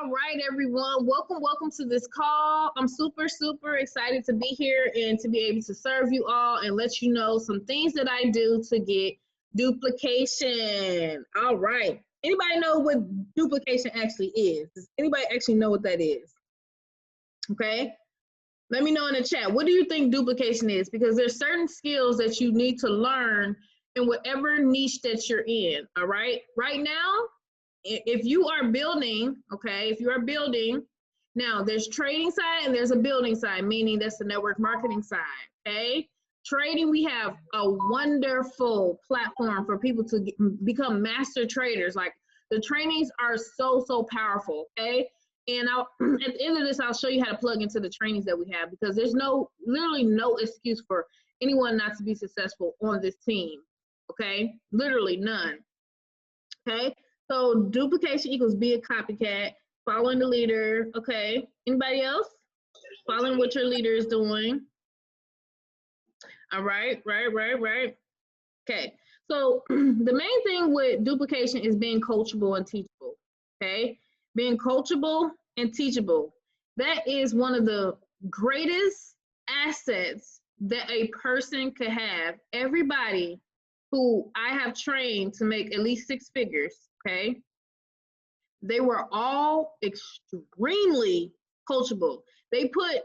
All right, everyone. Welcome to this call. I'm super excited to be here and to be able to serve you all and let you know some things that I do to get duplication. All right. Anybody know what duplication actually is? Does anybody actually know what that is? Okay. Let me know in the chat. What do you think duplication is? Because there's certain skills that you need to learn in whatever niche that you're in. All right. Right now, if you are building, okay, if you are building, now there's trading side and there's a building side, meaning that's the network marketing side, okay? Trading, we have a wonderful platform for people to become master traders. Like the trainings are so powerful, okay? And at the end of this, I'll show you how to plug into the trainings that we have because there's literally no excuse for anyone not to be successful on this team, okay? Literally none, okay? So duplication equals be a copycat, following the leader, okay? Anybody else? Following what your leader is doing. All right. Okay, so the main thing with duplication is being coachable and teachable, okay? Being coachable and teachable. That is one of the greatest assets that a person could have. Everybody who I have trained to make at least 6 figures, okay, they were all extremely coachable. They put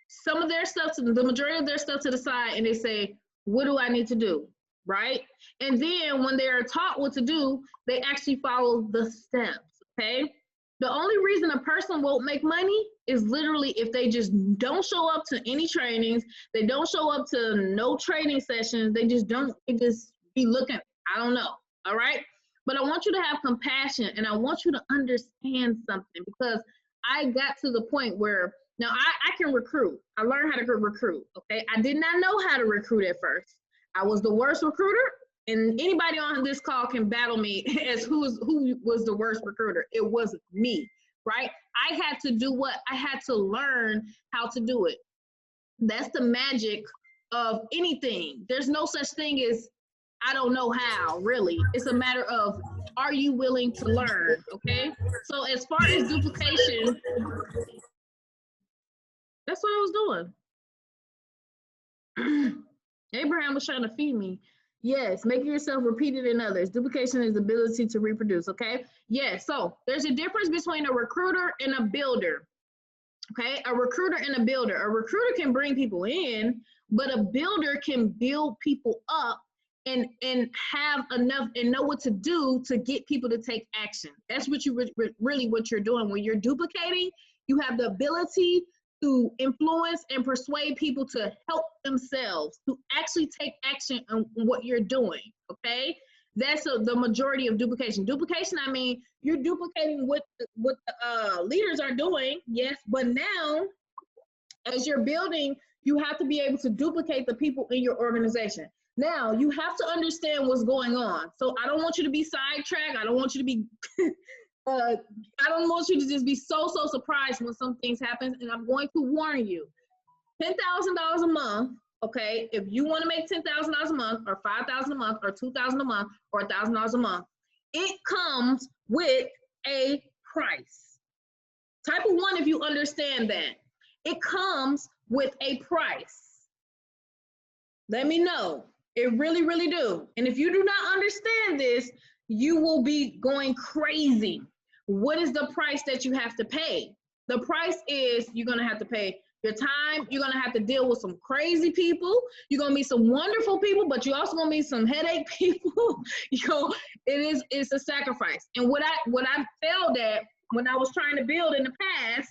some of their stuff, the majority of their stuff to the side, and they say, what do I need to do, right? And then when they're taught what to do, they actually follow the steps, okay? The only reason a person won't make money is literally if they just don't show up to any trainings, they don't show up to no training sessions, they just be looking, I don't know, all right? But I want you to have compassion and I want you to understand something because I got to the point where now I can recruit. I learned how to recruit, okay? I did not know how to recruit at first. I was the worst recruiter, and anybody on this call can battle me as who was the worst recruiter. It wasn't me, right? I had to do what? I had to learn how to do it. That's the magic of anything. There's no such thing as I don't know how, really. It's a matter of, are you willing to learn, okay? So as far as duplication, that's what I was doing. Abraham was trying to feed me. Yes, making yourself repeated in others. Duplication is the ability to reproduce, okay? Yes, so there's a difference between a recruiter and a builder, okay? A recruiter and a builder. A recruiter can bring people in, but a builder can build people up and have enough and know what to do to get people to take action. That's what you really what you're doing. When you're duplicating, you have the ability to influence and persuade people to help themselves, to actually take action on what you're doing, okay? That's the majority of duplication. Duplication, I mean, you're duplicating what the leaders are doing, yes, but now, as you're building, you have to be able to duplicate the people in your organization. Now, you have to understand what's going on. So I don't want you to be sidetracked. I don't want you to be I don't want you to just be so surprised when some things happen, and I'm going to warn you, $10,000 a month, okay, if you want to make $10,000 a month or $5,000 a month or $2,000 a month or $1,000 a month, it comes with a price. Type of 1 if you understand that. It comes with a price. Let me know. It really do. And if you do not understand this, you will be going crazy. What is the price that you have to pay? The price is you're going to have to pay your time. You're going to have to deal with some crazy people. You're going to meet some wonderful people, but you're also going to meet some headache people. You know, it's a sacrifice. And what I failed at when I was trying to build in the past,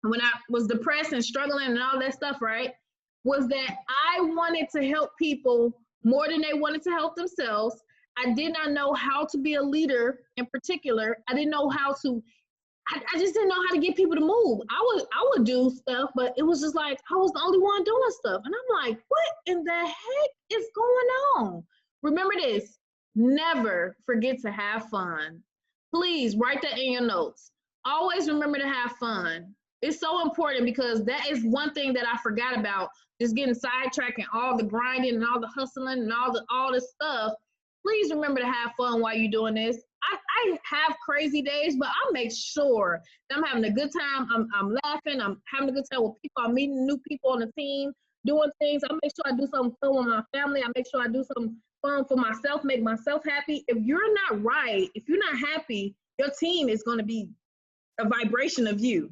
when I was depressed and struggling and all that stuff, right, was that I wanted to help people more than they wanted to help themselves. I did not know how to be a leader in particular. I didn't know how to, I just didn't know how to get people to move. I would do stuff, but it was just like, I was the only one doing stuff. And I'm like, what in the heck is going on? Remember this, never forget to have fun. Please write that in your notes. Always remember to have fun. It's so important because that is one thing that I forgot about, just getting sidetracked and all the grinding and all the hustling and all this stuff. Please remember to have fun while you're doing this. I have crazy days, but I make sure that I'm having a good time. I'm laughing. I'm having a good time with people. I'm meeting new people on the team, doing things. I make sure I do something fun with my family. I make sure I do something fun for myself, make myself happy. If you're not right, if you're not happy, your team is going to be a vibration of you.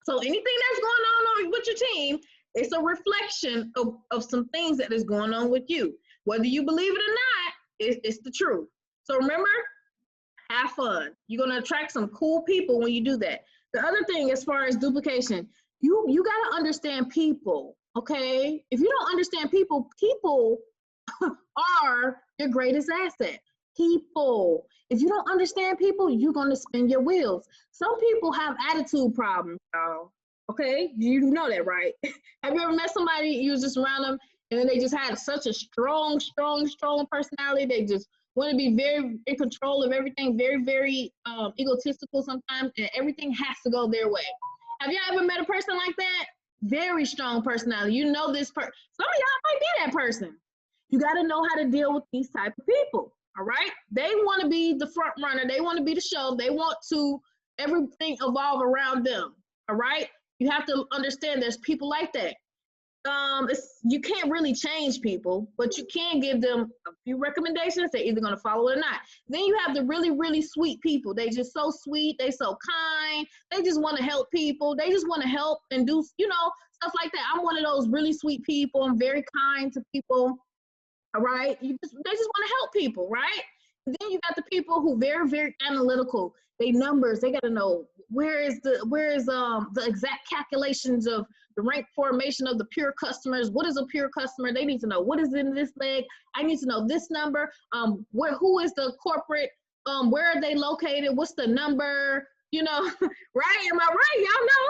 So anything that's going on with your team, it's a reflection of some things that is going on with you. Whether you believe it or not, it's the truth. So remember, have fun. You're going to attract some cool people when you do that. The other thing, as far as duplication, you got to understand people, okay? If you don't understand people, people are your greatest asset. People. If you don't understand people, you're going to spin your wheels. Some people have attitude problems, y'all. Okay? You know that, right? Have you ever met somebody, you was just around them, and then they just had such a strong personality? They just want to be very in control of everything, very, very egotistical sometimes, and everything has to go their way. Have you ever met a person like that? Very strong personality. You know this person. Some of y'all might be that person. You got to know how to deal with these type of people, all right? They want to be the front runner. They want to be the show. They want to everything evolve around them, all right? You have to understand there's people like that. You can't really change people, but you can give them a few recommendations. They're either going to follow it or not. Then you have the really, really sweet people. They just so sweet. They so kind. They just want to help people. They just want to help and do, stuff like that. I'm one of those really sweet people. I'm very kind to people. All right. They just want to help people, right? And then you got the people who very, very analytical. They numbers. They got to know where is the exact calculations of the rank formation of the pure customers. What is a pure customer? They need to know what is in this leg. I need to know this number. Who is the corporate? Where are they located? What's the number? Right? Am I right? Y'all know.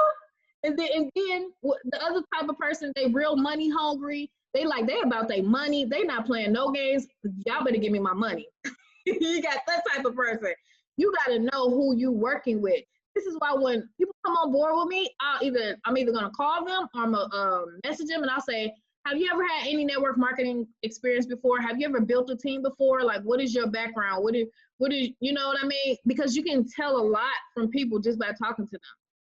And then the other type of person, they real money hungry. They about their money. They not playing no games. Y'all better give me my money. You got that type of person. You got to know who you working with. This is why when people come on board with me, I'm either going to call them or I'm going to message them and I'll say, have you ever had any network marketing experience before? Have you ever built a team before? Like, what is your background? What is, you know what I mean? Because you can tell a lot from people just by talking to them,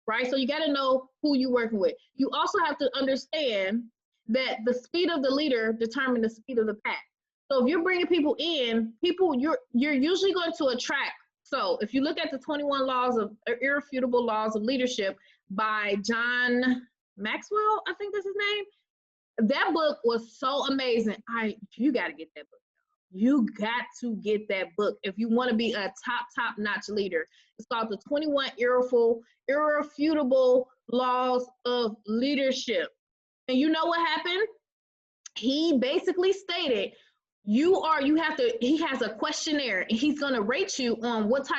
right? So you got to know who you're working with. You also have to understand that the speed of the leader determines the speed of the pack. So if you're bringing people in, you're usually going to attract. So if you look at the 21 irrefutable laws of leadership by John Maxwell, I think that's his name. That book was so amazing. You got to get that book. You got to get that book if you want to be a top-notch leader. It's called the 21 irrefutable laws of leadership. And you know what happened? He basically stated, he has a questionnaire and he's going to rate you on what's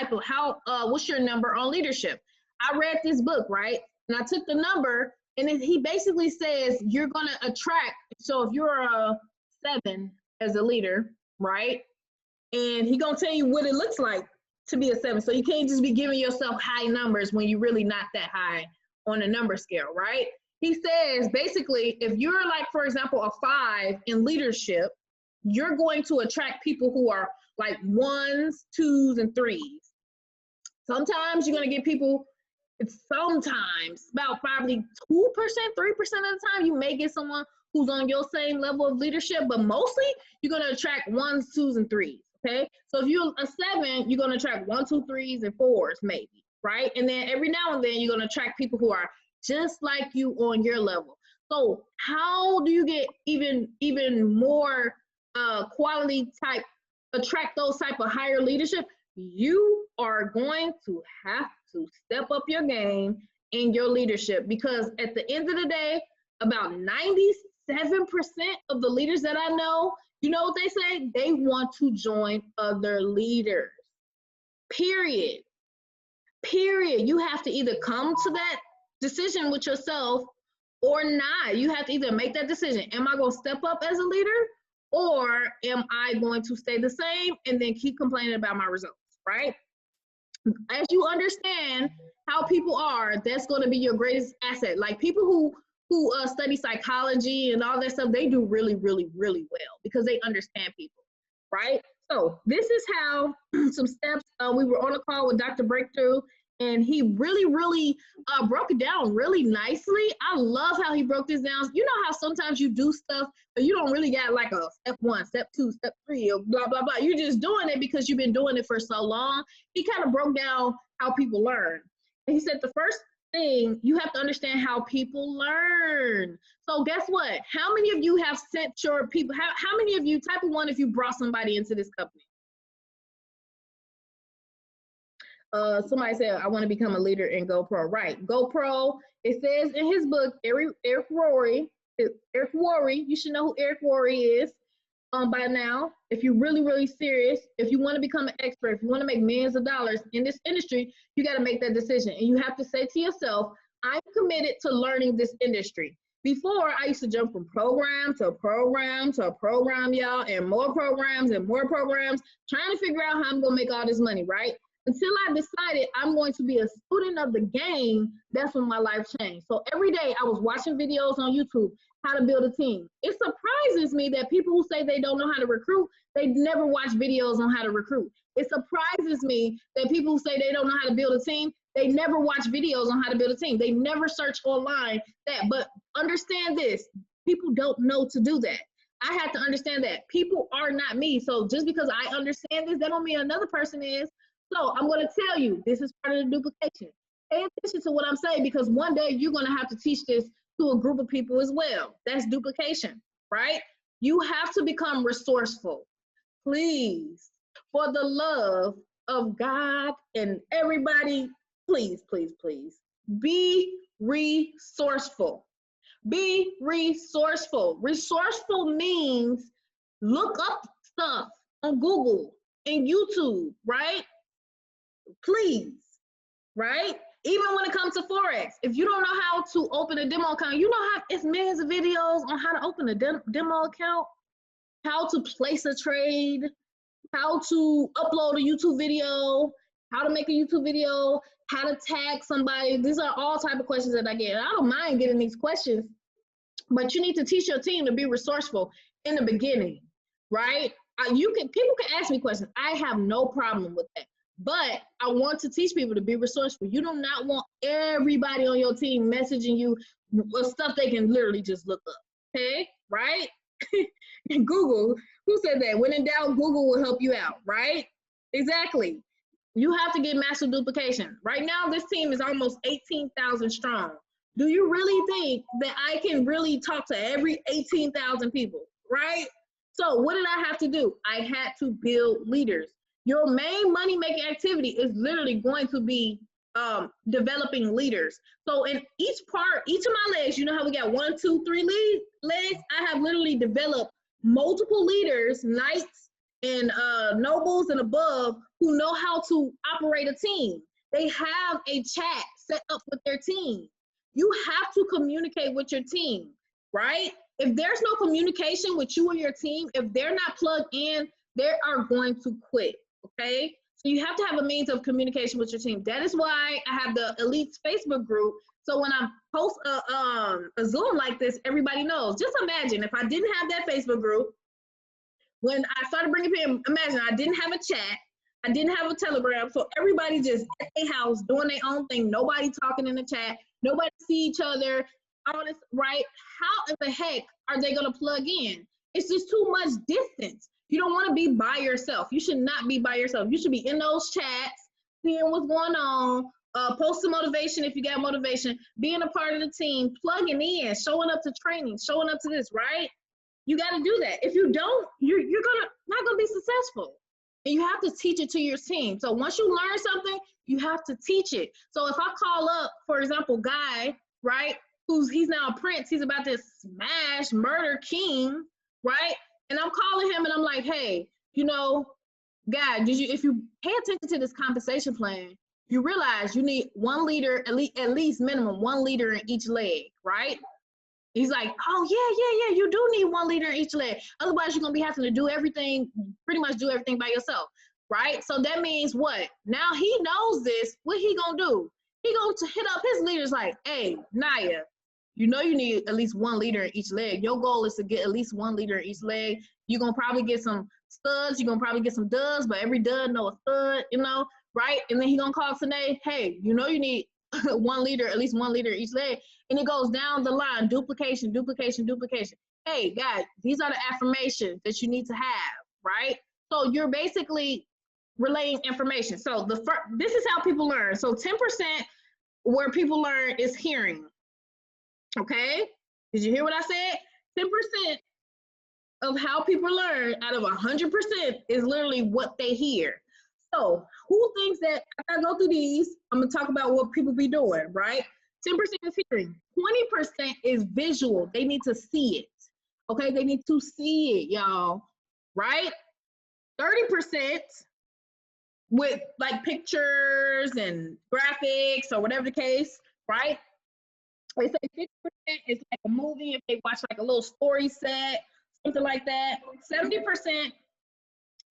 your number on leadership. I read this book, right? And I took the number and he basically says you're going to attract. So if you're a 7 as a leader, right? And he's going to tell you what it looks like to be a 7. So you can't just be giving yourself high numbers when you're really not that high on a number scale, right? He says, basically, if you're like, for example, a 5 in leadership, you're going to attract people who are like 1s, 2s, and 3s. Sometimes you're going to get people, sometimes about probably 2%, 3% of the time, you may get someone who's on your same level of leadership, but mostly you're going to attract 1s, 2s, and 3s, okay? So if you're a 7, you're going to attract 1, 2, 3s, and 4s maybe, right? And then every now and then you're going to attract people who are just like you on your level. So how do you get even more quality type, attract those type of higher leadership? You are going to have to step up your game in your leadership, because at the end of the day, about 97% of the leaders that I know, you know what they say? They want to join other leaders. Period. You have to either come to that decision with yourself or not. You have to either make that decision. Am I going to step up as a leader, or am I going to stay the same and then keep complaining about my results, right? As you understand how people are, that's going to be your greatest asset. Like people who study psychology and all that stuff, they do really, really, really well because they understand people, right? So this is how some steps We were on a call with Dr. Breakthrough, and he really broke it down really nicely. I love how he broke this down. You know how sometimes you do stuff, but you don't really got like a step 1, step 2, step 3, or blah, blah, blah. You're just doing it because you've been doing it for so long. He kind of broke down how people learn. And he said the first thing, you have to understand how people learn. So guess what? How many of you have sent your people, how many of you, type of 1 if you brought somebody into this company? Somebody said, I want to become a leader in GoPro. Right. GoPro, it says in his book, Eric Worre, you should know who Eric Worre is by now. If you're really serious, if you want to become an expert, if you want to make millions of dollars in this industry, you got to make that decision. And you have to say to yourself, I'm committed to learning this industry. Before, I used to jump from program to program to program, y'all, and more programs, trying to figure out how I'm going to make all this money, right? Until I decided I'm going to be a student of the game, that's when my life changed. So every day I was watching videos on YouTube, how to build a team. It surprises me that people who say they don't know how to recruit, they never watch videos on how to recruit. It surprises me that people who say they don't know how to build a team, they never watch videos on how to build a team. They never search online that. But understand this, people don't know to do that. I had to understand that. People are not me. So just because I understand this, that don't mean another person is. So I'm going to tell you, this is part of the duplication. Pay attention to what I'm saying, because one day you're going to have to teach this to a group of people as well. That's duplication, right? You have to become resourceful. Please, for the love of God and everybody, please, be resourceful. Be resourceful. Resourceful means look up stuff on Google and YouTube, right? Please, right? Even when it comes to Forex, if you don't know how to open a demo account, you know how it's millions of videos on how to open a demo account, how to place a trade, how to upload a YouTube video, how to make a YouTube video, how to tag somebody. These are all type of questions that I get. And I don't mind getting these questions, but you need to teach your team to be resourceful in the beginning, right? People can ask me questions. I have no problem with that. But I want to teach people to be resourceful. You do not want everybody on your team messaging you with stuff they can literally just look up, okay? Right? Google, who said that? When in doubt, Google will help you out, right? Exactly. You have to get massive duplication. Right now, this team is almost 18,000 strong. Do you really think that I can really talk to every 18,000 people, right? So what did I have to do? I had to build leaders. Your main money-making activity is literally going to be developing leaders. So in each of my legs, you know how we got 1, 2, 3 legs? I have literally developed multiple leaders, knights and nobles and above, who know how to operate a team. They have a chat set up with their team. You have to communicate with your team, right? If there's no communication with you and your team, if they're not plugged in, they are going to quit. Okay, so you have to have a means of communication with your team. That is why I have the Elites Facebook group. So when I post a Zoom like this, everybody knows. Just imagine if I didn't have that Facebook group, when I started bringing people, imagine I didn't have a chat, I didn't have a Telegram, so everybody just at their house doing their own thing, nobody talking in the chat, nobody see each other, all this, right? How in the heck are they gonna plug in? It's just too much distance. You don't want to be by yourself. You should not be by yourself. You should be in those chats, seeing what's going on, posting motivation if you got motivation, being a part of the team, plugging in, showing up to training, showing up to this, right? You got to do that. If you don't, you're not gonna be successful. And you have to teach it to your team. So once you learn something, you have to teach it. So if I call up, for example, Guy, right, he's now a prince, he's about to smash murder king, right? And I'm calling him and I'm like, hey, you know, Guy, if you pay attention to this compensation plan, you realize you need one leader, at least minimum one leader in each leg, right? He's like, oh yeah, you do need one leader in each leg. Otherwise you're gonna be having to do everything, pretty much do everything by yourself, right? So that means what? Now he knows this, what he gonna do? He gonna hit up his leaders like, hey, Naya, You know you need at least 1 liter in each leg. Your goal is to get at least 1 liter in each leg. You're gonna probably get some studs, you're gonna probably get some duds, but every dud know a stud, you know, right? And then he gonna call today, hey, you know you need 1 liter, at least 1 liter in each leg. And it goes down the line, duplication, duplication, duplication. Hey, guys, these are the affirmations that you need to have, right? So you're basically relaying information. So this is how people learn. So 10% where people learn is hearing. Okay, did you hear what I said? 10% of how people learn out of 100% is literally what they hear. So who thinks that I go through these? I'm gonna talk about what people be doing, right? 10% is hearing, 20% is visual. They need to see it. Okay, they need to see it, y'all, right? 30% with like pictures and graphics or whatever the case, right? They say 50% is like a movie if they watch like a little story set, something like that. 70%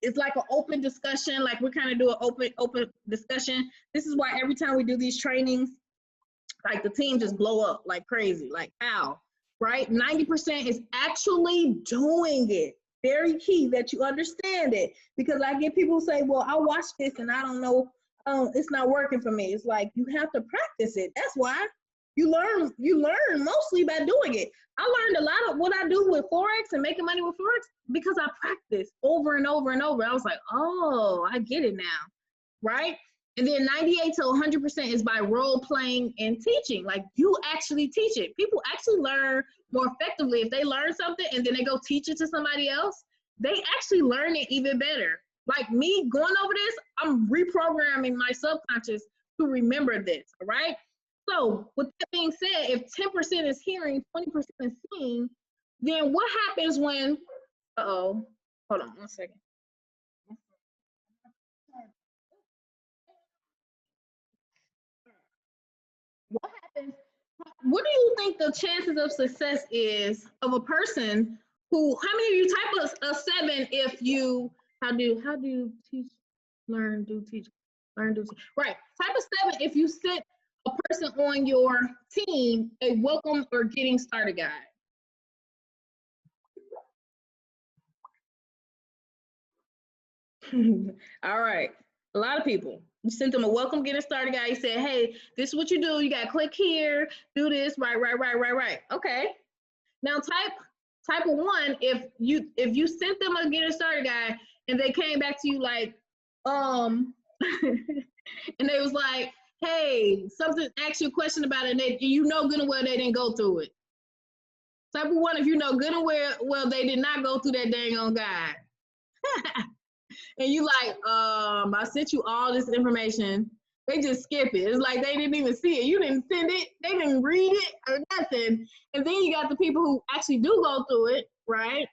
is like an open discussion, like we kind of do an open discussion. This is why every time we do these trainings, like the team just blow up like crazy, like ow, right? 90% is actually doing it. Very key that you understand it, because I get people who say, well, I watched this and I don't know, it's not working for me. It's like, you have to practice it. That's why. You learn mostly by doing it. I learned a lot of what I do with Forex and making money with Forex because I practiced over and over and over. I was like, oh, I get it now, right? And then 98 to 100% is by role playing and teaching. Like you actually teach it. People actually learn more effectively if they learn something and then they go teach it to somebody else. They actually learn it even better. Like me going over this, I'm reprogramming my subconscious to remember this, all right? So with that being said, if 10% is hearing, 20% is seeing, then what happens when, hold on 1 second. What happens, what do you think the chances of success is of a person who, how many of you type a 7 if you, how do you teach, learn, do, teach, learn, do, teach, right, type a 7 if you sit a person on your team a welcome or getting started guide. All right, a lot of people. You sent them a welcome getting started guide. You said, hey, this is what you do. You got to click here, do this, right. Okay. Now type a 1 if you sent them a getting started guide and they came back to you like, and they was like, hey, something, ask you a question about it, and you know good and well they didn't go through it. Type of 1 if you know good and well they did not go through that dang on guide. And you like, I sent you all this information. They just skip it. It's like they didn't even see it. You didn't send it. They didn't read it or nothing. And then you got the people who actually do go through it, right?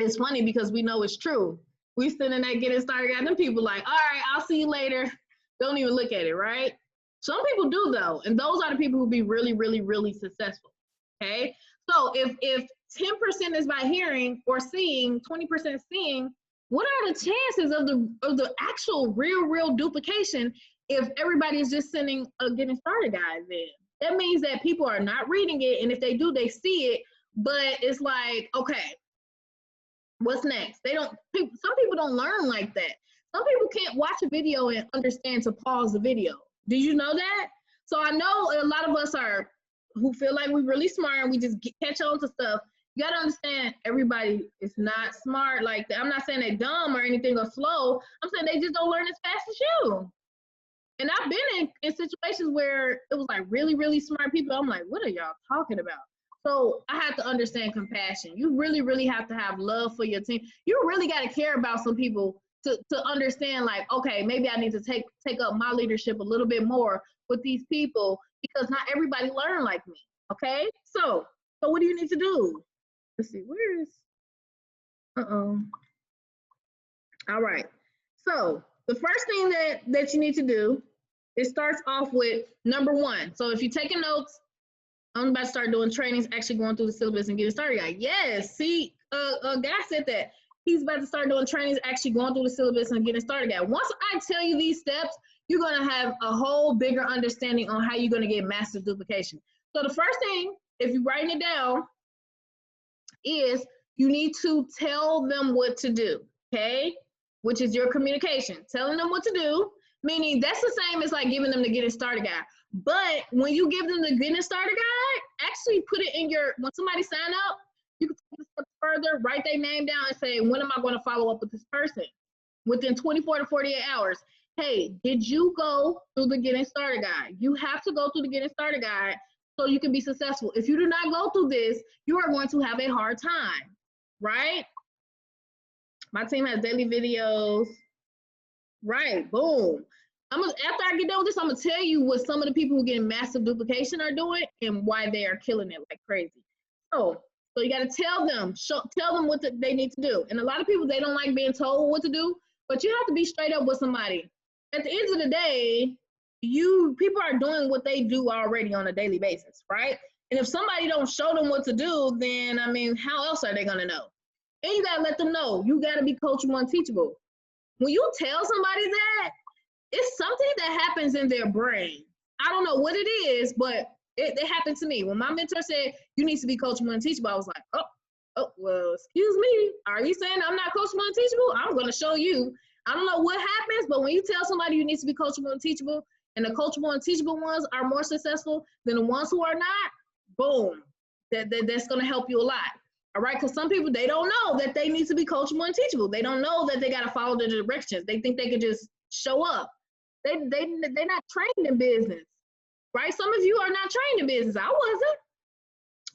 It's funny because we know it's true. We send in that getting started guide. Them people like, all right, I'll see you later. Don't even look at it, right? Some people do though, and those are the people who be really, really, really successful. Okay, so if 10% is by hearing or seeing, 20% seeing, what are the chances of the actual real duplication if everybody is just sending a getting started guide? Then that means that people are not reading it, and if they do, they see it, but it's like, okay, what's next? They don't. Some people don't learn like that. Some people can't watch a video and understand to pause the video. Did you know that? So I know a lot of us are who feel like we're really smart and we just catch on to stuff. You gotta understand everybody is not smart like that. I'm not saying they're dumb or anything or slow. I'm saying they just don't learn as fast as you. And I've been in situations where it was like really, really smart people. I'm like, what are y'all talking about? So I have to understand compassion. You really, really have to have love for your team. You really got to care about some people to understand, like, okay, maybe I need to take up my leadership a little bit more with these people because not everybody learn like me. Okay, so what do you need to do? Let's see, where is? All right. So the first thing that you need to do, it starts off with number 1. So if you're taking notes, I'm about to start doing trainings, actually going through the syllabus and getting started. Like, yes, see, a guy said that. He's about to start doing trainings, actually going through the syllabus and getting started. At once I tell you these steps, you're going to have a whole bigger understanding on how you're going to get master duplication. So the first thing if you're writing it down, is you need to tell them what to do, okay? Which is your communication, telling them what to do, meaning that's the same as like giving them the getting started guide. But when you give them the getting started guide, actually put it in your, when somebody sign up, you can take it a step further, write their name down and say, when am I going to follow up with this person? Within 24 to 48 hours. Hey, did you go through the getting started guide? You have to go through the getting started guide so you can be successful. If you do not go through this, you are going to have a hard time, right? My team has daily videos. Right, boom. After I get done with this, I'm gonna tell you what some of the people who get massive duplication are doing and why they are killing it like crazy. So you gotta tell them what they need to do. And a lot of people, they don't like being told what to do, but you have to be straight up with somebody. At the end of the day, people are doing what they do already on a daily basis, right? And if somebody don't show them what to do, then I mean, how else are they gonna know? And you gotta let them know. You gotta be coachable and teachable. When you tell somebody that, it's something that happens in their brain. I don't know what it is, but it happened to me. When my mentor said, you need to be coachable and teachable, I was like, oh, well, excuse me. Are you saying I'm not coachable and teachable? I'm going to show you. I don't know what happens, but when you tell somebody you need to be coachable and teachable, and the coachable and teachable ones are more successful than the ones who are not, boom, that's going to help you a lot. All right, because some people, they don't know that they need to be coachable and teachable. They don't know that they got to follow the directions. They think they can just show up. They're not trained in business, right? Some of you are not trained in business. I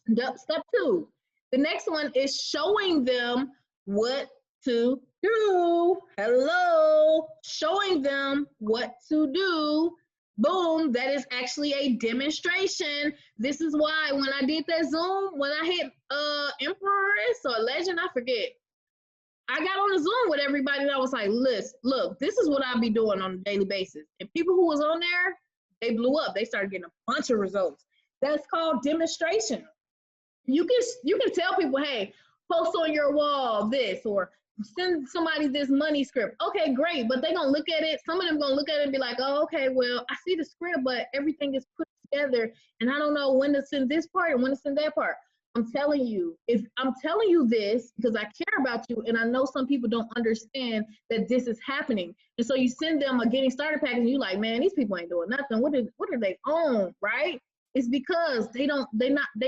wasn't. Step 2. The next one is showing them what to do. Hello, showing them what to do. Boom, that is actually a demonstration. This is why when I did that Zoom, when I hit Empress or Legend, I forget, I got on a Zoom with everybody and I was like, look, this is what I be doing on a daily basis. And people who was on there, they blew up. They started getting a bunch of results. That's called demonstration. You can tell people, hey, post on your wall this, or send somebody this money script. Okay, great, but they're gonna look at it. Some of them gonna look at it and be like, oh, okay, well, I see the script, but everything is put together and I don't know when to send this part and when to send that part. I'm telling you, if I'm telling you this because I care about you and I know some people don't understand that this is happening. And so you send them a getting started package and you're like, man, these people ain't doing nothing. What are they on, right? It's because they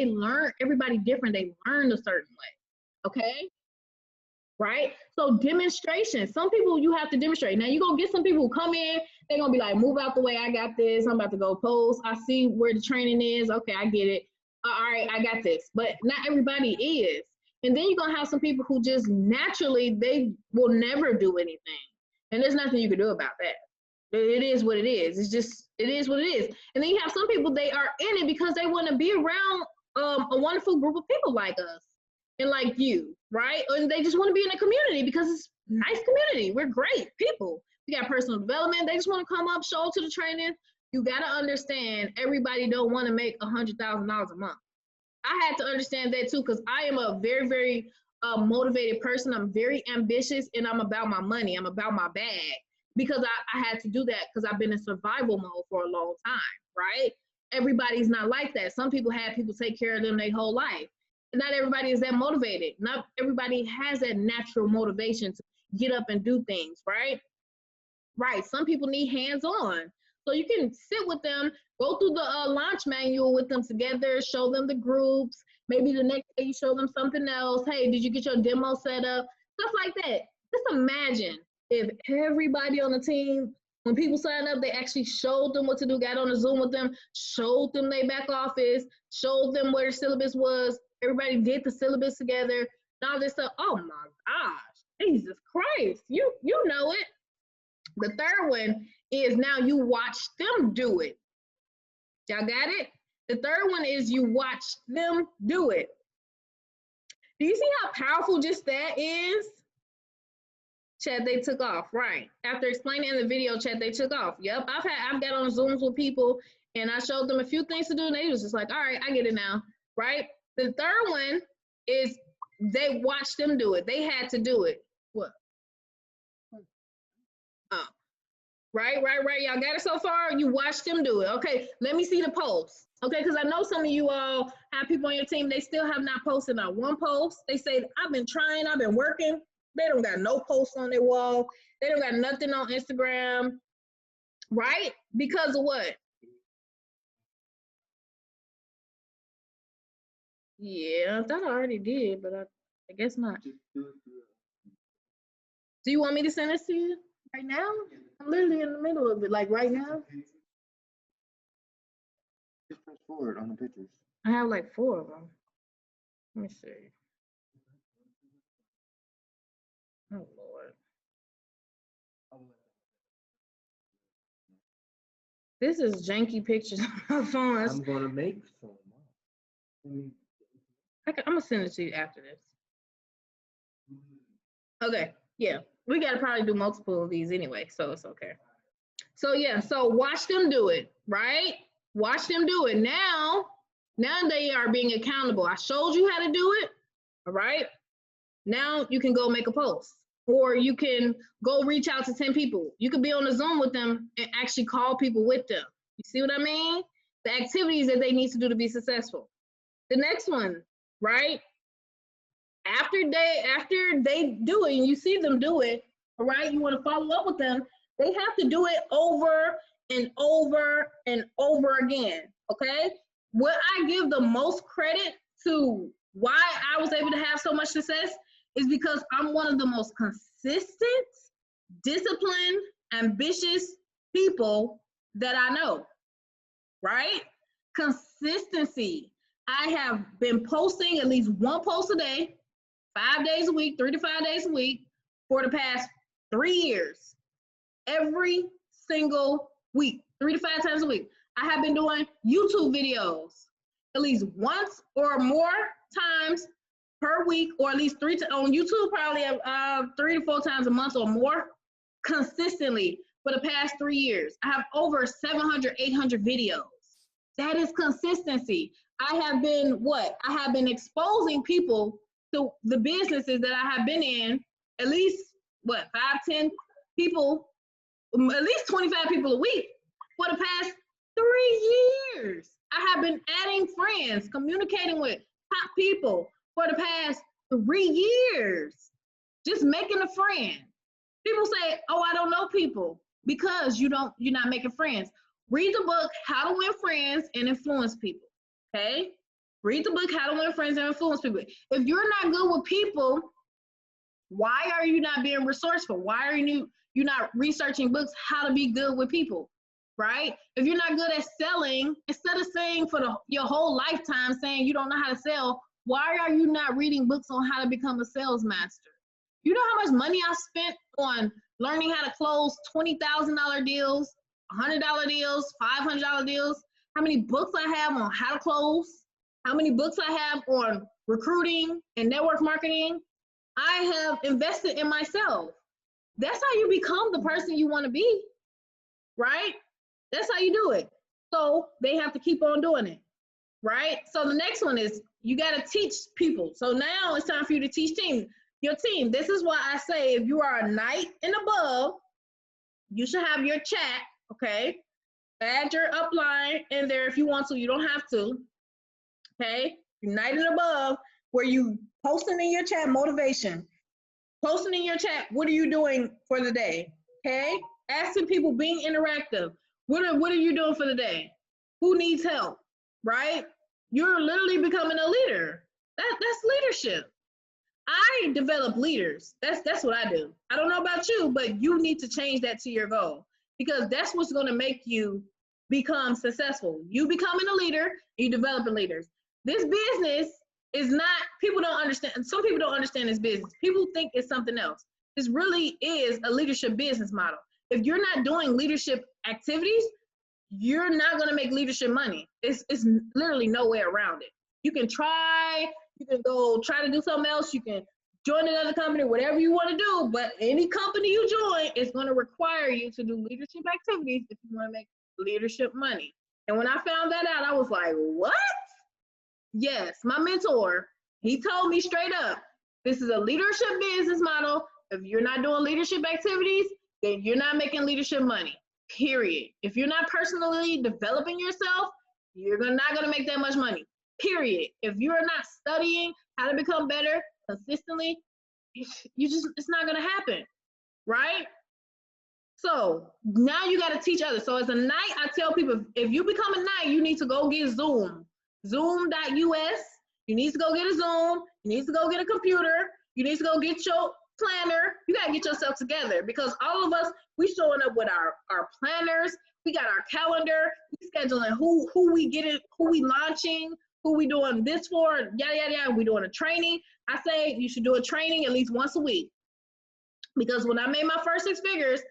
learn, everybody different. They learn a certain way, okay? Right? So demonstration, some people you have to demonstrate. Now you're gonna get some people who come in, they're gonna be like, move out the way, I got this, I'm about to go post, I see where the training is, okay, I get it. All right, I got this. But not everybody is. And then you're gonna have some people who just naturally, they will never do anything. And there's nothing you can do about that. It is what it is. It is what it is. And then you have some people, they are in it because they want to be around a wonderful group of people like us and like you, right? And they just want to be in a community because it's a nice community. We're great people. We got personal development. They just want to come up, show up to the training. You got to understand, everybody don't want to make $100,000 a month. I had to understand that too, because I am a very, very motivated person. I'm very ambitious and I'm about my money. I'm about my bag because I had to do that because I've been in survival mode for a long time, right? Everybody's not like that. Some people have people take care of them their whole life. And not everybody is that motivated. Not everybody has that natural motivation to get up and do things, right? Right. Some people need hands-on. So you can sit with them, go through the launch manual with them together, show them the groups. Maybe the next day you show them something else. Hey, did you get your demo set up? Stuff like that. Just imagine if everybody on the team, when people sign up, they actually showed them what to do, got on a Zoom with them, showed them their back office, showed them where the syllabus was. Everybody did the syllabus together. And all this stuff. Oh my gosh, Jesus Christ. You know it. The third one is now you watch them do it. Y'all got it? The third one is you watch them do it. Do you see how powerful just that is? Chat, they took off, right? After explaining in the video chat, they took off. Yep, I've got on Zooms with people and I showed them a few things to do and they was just like, all right, I get it now, right? The third one is they watched them do it. They had to do it. What? Oh. Right. Y'all got it so far? You watched them do it. Okay, let me see the post. Okay, because I know some of you all have people on your team, they still have not posted not one post. They say, I've been trying, I've been working. They don't got no posts on their wall. They don't got nothing on Instagram, right? Because of what? Yeah, I thought I already did, but I guess not. Do you want me to send this to you right now? I'm literally in the middle of it, like right now. Just press forward on the pictures. I have like 4 of them. Let me see. Oh Lord. This is janky pictures on my phone. I'm gonna make some. I'm gonna send it to you after this. Okay, yeah, we gotta probably do multiple of these anyway, so it's okay. So yeah, so watch them do it, right? Watch them do it. Now they are being accountable. I showed you how to do it, all right? Now you can go make a post, or you can go reach out to 10 people. You could be on a Zoom with them and actually call people with them. You see what I mean? The activities that they need to do to be successful. The next one, right? After they do it and you see them do it, all right, you want to follow up with them, they have to do it over and over and over again, okay? What I give the most credit to why I was able to have so much success is because I'm one of the most consistent, disciplined, ambitious people that I know, right? Consistency. I have been posting at least 1 post a day, 5 days a week, 3 to 5 days a week for the past 3 years. Every single week, 3 to 5 times a week. I have been doing YouTube videos at least once or more times per week, or at least 3 on YouTube, probably 3 to 4 times a month or more, consistently for the past 3 years. I have over 700, 800 videos. That is consistency. I have been exposing people to the businesses that I have been in, at least 5, 10 people, at least 25 people a week for the past 3 years. I have been adding friends, communicating with top people for the past 3 years, just making a friend. People say, oh, I don't know people, because you're not making friends. Read the book, How to Win Friends and Influence People, okay? Read the book, How to Win Friends and Influence People. If you're not good with people, why are you not being resourceful? Why are you're not researching books, how to be good with people, right? If you're not good at selling, instead of saying for your whole lifetime saying you don't know how to sell, why are you not reading books on how to become a sales master? You know how much money I spent on learning how to close $20,000 deals, $100 deals, $500 deals? How many books I have on how to close? How many books I have on recruiting and network marketing? I have invested in myself. That's how you become the person you want to be, right? That's how you do it. So they have to keep on doing it, right? So the next one is you got to teach people. So now it's time for you to teach your team. This is why I say if you are a knight and above, you should have your chat, okay? Add your upline in there if you want to. You don't have to, okay? Knight and above, where you posting in your chat motivation, posting in your chat, what are you doing for the day, okay? Asking people, being interactive. What are you doing for the day? Who needs help, right? You're literally becoming a leader. That's leadership. I develop leaders. That's what I do. I don't know about you, but you need to change that to your goal, because that's what's going to make you become successful. You becoming a leader, you developing leaders. This business is not, people don't understand. Some people don't understand this business. People think it's something else. This really is a leadership business model. If you're not doing leadership activities, you're not going to make leadership money. It's literally no way around it. You can go try to do something else. You can join another company, whatever you want to do, but any company you join is going to require you to do leadership activities if you want to make leadership money. And when I found that out, I was like, what? Yes, my mentor, he told me straight up, this is a leadership business model. If you're not doing leadership activities, then you're not making leadership money, period. If you're not personally developing yourself, you're not going to make that much money, period. If you're not studying how to become better consistently, it's not going to happen, right? So now you got to teach others. So as a knight, I tell people, if you become a knight, you need to go get Zoom, zoom.us. You need to go get a Zoom. You need to go get a computer. You need to go get your planner. You got to get yourself together, because all of us, we showing up with our planners. We got our calendar. We scheduling who we getting, who we launching, who we doing this for, yada, yada, yada. We doing a training. I say you should do a training at least once a week, because when I made my first 6 figures,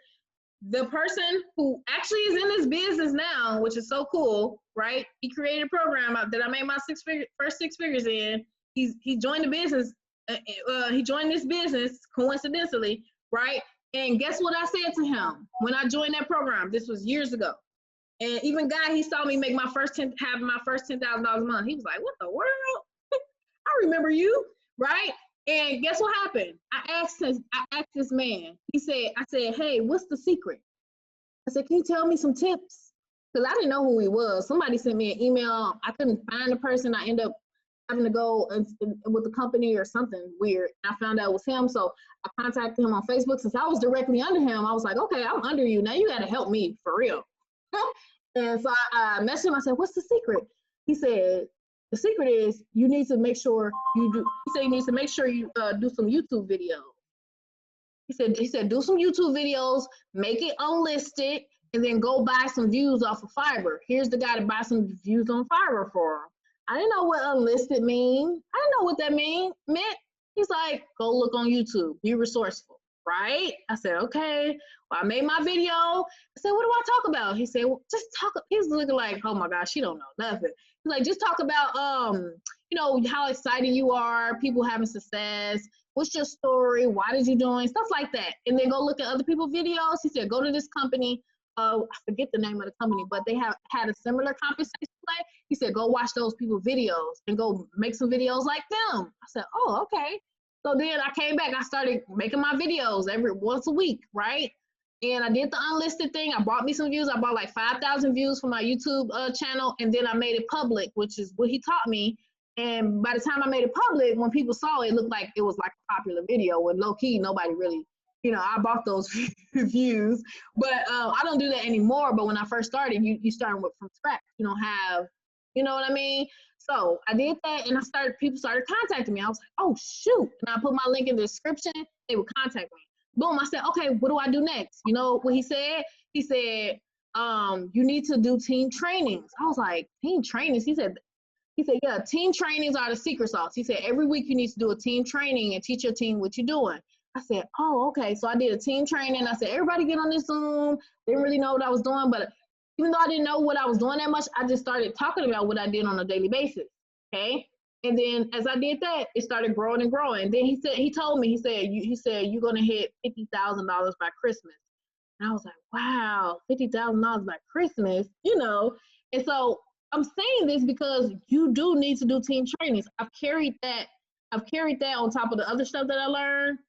the person who actually is in this business now, which is so cool, right? He created a program that I made my first 6 figures in. He joined the business. He joined this business coincidentally, right? And guess what I said to him when I joined that program? This was years ago. And even guy, he saw me make my first $10,000 a month. He was like, "What the world? I remember you, right?" And guess what happened? I asked this man. I said, "Hey, what's the secret?" I said, "Can you tell me some tips?" Because I didn't know who he was. Somebody sent me an email. I couldn't find the person. I ended up having to go with the company or something weird. I found out it was him. So I contacted him on Facebook. Since I was directly under him, I was like, "Okay, I'm under you. Now you got to help me for real." And so I messaged him. I said, "What's the secret?" He said, "The secret is you need to make sure you do." He said, "You need to make sure you do some YouTube videos." He said, "Do some YouTube videos, make it unlisted, and then go buy some views off of Fiverr. Here's the guy to buy some views on Fiverr for him." I didn't know what unlisted mean. I didn't know what that meant. He's like, "Go look on YouTube. Be resourceful." Right? I said, "Okay." Well, I made my video. I said, "What do I talk about?" He said, "Well, just talk." He's looking like, "Oh my gosh, she don't know nothing." He's like, "Just talk about, how excited you are, people having success. What's your story? Why did you doing stuff like that? And then go look at other people's videos." He said, "Go to this company. I forget the name of the company, but they have had a similar compensation plan." He said, "Go watch those people's videos and go make some videos like them." I said, "Oh, okay." So then I came back. I started making my videos once a week, right? And I did the unlisted thing. I bought me some views. I bought like 5,000 views for my YouTube channel, and then I made it public, which is what he taught me. And by the time I made it public, when people saw it, it looked like it was like a popular video. When low key, nobody really, I bought those views. But I don't do that anymore. But when I first started, you start from scratch. You don't have, you know what I mean? So I did that, and people started contacting me. I was like, "Oh shoot!" And I put my link in the description. They would contact me. Boom! I said, "Okay, what do I do next?" You know what he said? He said, "You need to do team trainings." I was like, "Team trainings?" He said, "Yeah, team trainings are the secret sauce." He said, "Every week you need to do a team training and teach your team what you're doing." I said, "Oh, okay." So I did a team training. I said, "Everybody get on this Zoom." Didn't really know what I was doing, but even though I didn't know what I was doing that much, I just started talking about what I did on a daily basis. Okay. And then as I did that, it started growing and growing. And then he told me, he said, "You're going to hit $50,000 by Christmas." And I was like, "Wow, $50,000 by Christmas, And so I'm saying this because you do need to do team trainings. I've carried that on top of the other stuff that I learned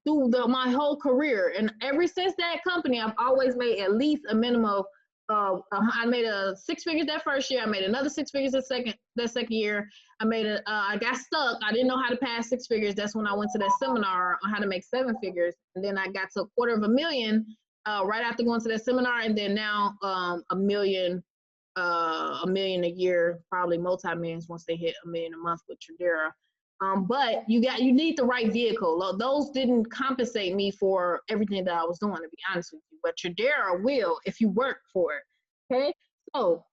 through my whole career. And ever since that company, I've always made at least a minimum of, I made a 6 figures that first year. I made another 6 figures that second year. I got stuck. I didn't know how to pass 6 figures. That's when I went to that seminar on how to make 7 figures. And then I got to $250,000 right after going to that seminar. And then now a million a year, probably multi-millions once they hit $1 million a month with Tradera. But you need the right vehicle. Those didn't compensate me for everything that I was doing, to be honest with you. But Tradera will if you work for it. Okay. So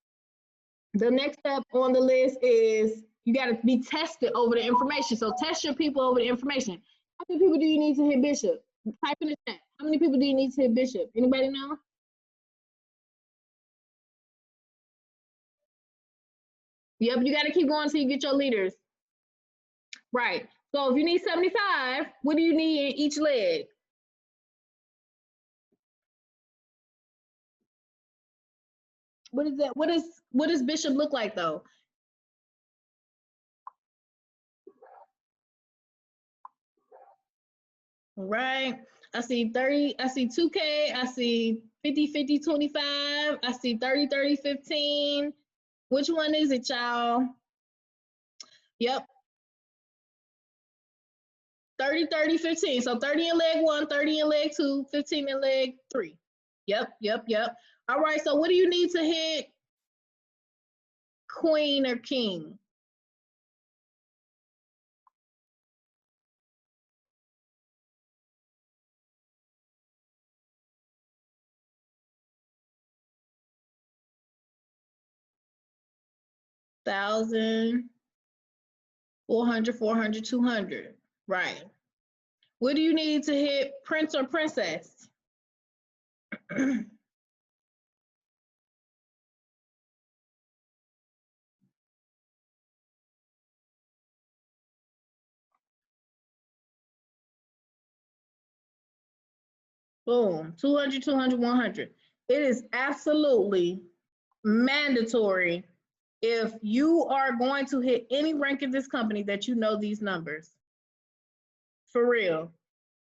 the next step on the list is you got to be tested over the information. So test your people over the information. How many people do you need to hit Bishop? Type in the chat. How many people do you need to hit Bishop? Anybody know? Yep, you got to keep going until you get your leaders. Right. So if you need 75, what do you need in each leg? What is that? What does Bishop look like though? Right. I see 30, I see 2K, I see 50, 50, 25, I see 30, 30, 15. Which one is it, y'all? Yep, 30, 30, 15. So 30 in leg one, 30 in leg two, 15 in leg three. Yep, yep, yep. All right, so what do you need to hit queen or king? Thousand, 400, 400, 200. Right. What do you need to hit prince or princess? Boom, 200, 200, 100. It is absolutely mandatory if you are going to hit any rank in this company that you know these numbers. For real.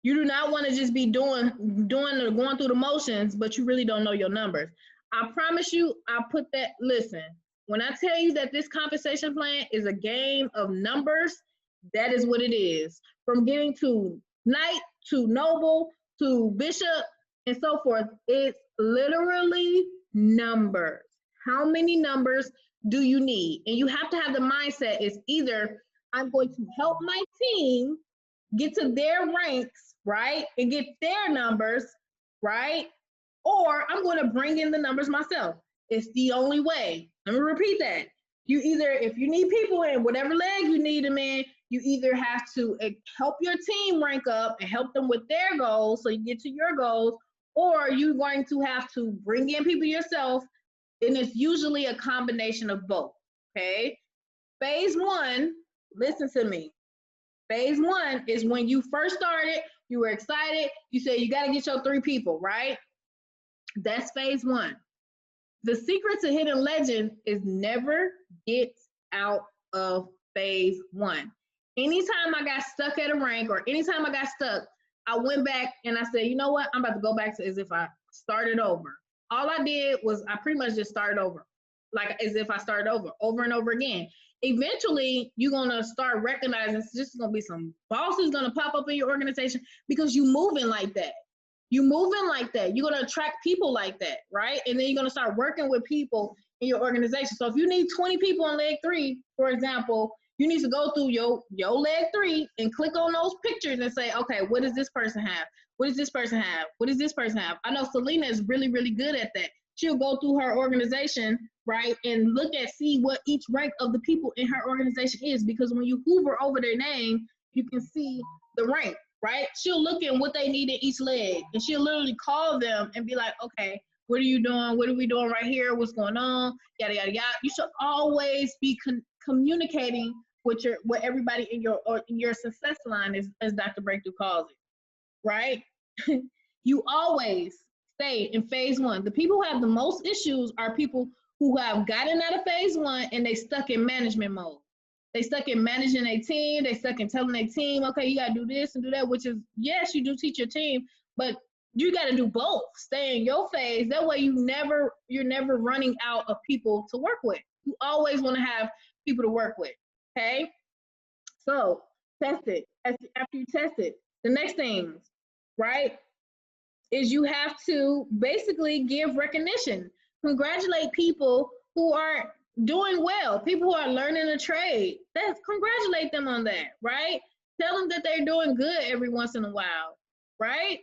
You do not want to just be going through the motions, but you really don't know your numbers. I promise you, I put that, listen, when I tell you that this compensation plan is a game of numbers, that is what it is. From getting to knight to noble to bishop and so forth, it's literally numbers. How many numbers do you need? And you have to have the mindset is either I'm going to help my team get to their ranks, right? And get their numbers, right? Or I'm going to bring in the numbers myself. It's the only way. Let me repeat that. You either, if you need people in whatever leg you need them in, you either have to help your team rank up and help them with their goals so you get to your goals, or you're going to have to bring in people yourself. And it's usually a combination of both, okay? Phase one, listen to me. Phase one is when you first started, you were excited, you said you got to get your 3 people, right? That's phase one. The secret to hidden legend is never get out of phase one. Anytime I got stuck at a rank or anytime I got stuck, I went back and I said, you know what? I'm about to go back to as if I started over. All I did was I pretty much just started over, like as if I started over and over again. Eventually, you're gonna start recognizing this is gonna be some bosses gonna pop up in your organization because you moving like that. You moving like that. You're gonna attract people like that, right? And then you're gonna start working with people in your organization. So if you need 20 people in leg 3, for example, you need to go through your leg 3 and click on those pictures and say, okay, what does this person have? What does this person have? What does this person have? I know Selena is really, really good at that. She'll go through her organization, right, and see what each rank of the people in her organization is, because when you hover over their name, you can see the rank, right? She'll look at what they need in each leg, and she'll literally call them and be like, okay, what are you doing? What are we doing right here? What's going on? Yada, yada, yada. You should always be communicating with everybody in your success line, as Dr. Breakthrough calls it, right? You always stay in phase one. The people who have the most issues are people who have gotten out of phase one and they stuck in management mode. They stuck in managing a team. They stuck in telling their team, okay, you got to do this and do that, which is, yes, you do teach your team, but you got to do both. Stay in your phase. That way you're never running out of people to work with. You always want to have people to work with, okay? So test it. After you test it, the next thing, right, is you have to basically give recognition. Congratulate people who are doing well, people who are learning a trade. Congratulate them on that, right? Tell them that they're doing good every once in a while, right?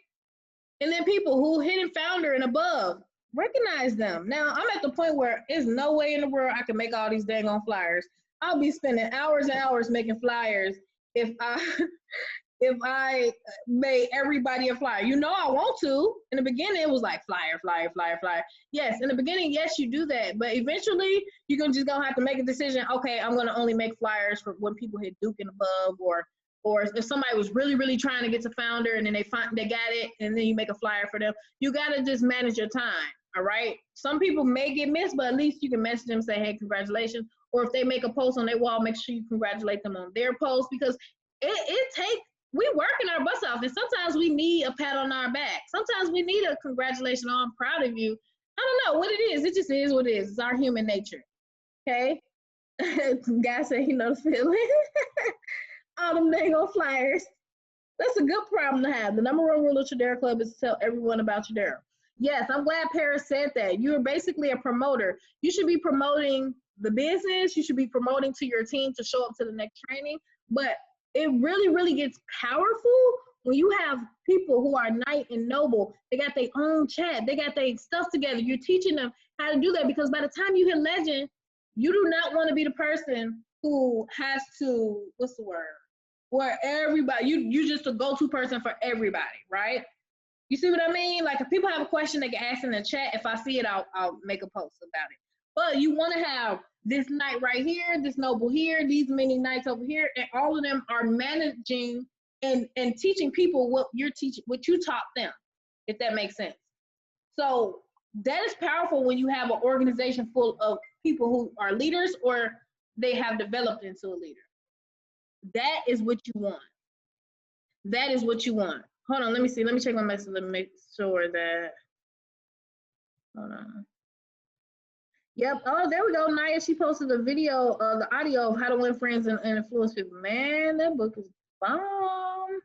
And then people who hidden founder and above, recognize them. Now, I'm at the point where there's no way in the world I can make all these dang on flyers. I'll be spending hours and hours making flyers if I made everybody a flyer. You know I want to. In the beginning, it was like flyer, flyer, flyer, flyer. Yes, in the beginning, yes, you do that. But eventually, you're just going to have to make a decision. Okay, I'm going to only make flyers for when people hit Duke and above, or if somebody was really, really trying to get to founder and then they got it, and then you make a flyer for them. You got to just manage your time, all right? Some people may get missed, but at least you can message them and say, hey, congratulations. Or if they make a post on their wall, make sure you congratulate them on their post, because it takes we working our butts off, and sometimes we need a pat on our back. Sometimes we need a congratulations, oh, I'm proud of you. I don't know what it is. It just is what it is. It's our human nature. Okay. Guy said he knows the feeling. All them dang old flyers. That's a good problem to have. The number one rule of Tradera Club is to tell everyone about Tradera. Yes, I'm glad Paris said that. You're basically a promoter. You should be promoting the business. You should be promoting to your team to show up to the next training. But it really, really gets powerful when you have people who are knight and noble. They got their own chat. They got their stuff together. You're teaching them how to do that, because by the time you hit legend, you do not want to be the person who has to, what's the word? Where everybody, you just a go-to person for everybody, right? You see what I mean? Like, if people have a question, they can ask in the chat. If I see it, I'll make a post about it. But you want to have this knight right here, this noble here, these many knights over here, and all of them are managing and teaching people what you're teaching, what you taught them, if that makes sense. So that is powerful when you have an organization full of people who are leaders or they have developed into a leader. That is what you want. That is what you want. Hold on, let me see. Let me check my message. Let me make sure that. Hold on. Yep. Oh, there we go. Naya, she posted a video, the audio of how to win friends and influence people. Man, that book is bomb.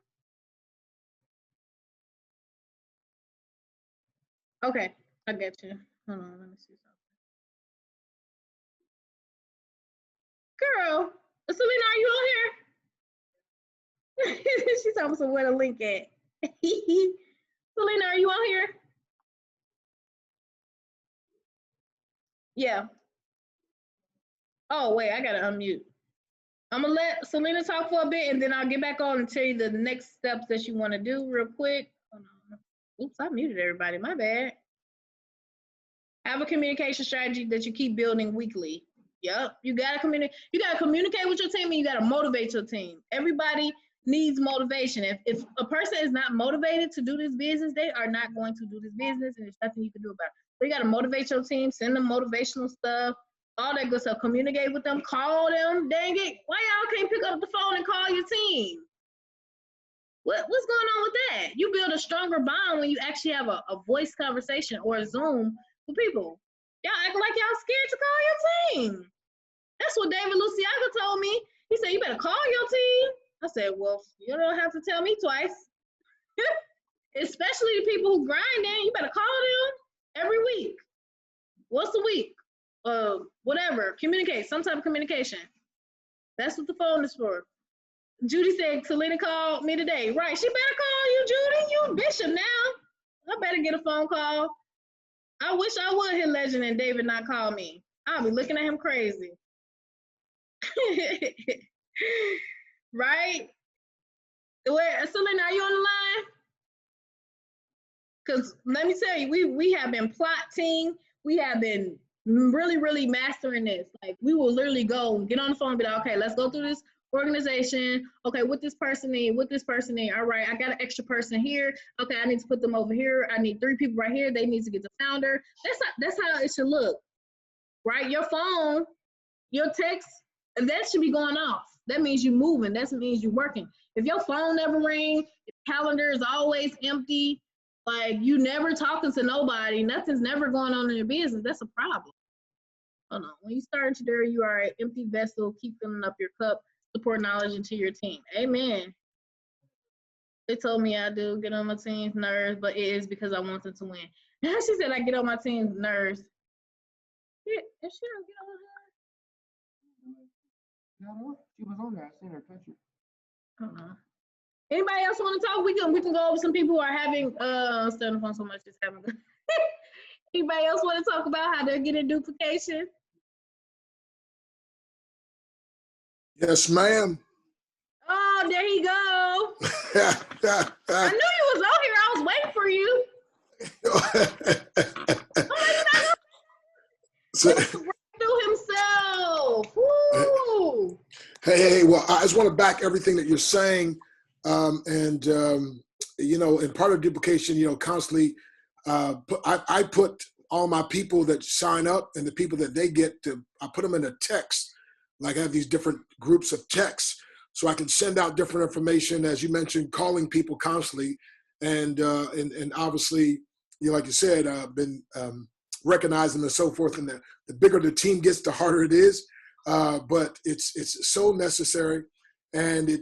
Okay, I get you. Hold on, let me see something. Girl, Selena, are you on here? She's talking about where the link at. Selena, are you on here? Yeah. Oh, wait, I gotta unmute. I'm gonna let Selena talk for a bit, and then I'll get back on and tell you the next steps that you want to do real quick. Oops, I muted everybody. My bad. Have a communication strategy that you keep building weekly. Yep, you gotta communicate. You gotta communicate with your team, and you gotta motivate your team. Everybody needs motivation. If a person is not motivated to do this business, they are not going to do this business, and there's nothing you can do about it. So you gotta motivate your team, send them motivational stuff, all that good stuff. Communicate with them, call them. Dang it, why y'all can't pick up the phone and call your team? What's going on with that? You build a stronger bond when you actually have a voice conversation or a Zoom with people. Y'all act like y'all scared to call your team. That's what David Luciaga told me. He said, you better call your team. I said, well, you don't have to tell me twice. Especially the people who grind in, you better call them every week. Once a week. Whatever. Communicate. Some type of communication. That's what the phone is for. Judy said, Selena called me today. Right. She better call you, Judy. You bishop now. I better get a phone call. I wish I would hit legend and David not call me. I'll be looking at him crazy. Right? Wait, Selena, are you on the line? Because let me tell you, we have been plotting. We have been really, really mastering this. Like, we will literally go get on the phone and be like, okay, let's go through this organization. Okay, what this person need, what this person need. All right, I got an extra person here. Okay, I need to put them over here. I need 3 people right here. They need to get the founder. That's how it should look, right? Your phone, your text, that should be going off. That means you're moving. That means you're working. If your phone never rings, your calendar is always empty, like you never talking to nobody, nothing's never going on in your business, that's a problem. Hold on. When you start into there, you are an empty vessel. Keep filling up your cup. Support knowledge into your team. Amen. They told me I do get on my team's nerves, but it is because I want them to win. She said I get on my team's nerves. Yeah, if she don't get on her. No, she was on there. I seen her picture. Hold on. Anybody else want to talk? We can go over some people who are having stay on the phone so much just having good. Anybody else want to talk about how they're getting duplication? Yes, ma'am. Oh, there you go. I knew you was on here. I was waiting for you. Through himself. Woo. Hey, well, I just want to back everything that you're saying. You know, and part of duplication, you know, constantly, I put all my people that sign up and the people that they get to, I put them in a text. Like I have these different groups of texts. so I can send out different information, as you mentioned, calling people constantly, and obviously, like you said, been recognizing and so forth. And the bigger the team gets, the harder it is, but it's so necessary. And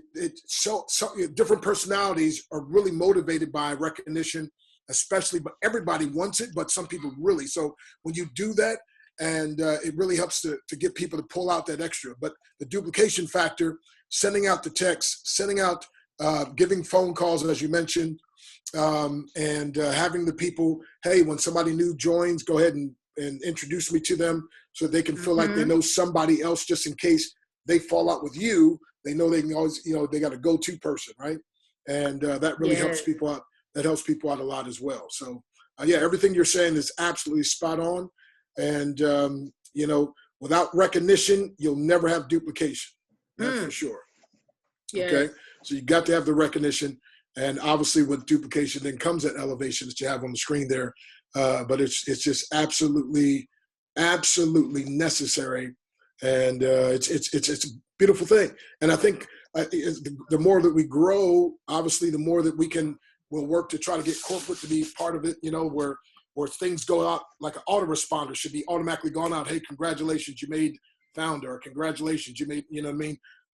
so different personalities are really motivated by recognition, especially, but everybody wants it, but some people really. So when you do that, and it really helps to get people to pull out that extra. But the duplication factor, sending out the texts, sending out, giving phone calls, as you mentioned, and having the people, hey, when somebody new joins, go ahead and introduce me to them so they can feel like they know somebody else, just in case they fall out with you. They know they can always, they got a go-to person, right? And that really helps people out. That helps people out a lot as well. So, yeah, everything you're saying is absolutely spot on. And, without recognition, you'll never have duplication. That's for sure. Yes. Okay? So you got to have the recognition. And obviously with duplication then comes that elevation that you have on the screen there. But it's just absolutely necessary. And it's a beautiful thing. And I think the more that we grow, obviously, the more that we'll work to try to get corporate to be part of it, where things go out like an autoresponder should be automatically gone out. Hey, congratulations, you made founder. Or congratulations, you made,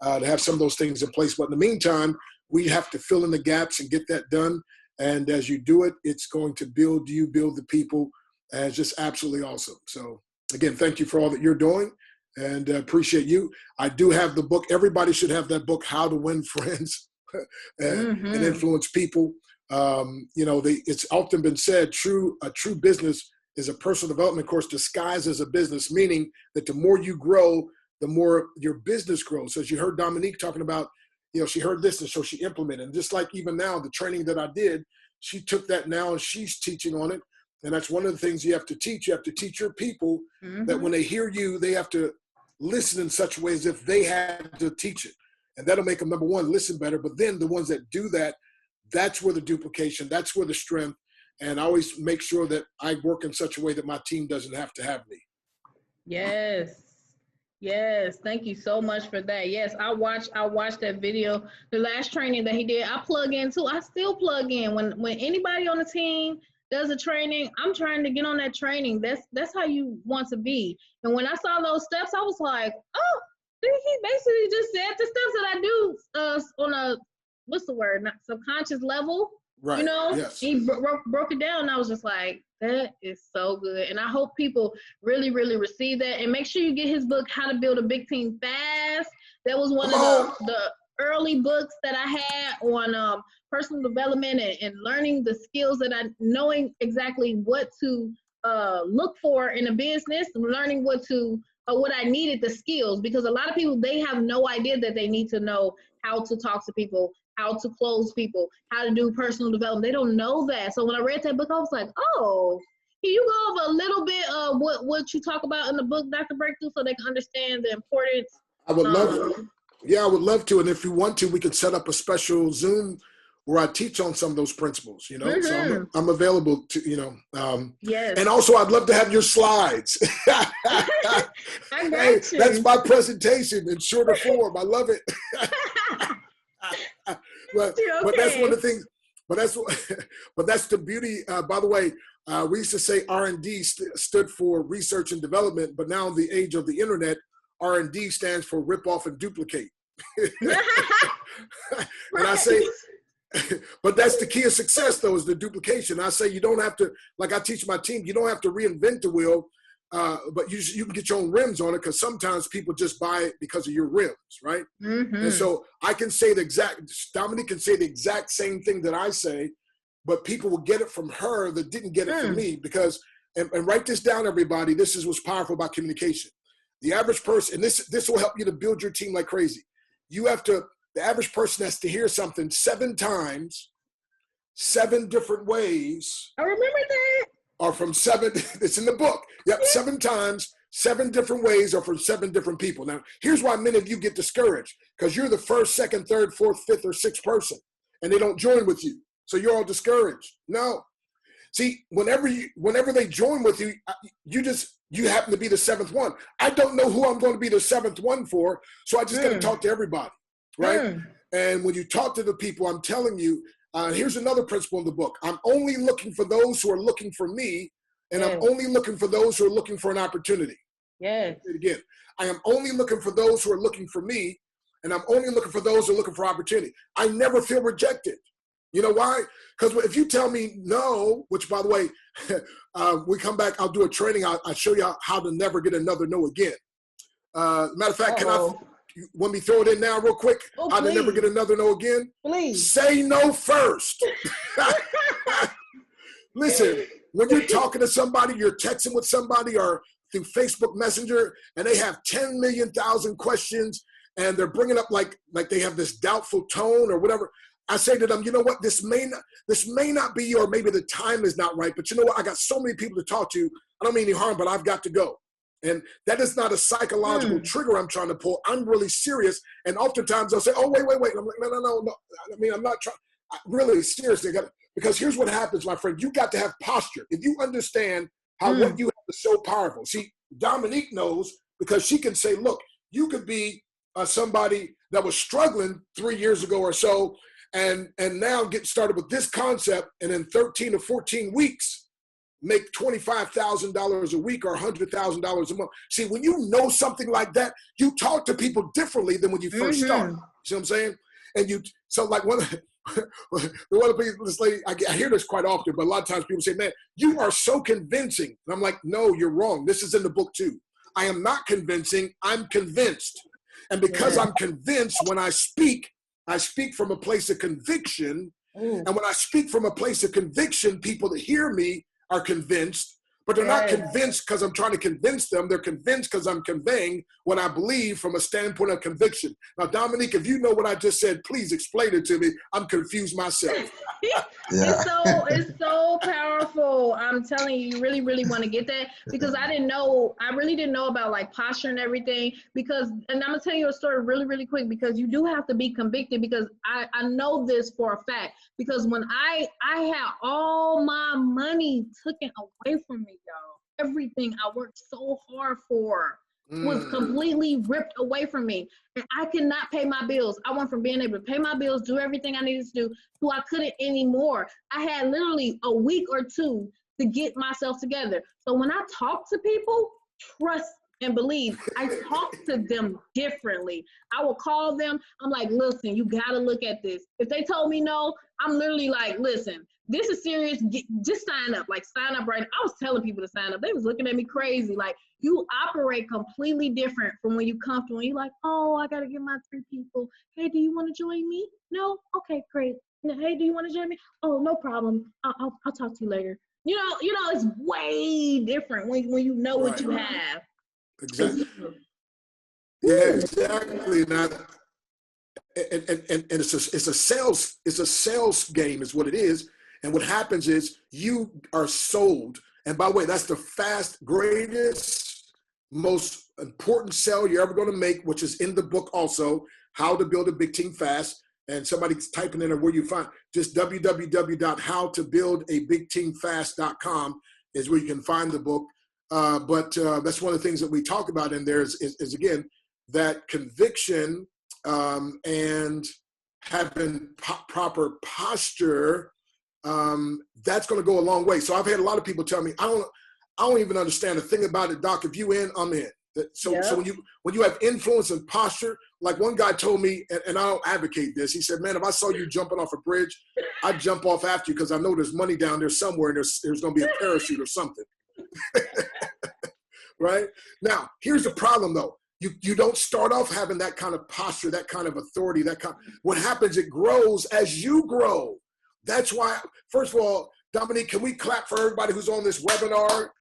to have some of those things in place. But in the meantime, we have to fill in the gaps and get that done. And as you do it, it's going to build the people. And it's just absolutely awesome. So again, thank you for all that you're doing, and appreciate you. I do have the book. Everybody should have that book, How to Win Friends and Influence People. It's often been said, a true business is a personal development course disguised as a business, meaning that the more you grow, the more your business grows. So as you heard Dominique talking about, she heard this, and so she implemented. And just like even now, the training that I did, she took that now and she's teaching on it. And that's one of the things you have to teach. You have to teach your people that when they hear you, they have to listen in such a way as if they had to teach it. And that'll make them, number one, listen better. But then the ones that do that, that's where the duplication, that's where the strength. And I always make sure that I work in such a way that my team doesn't have to have me. Yes. Thank you so much for that. Yes, I watched that video, the last training that he did. I plug in too. I still plug in when anybody on the team does a training. I'm trying to get on that training. That's how you want to be. And when I saw those steps, I was like, oh, he basically just said the steps that I do on a, what's the word, not subconscious level. Right. Yes. He broke it down, and I was just like, that is so good. And I hope people really, really receive that. And make sure you get his book, How to Build a Big Team Fast. That was one of the early books that I had on personal development and learning the skills knowing exactly what to look for in a business, learning what I needed, the skills, because a lot of people, they have no idea that they need to know how to talk to people, how to close people, how to do personal development. They don't know that. So when I read that book, I was like, oh, can you go over a little bit of what you talk about in the book, Dr. Breakthrough, so they can understand the importance? I would love to. And if you want to, we can set up a special Zoom where I teach on some of those principles, So I'm available to, Yes. And also I'd love to have your slides. I got you. That's my presentation in shorter form. I love it. But that's one of the things. But that's the beauty. By the way, we used to say R&D stood for research and development, but now in the age of the internet, R&D stands for rip off and duplicate. And I say, but that's the key of success, though, is the duplication. I say you don't have to, like I teach my team, you don't have to reinvent the wheel. But you can get your own rims on it, because sometimes people just buy it because of your rims, right? And so I can say Dominique can say the exact same thing that I say, but people will get it from her that didn't get it from me, because, and write this down, everybody, this is what's powerful about communication. The average person, and this will help you to build your team like crazy. The average person has to hear something 7 times, 7 different ways. I remember that. Or from 7, it's in the book. Yep, 7 times, 7 different ways, or from 7 different people. Now, here's why many of you get discouraged, because you're the 1st, 2nd, 3rd, 4th, 5th, or 6th person, and they don't join with you. So you're all discouraged. No. See, whenever they join with you, you happen to be the 7th one. I don't know who I'm going to be the 7th one for, so I just got to talk to everybody. right? Mm. And when you talk to the people, I'm telling you, here's another principle in the book. I'm only looking for those who are looking for me, and Yes. I'm only looking for those who are looking for an opportunity. Yes. Say it again. I am only looking for those who are looking for me, and I'm only looking for those who are looking for opportunity. I never feel rejected. You know why? Because if you tell me no, which by the way, we come back, I'll do a training. I'll show you how to never get another no again. Matter of fact, when we throw it in now real quick, how to never get another no again? Please. Say no first. Listen, when you're talking to somebody, you're texting with somebody or through Facebook Messenger, and they have 10 million questions, and they're bringing up like they have this doubtful tone or whatever. I say to them, you know what, this may not be, or maybe the time is not right, but you know what, I got so many people to talk to. I don't mean any harm, but I've got to go. And that is not a psychological trigger I'm trying to pull. I'm really serious. And oftentimes they'll say, oh, wait. I'm like, no. I mean, I'm not trying. Really, seriously. Because here's what happens, my friend. You got to have posture. If you understand how what you have is so powerful. See, Dominique knows, because she can say, look, you could be somebody that was struggling 3 years ago or so, and now get started with this concept, and in 13 or 14 weeks, make $25,000 a week or $100,000 a month. See, when you know something like that, you talk to people differently than when you first start. See what I'm saying? And so like one of the people, this lady, I hear this quite often, but a lot of times people say, man, you are so convincing. And I'm like, no, you're wrong. This is in the book too. I am not convincing, I'm convinced. And because I'm convinced, when I speak from a place of conviction. And when I speak from a place of conviction, people that hear me are convinced, but they're not convinced because I'm trying to convince them. They're convinced because I'm conveying what I believe from a standpoint of conviction. Now, Dominique, if you know what I just said, please explain it to me. I'm confused myself. It's so powerful. I'm telling you, you really, really want to get that, because I really didn't know about like posture and everything, and I'm gonna tell you a story really, really quick, because you do have to be convicted, because I know this for a fact, because when I had all my money taken away from me, y'all, everything I worked so hard for was completely ripped away from me, and I could not pay my bills. I went from being able to pay my bills, do everything I needed to do, to I couldn't anymore. I had literally a week or two to get myself together. So when I talk to people, trust and believe, I talk to them differently. I will call them. I'm like, listen, you got to look at this. If they told me no, I'm literally like, listen, this is serious. Just sign up. Like, sign up right now. I was telling people to sign up. They was looking at me crazy. Like, you operate completely different from when you comfortable. You're like, oh, I got to get my 3 people. Hey, do you want to join me? No? Okay, great. Hey, do you want to join me? Oh, no problem. I'll talk to you later. You know, it's way different when you know what you have. Exactly. Yeah, exactly. Now, and it's a sales game is what it is. And what happens is you are sold. And by the way, that's the greatest, most important sell you're ever going to make, which is in the book also, How to Build a Big Team Fast. And somebody's typing in, or where you find, just www.howtobildabigteamfast.com is where you can find the book. But that's one of the things that we talk about in there is again, that conviction and having proper posture, that's going to go a long way. So I've had a lot of people tell me, I don't even understand a thing about it, Doc. If you in, I'm in. So when you have influence and posture, like one guy told me, and I don't advocate this. He said, man, if I saw you jumping off a bridge, I'd jump off after you, because I know there's money down there somewhere, and there's going to be a parachute or something. Right? Now, here's the problem though. You don't start off having that kind of posture, that kind of authority, what happens, it grows as you grow. That's why, first of all, Dominique, can we clap for everybody who's on this webinar?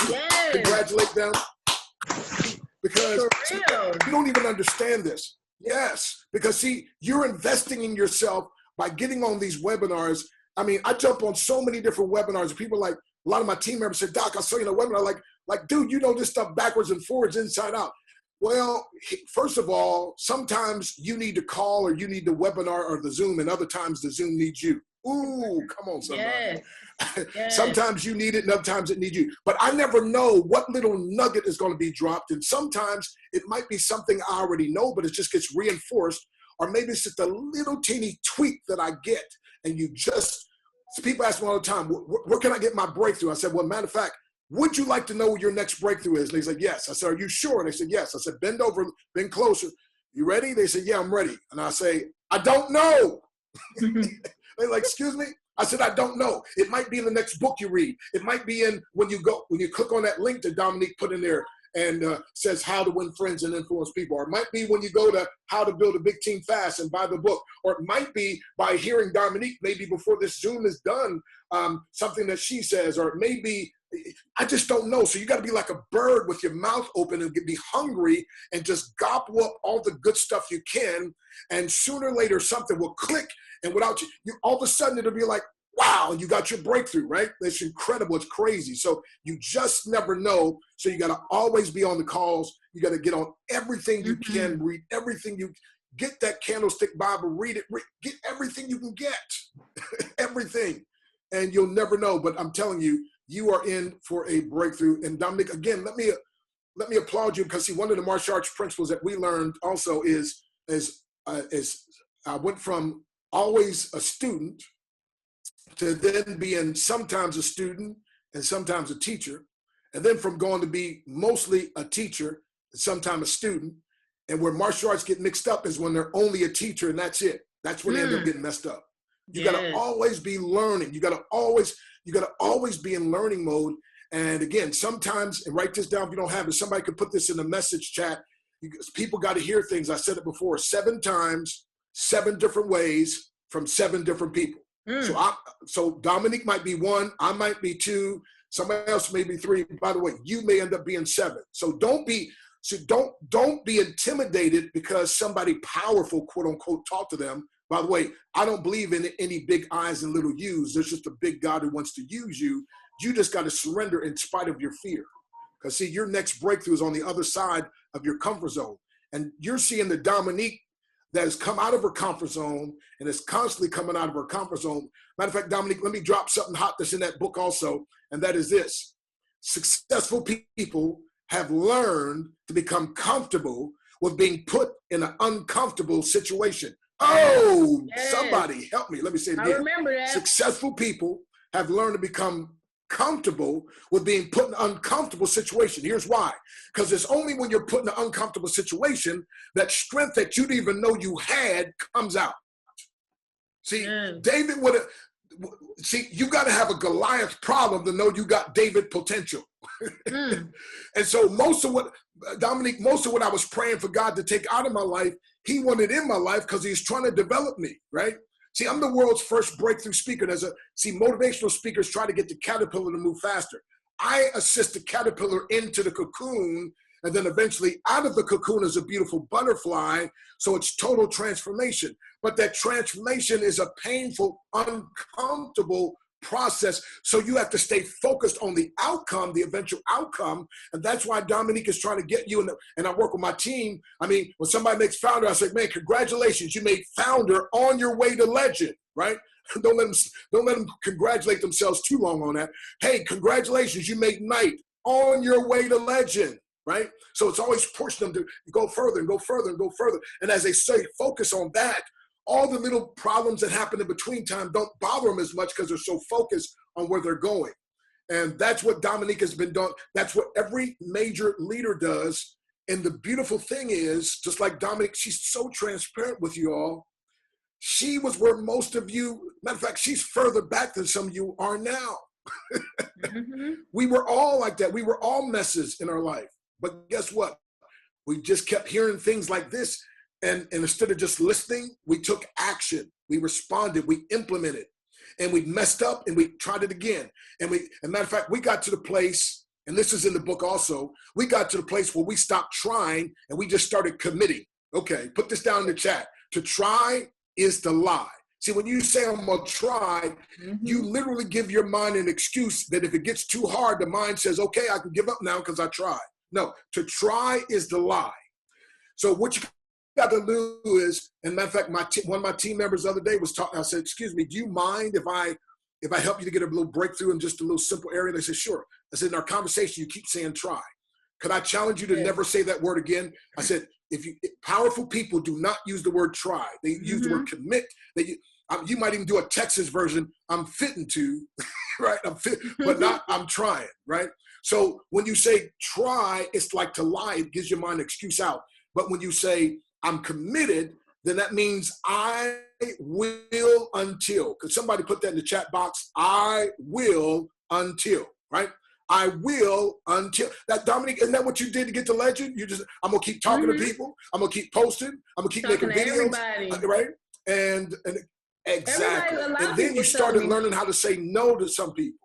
Yes. Congratulate them. Because you don't even understand this. Yes. Because see, you're investing in yourself by getting on these webinars. I mean, I jump on so many different webinars, and people like, a lot of my team members said, Doc, I saw you in a webinar. Like, dude, you know this stuff backwards and forwards, inside out. Well, first of all, sometimes you need to call, or you need the webinar or the Zoom, and other times the Zoom needs you. Ooh, come on, somebody. Yes. Yes. Sometimes you need it, and other times it needs you. But I never know what little nugget is going to be dropped. And sometimes it might be something I already know, but it just gets reinforced, or maybe it's just a little teeny tweak that I get. And you just, so people ask me all the time, where can I get my breakthrough? I said, well, matter of fact, would you like to know what your next breakthrough is? And they said, yes. I said, are you sure? And they said, yes. I said, bend over, bend closer. You ready? They said, yeah, I'm ready. And I say, I don't know. They're like, excuse me? I said, I don't know. It might be in the next book you read. It might be in when you click on that link that Dominique put in there and says how to win friends and influence people. Or it might be when you go to how to build a big team fast and buy the book. Or it might be by hearing Dominique, maybe before this Zoom is done, something that she says, or it may be, I just don't know. So you got to be like a bird with your mouth open and be hungry and just gobble up all the good stuff you can. And sooner or later, something will click. And without you, all of a sudden it'll be like, wow, and you got your breakthrough, right? It's incredible. It's crazy. So you just never know. So you got to always be on the calls. You got to get on everything you can, read everything you get, that candlestick Bible, read it, get everything you can get, everything. And you'll never know. But I'm telling you, you are in for a breakthrough. And Dominic, again, let me applaud you, because see, one of the martial arts principles that we learned also is I went from always a student to then being sometimes a student and sometimes a teacher, and then from going to be mostly a teacher and sometimes a student. And where martial arts get mixed up is when they're only a teacher and that's it. That's when they end up getting messed up. You got to always be learning. You got to always be in learning mode. And again, sometimes, and write this down if you don't have it, somebody could put this in the message chat. People got to hear things. I said it before, 7 times, 7 different ways from 7 different people. So Dominique might be 1, I might be 2, somebody else may be 3. By the way, you may end up being 7. So don't be intimidated because somebody powerful, quote unquote, talked to them. By the way, I don't believe in any big I's and little U's. There's just a big God who wants to use you. You just got to surrender in spite of your fear. Because see, your next breakthrough is on the other side of your comfort zone. And you're seeing the Dominique that has come out of her comfort zone and is constantly coming out of her comfort zone. Matter of fact, Dominique, let me drop something hot that's in that book also, and that is this. Successful people have learned to become comfortable with being put in an uncomfortable situation. Oh, somebody help me. Let me say it again. I remember that. Successful people have learned to become comfortable with being put in an uncomfortable situation. Here's why. Because it's only when you're put in an uncomfortable situation that strength that you didn't even know you had comes out. See, David would have, you got to have a Goliath problem to know you got David potential. And so most of what I was praying for God to take out of my life, he wanted in my life because he's trying to develop me, right? See, I'm the world's first breakthrough speaker. Motivational speakers try to get the caterpillar to move faster. I assist the caterpillar into the cocoon, and then eventually out of the cocoon is a beautiful butterfly. So it's total transformation. But that transformation is a painful, uncomfortable process. So you have to stay focused on the outcome, the eventual outcome. And that's why Dominique is trying to get you, and I work with my team. I mean, when somebody makes founder, I say, man, congratulations, you made founder on your way to legend, right? Don't let them congratulate themselves too long on that. Hey, congratulations, you made knight on your way to legend, right? So it's always pushing them to go further and go further and go further. And as they say, focus on that. All the little problems that happen in between time don't bother them as much because they're so focused on where they're going. And that's what Dominique has been doing. That's what every major leader does. And the beautiful thing is, just like Dominique, she's so transparent with you all. She was where most of you, matter of fact, she's further back than some of you are now. We were all like that. We were all messes in our life. But guess what? We just kept hearing things like this. And instead of just listening, we took action. We responded. We implemented. And we messed up and we tried it again. And matter of fact, we got to the place, and this is in the book also, we got to the place where we stopped trying and we just started committing. Okay, put this down in the chat. To try is to lie. See, when you say I'm going to try, you literally give your mind an excuse that if it gets too hard, the mind says, okay, I can give up now because I tried. No, to try is to lie. So what you got to do is, and matter of fact, one of my team members the other day was talking. I said, excuse me, do you mind if I help you to get a little breakthrough in just a little simple area? They said, sure. I said, in our conversation, you keep saying try. Could I challenge you to never say that word again? I said, powerful people do not use the word try. They use the word commit. You might even do a Texas version. I'm fitting to, right? I'm fit, but not I'm trying, right? So when you say try, it's like to lie. It gives your mind an excuse out. But when you say I'm committed, then that means I will until. Could somebody put that in the chat box? I will until, right? I will until. That, Dominique, isn't that what you did to get the legend? I'm gonna keep talking to people. I'm gonna keep posting. I'm gonna keep Talking making videos, right? And exactly. And then you started learning how to say no to some people.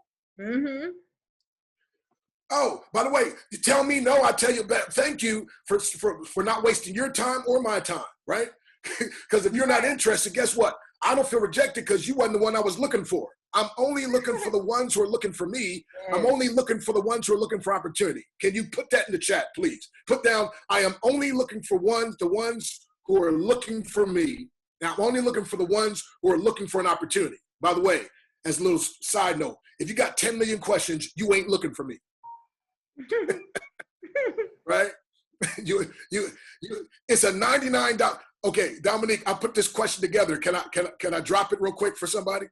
Oh, by the way, you tell me no, I tell you back. Thank you for not wasting your time or my time, right? Because if you're not interested, guess what? I don't feel rejected because you wasn't the one I was looking for. I'm only looking for the ones who are looking for me. I'm only looking for the ones who are looking for opportunity. Can you put that in the chat, please? Put down, I am only looking for the ones who are looking for me. Now, I'm only looking for the ones who are looking for an opportunity. By the way, as a little side note, if you got 10 million questions, you ain't looking for me. Right? It's a $99. Okay, Dominique, I put this question together. Can I drop it real quick for somebody?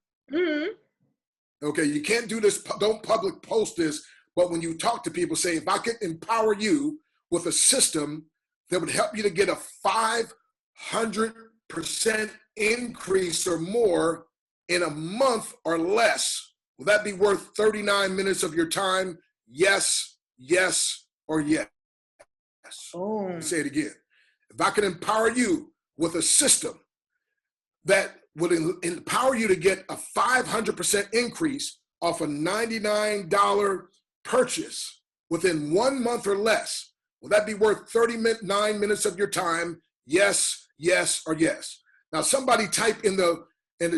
Okay, you can't do this. Don't public post this. But when you talk to people, say, if I could empower you with a system that would help you to get a 500% increase or more in a month or less, will that be worth 39 minutes of your time? Yes, yes, or yes. Let me say it again. If I can empower you with a system that would empower you to get a 500% increase off a $99 purchase within 1 month or less, will that be worth 39 minutes of your time? Yes, yes, or yes. Now, somebody type in the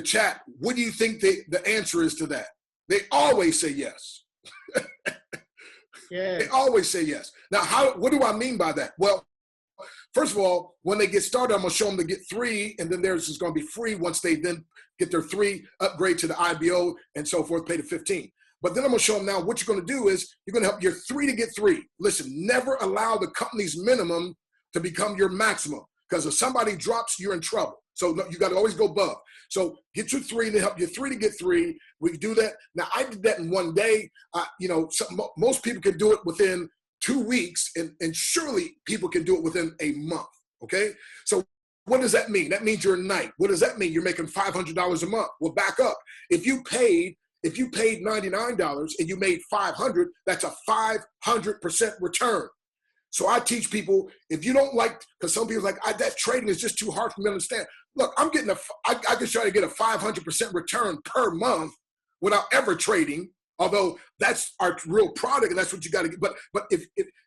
chat, what do you think the answer is to that? They always say yes. Yeah. They always say yes. Now, what do I mean by that? Well, first of all, when they get started, I'm going to show them to get 3, and then theirs is going to be free once they then get their 3, upgrade to the IBO, and so forth, pay the 15. But then I'm going to show them now what you're going to do is you're going to help your 3 to get 3. Listen, never allow the company's minimum to become your maximum, because if somebody drops, you're in trouble. So you got to always go above. So get your 3 to help your 3 to get 3. We can do that. Now, I did that in 1 day. Most people can do it within 2 weeks, and surely people can do it within a month, okay? So what does that mean? That means you're a knight. What does that mean? You're making $500 a month. Well, back up. If you paid $99 and you made $500, that's a 500% return. So I teach people, if you don't like, because some people are like, that trading is just too hard for me to understand. Look, I can try to get a 500% return per month without ever trading, although that's our real product and that's what you got to get. But if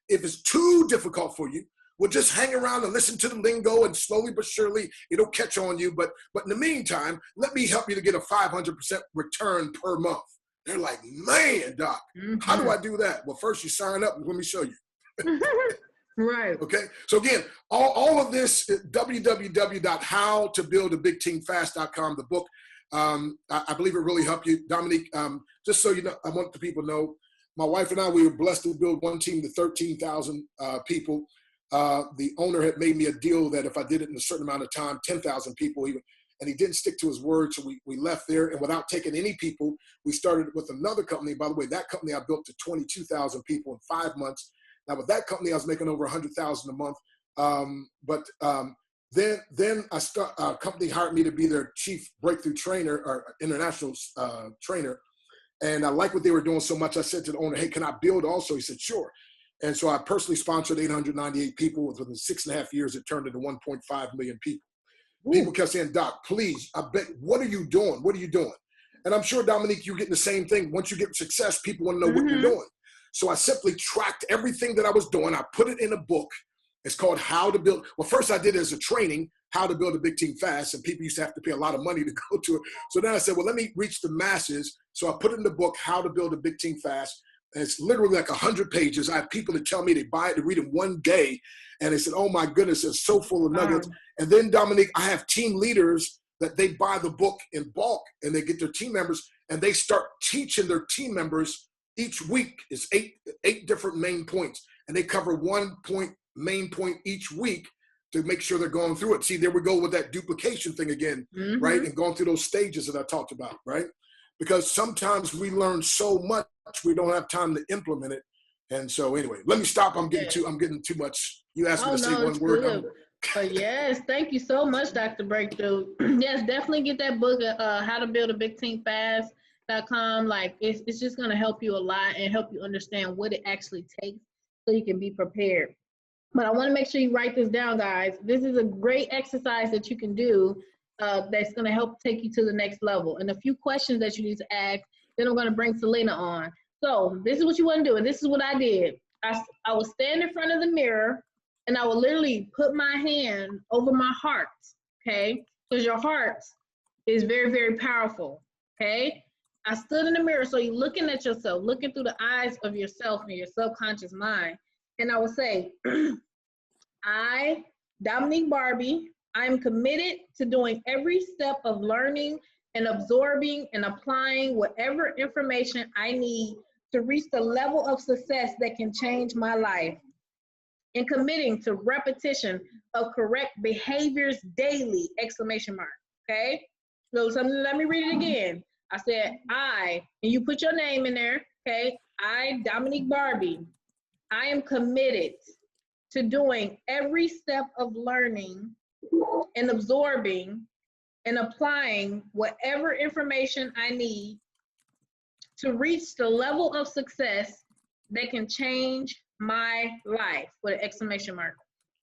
it's too difficult for you, well, just hang around and listen to the lingo, and slowly but surely it'll catch on you. But in the meantime, let me help you to get a 500% return per month. They're like, man, Doc, how do I do that? Well, first you sign up and let me show you. Right. Okay. So again, all of this, www.howtobuildabigteamfast.com, the book. I believe it really helped you, Dominique. Just so you know, I want the people to know, my wife and I, we were blessed to build one team to 13,000 people. The owner had made me a deal that if I did it in a certain amount of time, 10,000 people even, and he didn't stick to his word. So we left there, and without taking any people, we started with another company. By the way, that company I built to 22,000 people in 5 months. Now with that company, I was making over 100,000 a month. Then a company hired me to be their chief breakthrough trainer or international trainer. And I liked what they were doing so much. I said to the owner, hey, can I build also? He said, sure. And so I personally sponsored 898 people. Within 6.5 years, it turned into 1.5 million people. Ooh. People kept saying, Doc, please, I bet, what are you doing? What are you doing? And I'm sure, Dominique, you're getting the same thing. Once you get success, people want to know what you're doing. So I simply tracked everything that I was doing. I put it in a book. It's called How to Build. Well, first I did it as a training, How to Build a Big Team Fast, and people used to have to pay a lot of money to go to it. So then I said, well, let me reach the masses. So I put it in the book, How to Build a Big Team Fast. And it's literally like 100 pages. I have people that tell me they buy it, to read it one day. And they said, oh my goodness, it's so full of nuggets. And then, Dominique, I have team leaders that they buy the book in bulk, and they get their team members, and they start teaching their team members. Each week is eight different main points, and they cover one main point each week. to make sure they're going through it. See, there we go with that duplication thing again, right? And going through those stages that I talked about, right? Because sometimes we learn so much, we don't have time to implement it. And so anyway, let me stop. I'm getting too much. You asked me to say one word. But yes, thank you so much, Dr. Breakthrough. Yes, definitely get that book, How to Build a Big Team Fast.com. Like it's just going to help you a lot and help you understand what it actually takes so you can be prepared. But I want to make sure you write this down, guys. This is a great exercise that you can do that's going to help take you to the next level. And a few questions that you need to ask, then I'm going to bring Selena on. So this is what you want to do, and this is what I did. I would stand in front of the mirror, and I would literally put my hand over my heart, okay? Because your heart is very, very powerful, okay? I stood in the mirror, so you're looking at yourself, looking through the eyes of yourself and your subconscious mind. And I would say, I, Dominique Barbie, I'm committed to doing every step of learning and absorbing and applying whatever information I need to reach the level of success that can change my life, and committing to repetition of correct behaviors daily, ! Okay? So let me read it again. I said, I, and you put your name in there, okay? I, Dominique Barbie, I am committed to doing every step of learning and absorbing and applying whatever information I need to reach the level of success that can change my life, with an !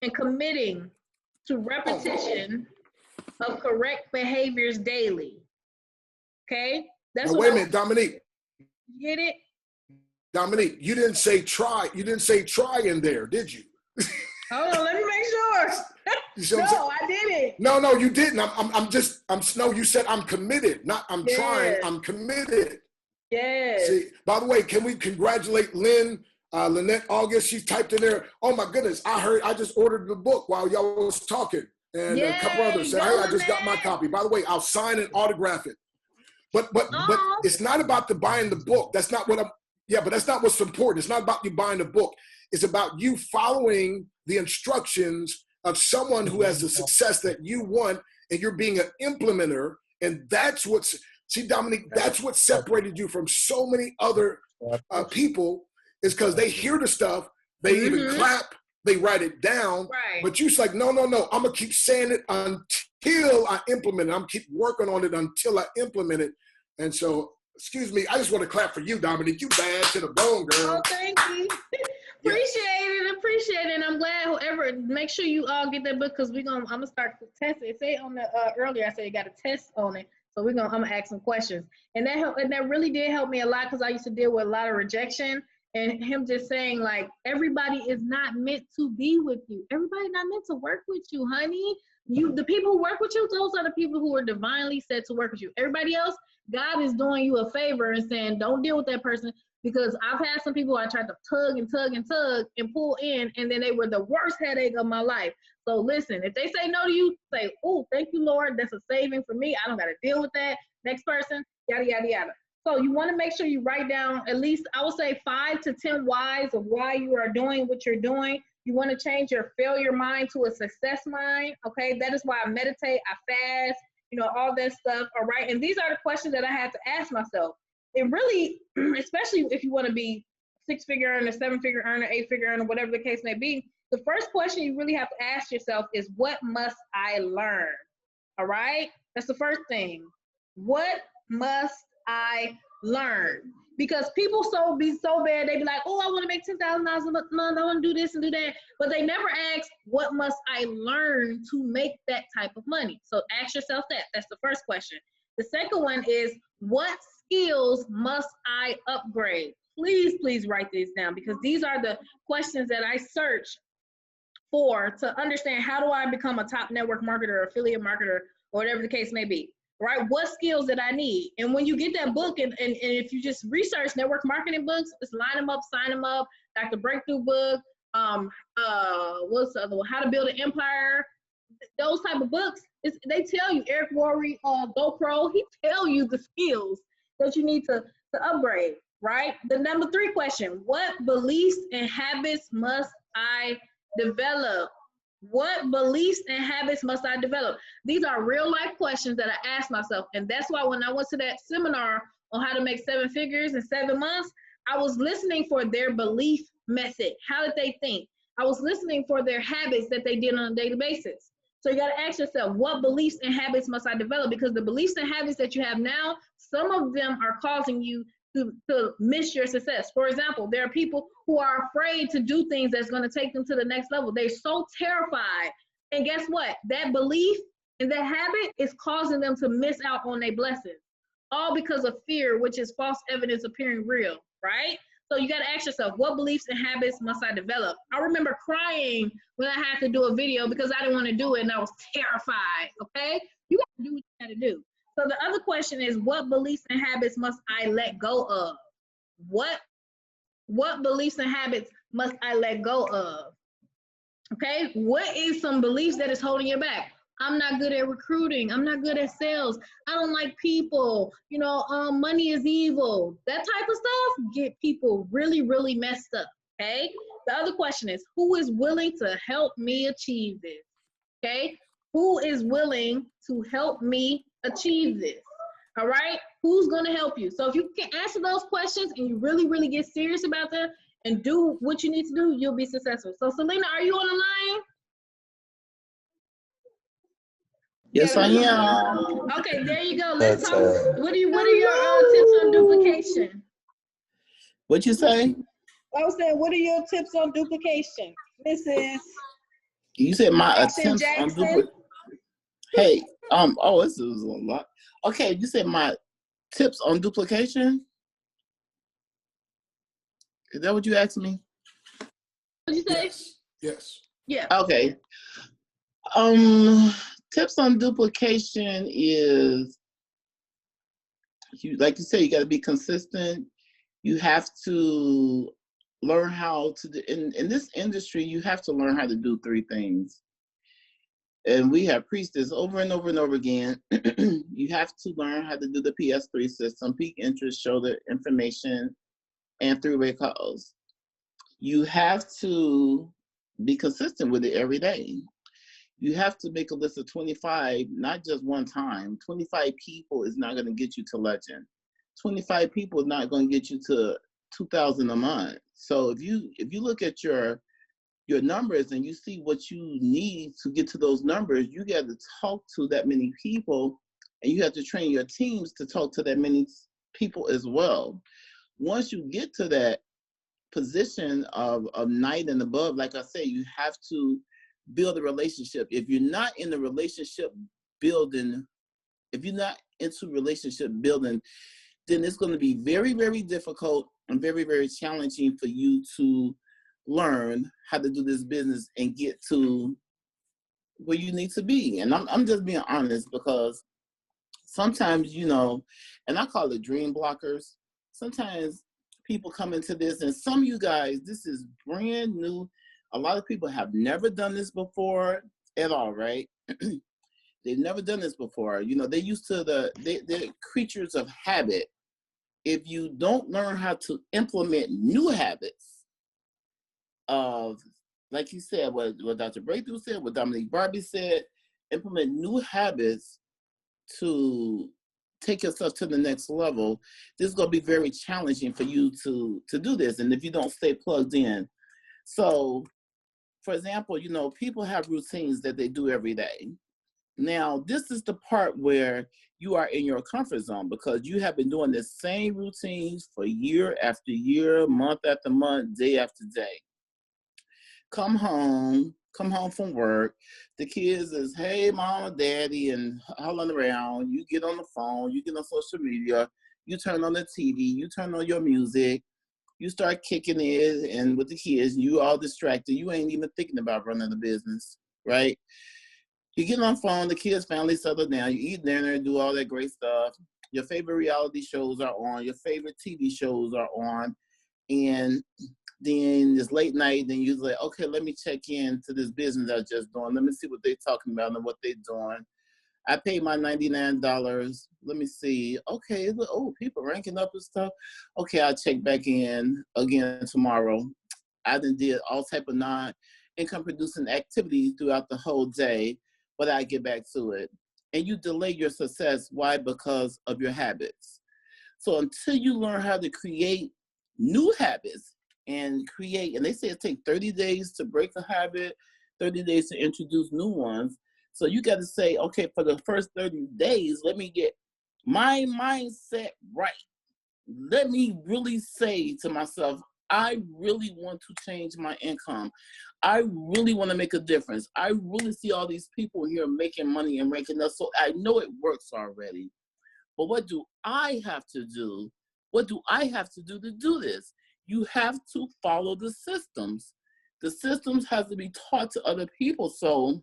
And committing to repetition of correct behaviors daily. Okay? That's now, wait a minute, Dominique. Get it? Dominique, you didn't say try. You didn't say try in there, did you? Hold on, let me make sure. No, I didn't. No, you didn't. No, you said I'm committed, not I'm trying. I'm committed. Yes. See, by the way, can we congratulate Lynette August? She typed in there, oh my goodness, I just ordered the book while y'all was talking. And a couple others said, hey, I just got my copy. By the way, I'll sign and autograph it. But it's not about the buying the book. That's not what but that's not what's important. It's not about you buying the book. It's about you following the instructions of someone who has the success that you want, and you're being an implementer. And that's what's, see, Dominique, that's what separated you from so many other people, is because they hear the stuff, they even clap, they write it down, but you're like, no, I'm gonna keep saying it until I implement it. I'm keep working on it until I implement it. And so, excuse me, I just want to clap for you, Dominique. You bad to the bone, girl. Oh, thank you. Appreciate it. And I'm glad whoever, make sure you all get that book, because I'm gonna start testing. It said on the earlier, I said you got a test on it. So I'm gonna ask some questions. And that really did help me a lot, because I used to deal with a lot of rejection, and him just saying, like, everybody is not meant to be with you. Everybody not meant to work with you, honey. The people who work with you, those are the people who are divinely set to work with you. Everybody else, God is doing you a favor and saying, don't deal with that person, because I've had some people I tried to tug and pull in, and then they were the worst headache of my life. So listen, if they say no to you, say, oh, thank you, Lord. That's a saving for me. I don't got to deal with that. Next person, yada, yada, yada. So you want to make sure you write down at least, I would say, 5 to 10 whys of why you are doing what you're doing. You want to change your failure mind to a success mind. Okay, that is why I meditate, I fast, all that stuff. All right, and these are the questions that I had to ask myself. It really, especially if you want to be 6-figure earner, 7-figure earner, 8-figure earner, whatever the case may be, the first question you really have to ask yourself is, what must I learn? All right, that's the first thing. What must I learn? Because people be so bad, they be like, oh, I want to make $10,000 a month, I want to do this and do that. But they never ask, what must I learn to make that type of money? So ask yourself that. That's the first question. The second one is, what skills must I upgrade? Please write these down, because these are the questions that I search for to understand, how do I become a top network marketer, affiliate marketer, or whatever the case may be. Right? What skills that I need? And when you get that book, and if you just research network marketing books, just line them up, sign them up. Dr. Breakthrough book, what's the other one? How to Build an Empire. Those type of books, they tell you. Eric Worre, GoPro, he tell you the skills that you need to upgrade. Right? The number 3 question: what beliefs and habits must I develop? What beliefs and habits must I develop? These are real life questions that I ask myself. And that's why when I went to that seminar on how to make 7 figures in 7 months, I was listening for their belief method. How did they think? I was listening for their habits that they did on a daily basis. So you got to ask yourself, what beliefs and habits must I develop? Because the beliefs and habits that you have now, some of them are causing you to miss your success. For example, there are people who are afraid to do things that's going to take them to the next level. They're so terrified. And guess what? That belief and that habit is causing them to miss out on their blessings. All because of fear, which is false evidence appearing real, right? So you got to ask yourself, what beliefs and habits must I develop? I remember crying when I had to do a video because I didn't want to do it and I was terrified, okay? You got to do what you got to do. So the other question is, what beliefs and habits must I let go of? What beliefs and habits must I let go of? Okay, what is some beliefs that is holding you back? I'm not good at recruiting. I'm not good at sales. I don't like people. Money is evil. That type of stuff get people really, really messed up. Okay. The other question is, who is willing to help me achieve this? Okay. Who is willing to help me achieve this? All right. Who's going to help you? So if you can answer those questions and you really, really get serious about them and do what you need to do, you'll be successful. So Selena, are you on the line? Yes, I am. Okay, there you go. Let's talk. What are your tips on duplication? What you say? I was saying, what are your tips on duplication, Mrs. You said my Jackson attempts on duplication. Hey, this is a lot. Okay, you said my tips on duplication. Is that what you asked me? What'd you say? Yes. Yes. Yeah. Okay. Tips on duplication is, like you say, you got to be consistent. You have to learn how to, in this industry, you have to learn how to do 3 things. And we have preached this over and over and over again. You have to learn how to do the PS3 system, peak interest, shoulder information, and 3-way calls. You have to be consistent with it every day. You have to make a list of 25, not just one time. 25 people is not going to get you to legend. 25 people is not going to get you to 2,000 a month. So if you look at your numbers and you see what you need to get to those numbers, you got to talk to that many people, and you have to train your teams to talk to that many people as well. Once you get to that position of night and above, like I say, you have to build a relationship. If you're not in the relationship building, if you're not into relationship building, then it's going to be very, very difficult and very, very challenging for you to learn how to do this business and get to where you need to be. And I'm just being honest, because sometimes, and I call it dream blockers. Sometimes people come into this, and some of you guys, this is brand new. A lot of people have never done this before at all, right? They've never done this before. They're used to they're creatures of habit. If you don't learn how to implement new habits of, like you said, what Dr. Breakthrough said, what Dominique Barbie said, implement new habits to take yourself to the next level, this is going to be very challenging for you to do this. And if you don't stay plugged in. So, for example, people have routines that they do every day. Now, this is the part where you are in your comfort zone, because you have been doing the same routines for year after year, month after month, day after day. Come home from work, the kids is, hey, mama, daddy, and hollering around. You get on the phone, you get on social media, you turn on the TV, you turn on your music, you start kicking it, and with the kids, you all distracted. You ain't even thinking about running the business, right? You get on the phone, the kids finally settle down, you eat dinner, do all that great stuff. Your favorite reality shows are on, your favorite TV shows are on, and then it's late night, then you're like, okay, let me check in to this business I was just doing. Let me see what they're talking about and what they're doing. I paid my $99. Let me see. Okay, people ranking up and stuff. Okay, I'll check back in again tomorrow. I done did all type of income producing activities throughout the whole day, but I get back to it. And you delay your success. Why? Because of your habits. So until you learn how to create new habits and they say it takes 30 days to break a habit, 30 days to introduce new ones. So you got to say, okay, for the first 30 days, let me get my mindset right. Let me really say to myself, I really want to change my income. I really want to make a difference. I really see all these people here making money and making us. So I know it works already. But what do I have to do? What do I have to do this? You have to follow the systems. The systems have to be taught to other people. So,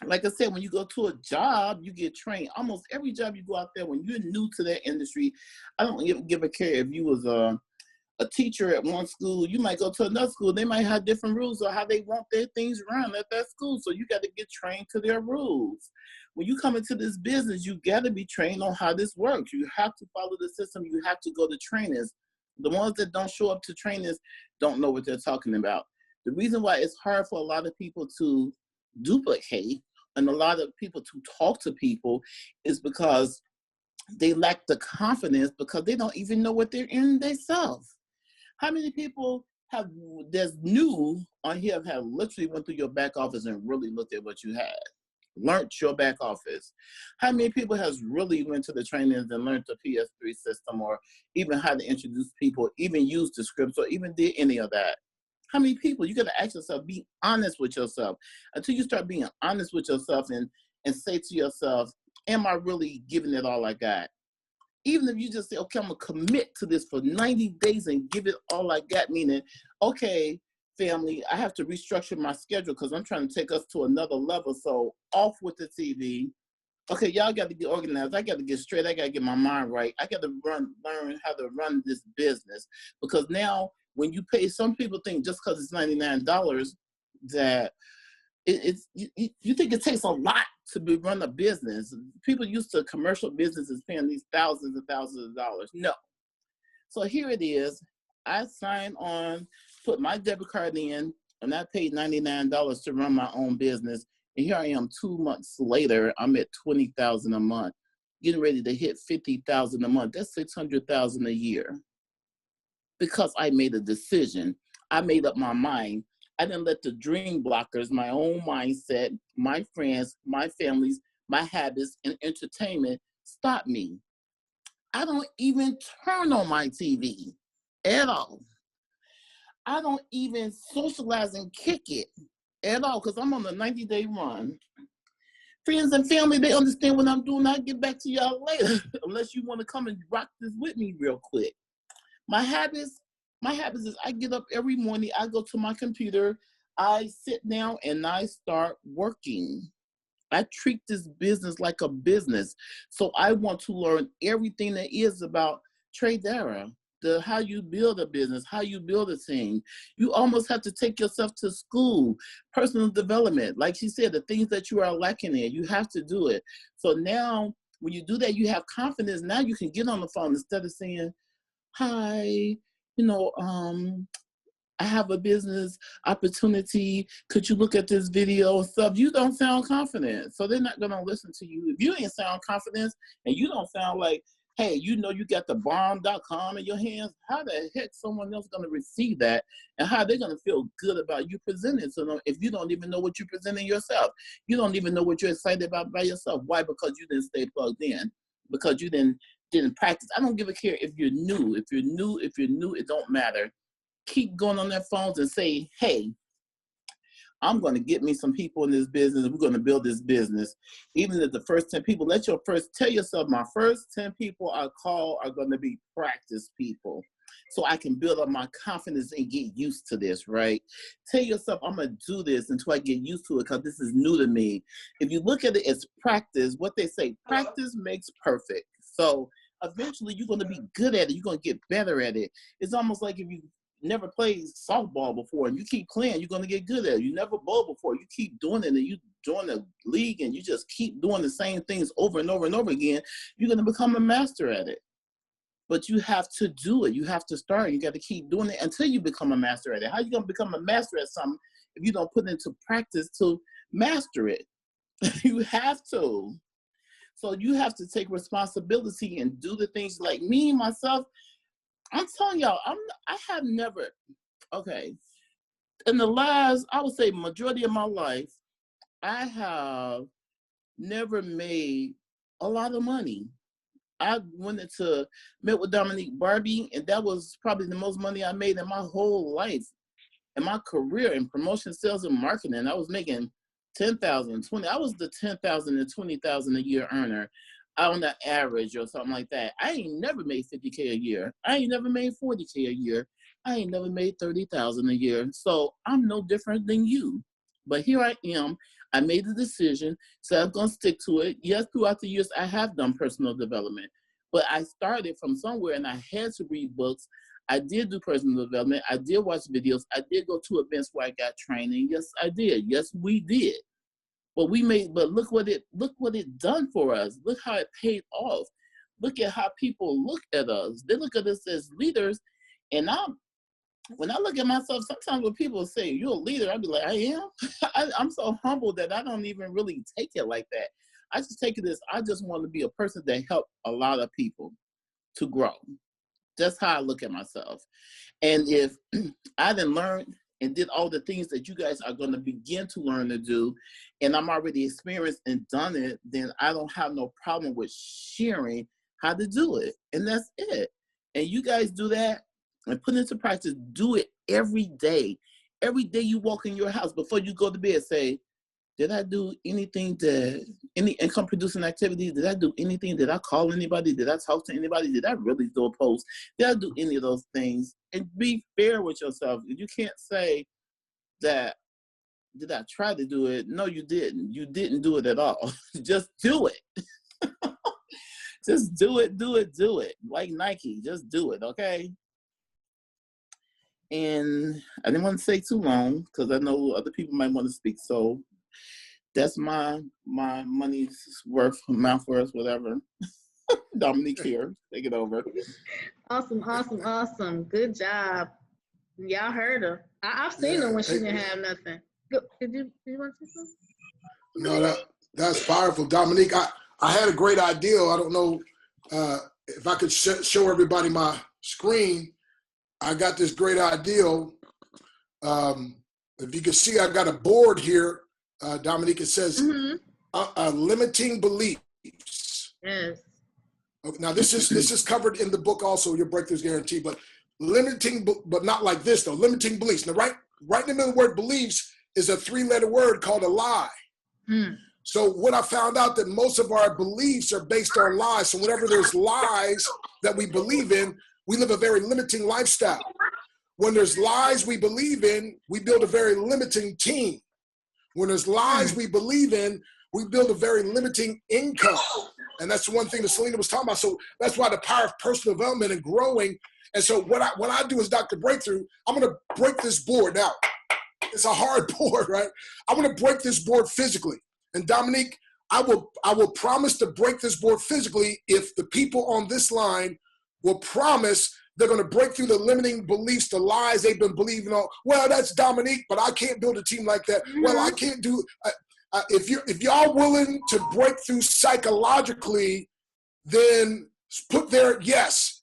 like I said, when you go to a job, you get trained. Almost every job you go out there, when you're new to that industry, I don't even give a care if you was a teacher at one school, you might go to another school. They might have different rules on how they want their things run at that school. So you got to get trained to their rules. When you come into this business, you got to be trained on how this works. You have to follow the system. You have to go to trainers. The ones that don't show up to trainers don't know what they're talking about. The reason why it's hard for a lot of people to duplicate and a lot of people to talk to people is because they lack the confidence because they don't even know what they're in themselves. How many people there's new on here have literally went through your back office and really looked at what you had, learned your back office? How many people has really went to the trainings and learned the PS3 system or even how to introduce people, even use the scripts or even did any of that? How many people? You got to ask yourself, be honest with yourself. Until you start being honest with yourself and say to yourself, am I really giving it all I got? Even if you just say, okay, I'm going to commit to this for 90 days and give it all I got, meaning, okay, family, I have to restructure my schedule because I'm trying to take us to another level. So off with the TV. Okay, y'all got to get organized. I got to get straight. I got to get my mind right. I got to learn how to run this business. Because now when you pay, some people think just because it's $99 that you think it takes a lot to run a business. People used to commercial businesses paying these thousands and thousands of dollars. No. So here it is. I signed on, put my debit card in, and I paid $99 to run my own business. And here I am 2 months later, I'm at $20,000 a month, getting ready to hit $50,000 a month. That's $600,000 a year. Because I made a decision. I made up my mind. I didn't let the dream blockers, my own mindset, my friends, my families, my habits, and entertainment stop me. I don't even turn on my TV at all. I don't even socialize and kick it at all because I'm on a 90-day run. Friends and family, they understand what I'm doing. I'll get back to y'all later, unless you want to come and rock this with me real quick. My habits is I get up every morning, I go to my computer, I sit down and I start working. I treat this business like a business. So I want to learn everything that is about Tradera, how you build a business, how you build a team. You almost have to take yourself to school, personal development. Like she said, the things that you are lacking in, you have to do it. So now when you do that, you have confidence. Now you can get on the phone instead of saying, hi, I have a business opportunity. Could you look at this video and stuff? You don't sound confident. So they're not going to listen to you. If you ain't sound confident and you don't sound like, hey, you got the bomb.com in your hands, how the heck someone else going to receive that? And how they're going to feel good about you presenting to them if you don't even know what you're presenting yourself? You don't even know what you're excited about by yourself. Why? Because you didn't stay plugged in. Because you didn't practice. I don't give a care if you're new. If you're new, it don't matter. Keep going on their phones and say, hey, I'm going to get me some people in this business. We're going to build this business. Even if the first 10 people, tell yourself my first 10 people I call are going to be practice people. So I can build up my confidence and get used to this, right? Tell yourself, I'm going to do this until I get used to it because this is new to me. If you look at it as practice, what they say, practice makes perfect. So eventually you're going to be good at it. You're going to get better at it. It's almost like if you never played softball before and you keep playing, you're going to get good at it. You never bowled before, you keep doing it, and you join a league and you just keep doing the same things over and over and over again, you're going to become a master at it. But you have to do it. You have to start. You got to keep doing it until you become a master at it. How are you going to become a master at something if you don't put it into practice to master it. You have to. So you have to take responsibility and do the things like me, myself. I'm telling y'all, I have never, okay, in the last, I would say majority of my life, I have never made a lot of money. I met with Dominique Barbie, and that was probably the most money I made in my whole life, in my career in promotion, sales, and marketing. I was making 10,000, 20. I was the 10,000 and 20,000 a year earner on the average or something like that. I ain't never made 50K a year. I ain't never made 40K a year. I ain't never made 30,000 a year. So I'm no different than you. But here I am. I made the decision, so I'm going to stick to it. Yes, throughout the years, I have done personal development, but I started from somewhere and I had to read books. I did do personal development. I did watch videos. I did go to events where I got training. Yes, I did. Yes, we did. But look what it done for us. Look how it paid off. Look at how people look at us. They look at us as leaders. And when I look at myself, sometimes when people say, you're a leader, I'll be like, I am? I'm so humble that I don't even really take it like that. I just take it as, I just want to be a person that help a lot of people to grow. That's how I look at myself. And if I didn't learn and did all the things that you guys are going to begin to learn to do, and I'm already experienced and done it, then I don't have no problem with sharing how to do it. And that's it. And you guys do that and put it into practice. Do it every day. Every day you walk in your house, before you go to bed, say, did I do anything any income producing activity? Did I do anything? Did I call anybody? Did I talk to anybody? Did I really do a post? Did I do any of those things? And be fair with yourself. You can't say that, did I try to do it? No, you didn't. You didn't do it at all. Just do it. Just do it, do it, do it. Like Nike, just do it, okay? And I didn't want to say too long because I know other people might want to speak. So that's my money's worth, mouth worth, whatever. Dominique here, take it over. Awesome, awesome, awesome. Good job. Y'all heard her. I've seen her when she didn't have nothing. Did you want to say something? No, that's powerful, Dominique. I had a great idea. I don't know if I could show everybody my screen. I got this great idea. If you can see, I got a board here, Dominique. It says limiting beliefs. Yes. Now this is covered in the book also, Your Breakthrough's Guaranteed, but limiting, but not like this though. Limiting beliefs. Now, right in the middle of the word beliefs is a 3-letter word called a lie. So what I found out that most of our beliefs are based on lies. So whenever there's lies that we believe in, we live a very limiting lifestyle. When there's lies we believe in, we build a very limiting team. When there's lies we believe in, we build a very limiting income. And that's the one thing that Selena was talking about. So that's why the power of personal development and growing. And so what I do as Dr. Breakthrough, I'm going to break this board. Now, it's a hard board, right? I'm going to break this board physically. And Dominique, I will promise to break this board physically if the people on this line will promise they're going to break through the limiting beliefs, the lies they've been believing on. Well, that's Dominique, but I can't build a team like that. Well, I can't do. If y'all willing to break through psychologically, then put there yes,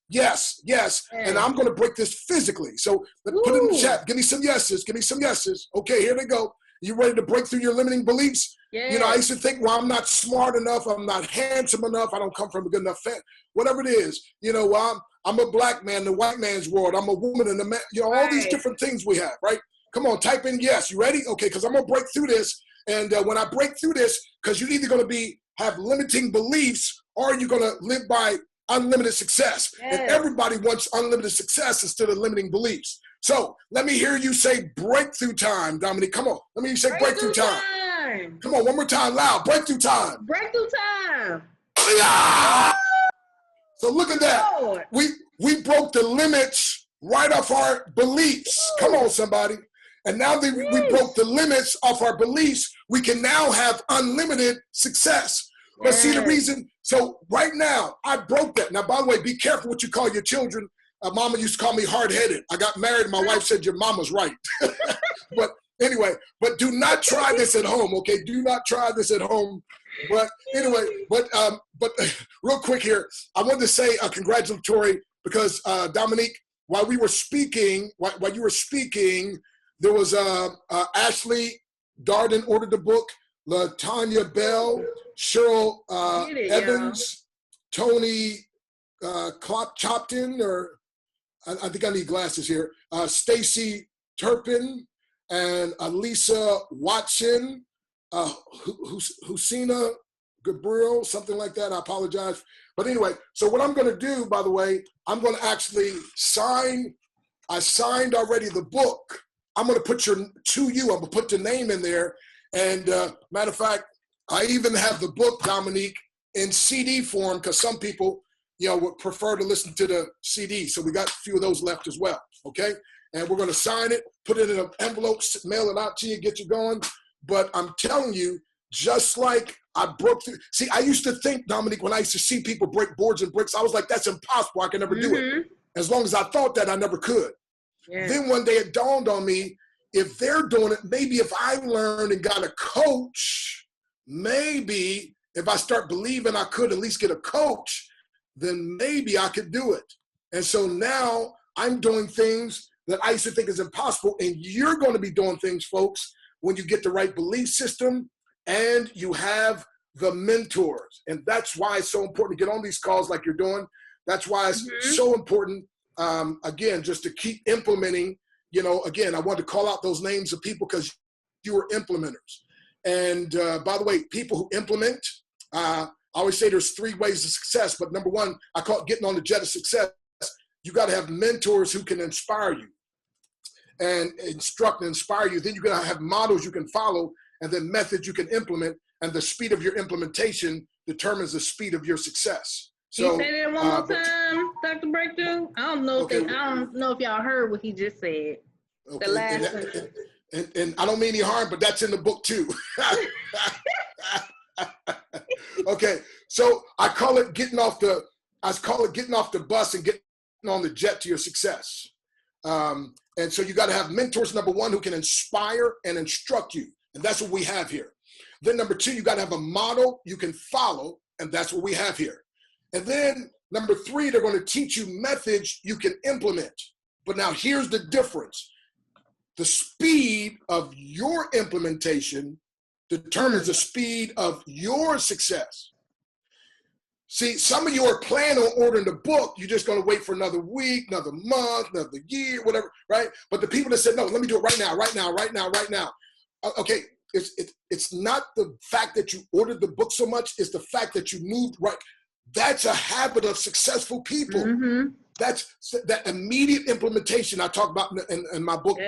and I'm going to break this physically. So put it in the chat. Give me some yeses. Give me some yeses. Okay, here they go. You ready to break through your limiting beliefs? Yes. You know, I used to think, well, I'm not smart enough. I'm not handsome enough. I don't come from a good enough family. Whatever it is, you know, I'm a black man in the white man's world. I'm a woman in the man. You know, all these different things we have, right? Come on, type in yes. You ready? Okay, because I'm going to break through this. And when I break through this, because you're either going to have limiting beliefs or you're going to live by unlimited success. Yes. And everybody wants unlimited success instead of limiting beliefs. So let me hear you say breakthrough time, Dominique. Come on. Let me hear you say breakthrough time. Come on, one more time, loud. Breakthrough time. Breakthrough time. Yeah. So look at that. Lord. We broke the limits right off our beliefs. Come on, somebody. And now that we broke the limits of our beliefs, we can now have unlimited success. But see the reason, so right now, I broke that. Now, by the way, be careful what you call your children. Mama used to call me hard-headed. I got married and my wife said, your mama's right. But Anyway, but do not try this at home, okay? Do not try this at home. But anyway, but real quick here, I wanted to say a congratulatory because Dominique, while you were speaking, there was Ashley Darden ordered the book, LaTanya Bell, Cheryl Evans, Tony Chopton, or I think I need glasses here, Stacy Turpin, and Lisa Watson, Husina Gabriel, something like that. I apologize. But anyway, so what I'm going to do, by the way, I'm going to actually sign. I signed already the book. I'm going to put I'm going to put your name in there. And matter of fact, I even have the book, Dominique, in CD form because some people, would prefer to listen to the CD. So we got a few of those left as well. Okay. And we're going to sign it, put it in an envelope, mail it out to you, get you going. But I'm telling you, just like I broke through. See, I used to think, Dominique, when I used to see people break boards and bricks, I was like, that's impossible. I can never do it. As long as I thought that, I never could. Yeah. Then one day it dawned on me, if they're doing it, maybe if I learned and got a coach, maybe if I start believing I could at least get a coach, then maybe I could do it. And so now I'm doing things that I used to think is impossible. And you're going to be doing things, folks, when you get the right belief system and you have the mentors. And that's why it's so important to get on these calls like you're doing. That's why it's so important, again, just to keep implementing. Again, I want to call out those names of people because you are implementers. And by the way, people who implement, I always say there's 3 ways of success, but number 1, I call it getting on the jet of success. You got to have mentors who can inspire you and instruct and inspire you. Then you're going to have models you can follow and then methods you can implement. And the speed of your implementation determines the speed of your success. So, can you say that one more time, Dr. Breakthrough? I don't know if y'all heard what he just said. Okay. The last and I don't mean any harm, but that's in the book too. Okay, so I call it getting off the bus and getting on the jet to your success. And so you got to have mentors, number 1, who can inspire and instruct you. And that's what we have here. Then number 2, you got to have a model you can follow. And that's what we have here. And then number 3, they're going to teach you methods you can implement. But now here's the difference. The speed of your implementation determines the speed of your success. See, some of you are planning on ordering the book. You're just going to wait for another week, another month, another year, whatever, right? But the people that said, no, let me do it right now. Okay, it's not the fact that you ordered the book so much. It's the fact that you moved right. That's a habit of successful people. That's that immediate implementation I talk about in my book,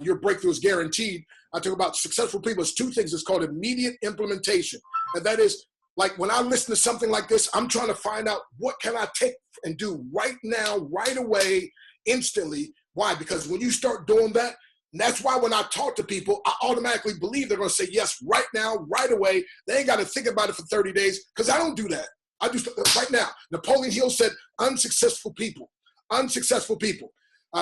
Your Breakthrough is Guaranteed. I talk about successful people. It's 2 things. It's called immediate implementation. And that is, like when I listen to something like this, I'm trying to find out what can I take and do right now, right away, instantly. Why? Because when you start doing that, and that's why when I talk to people, I automatically believe they're going to say yes right now, right away. They ain't got to think about it for 30 days because I don't do that. I do right now. Napoleon Hill said, unsuccessful people.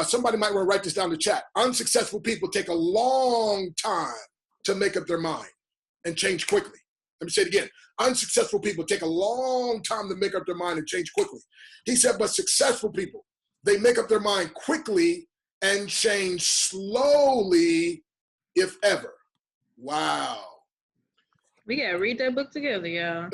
Somebody might want to write this down in the chat. Unsuccessful people take a long time to make up their mind and change quickly. Let me say it again. Unsuccessful people take a long time to make up their mind and change quickly. He said, but successful people, they make up their mind quickly and change slowly, if ever. Wow. We got to read that book together, y'all.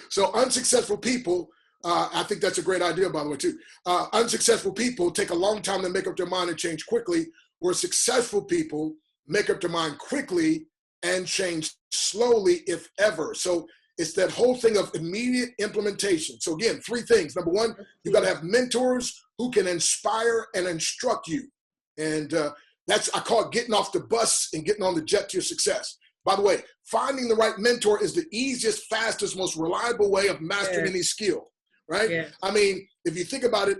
So unsuccessful people, I think that's a great idea, by the way, too. Unsuccessful people take a long time to make up their mind and change quickly, where successful people make up their mind quickly and change slowly, if ever. So it's that whole thing of immediate implementation. So again, 3 things. Number 1, you got to have mentors who can inspire and instruct you. And I call it getting off the bus and getting on the jet to your success. By the way, finding the right mentor is the easiest, fastest, most reliable way of mastering any skill, right? Yeah. I mean, if you think about it,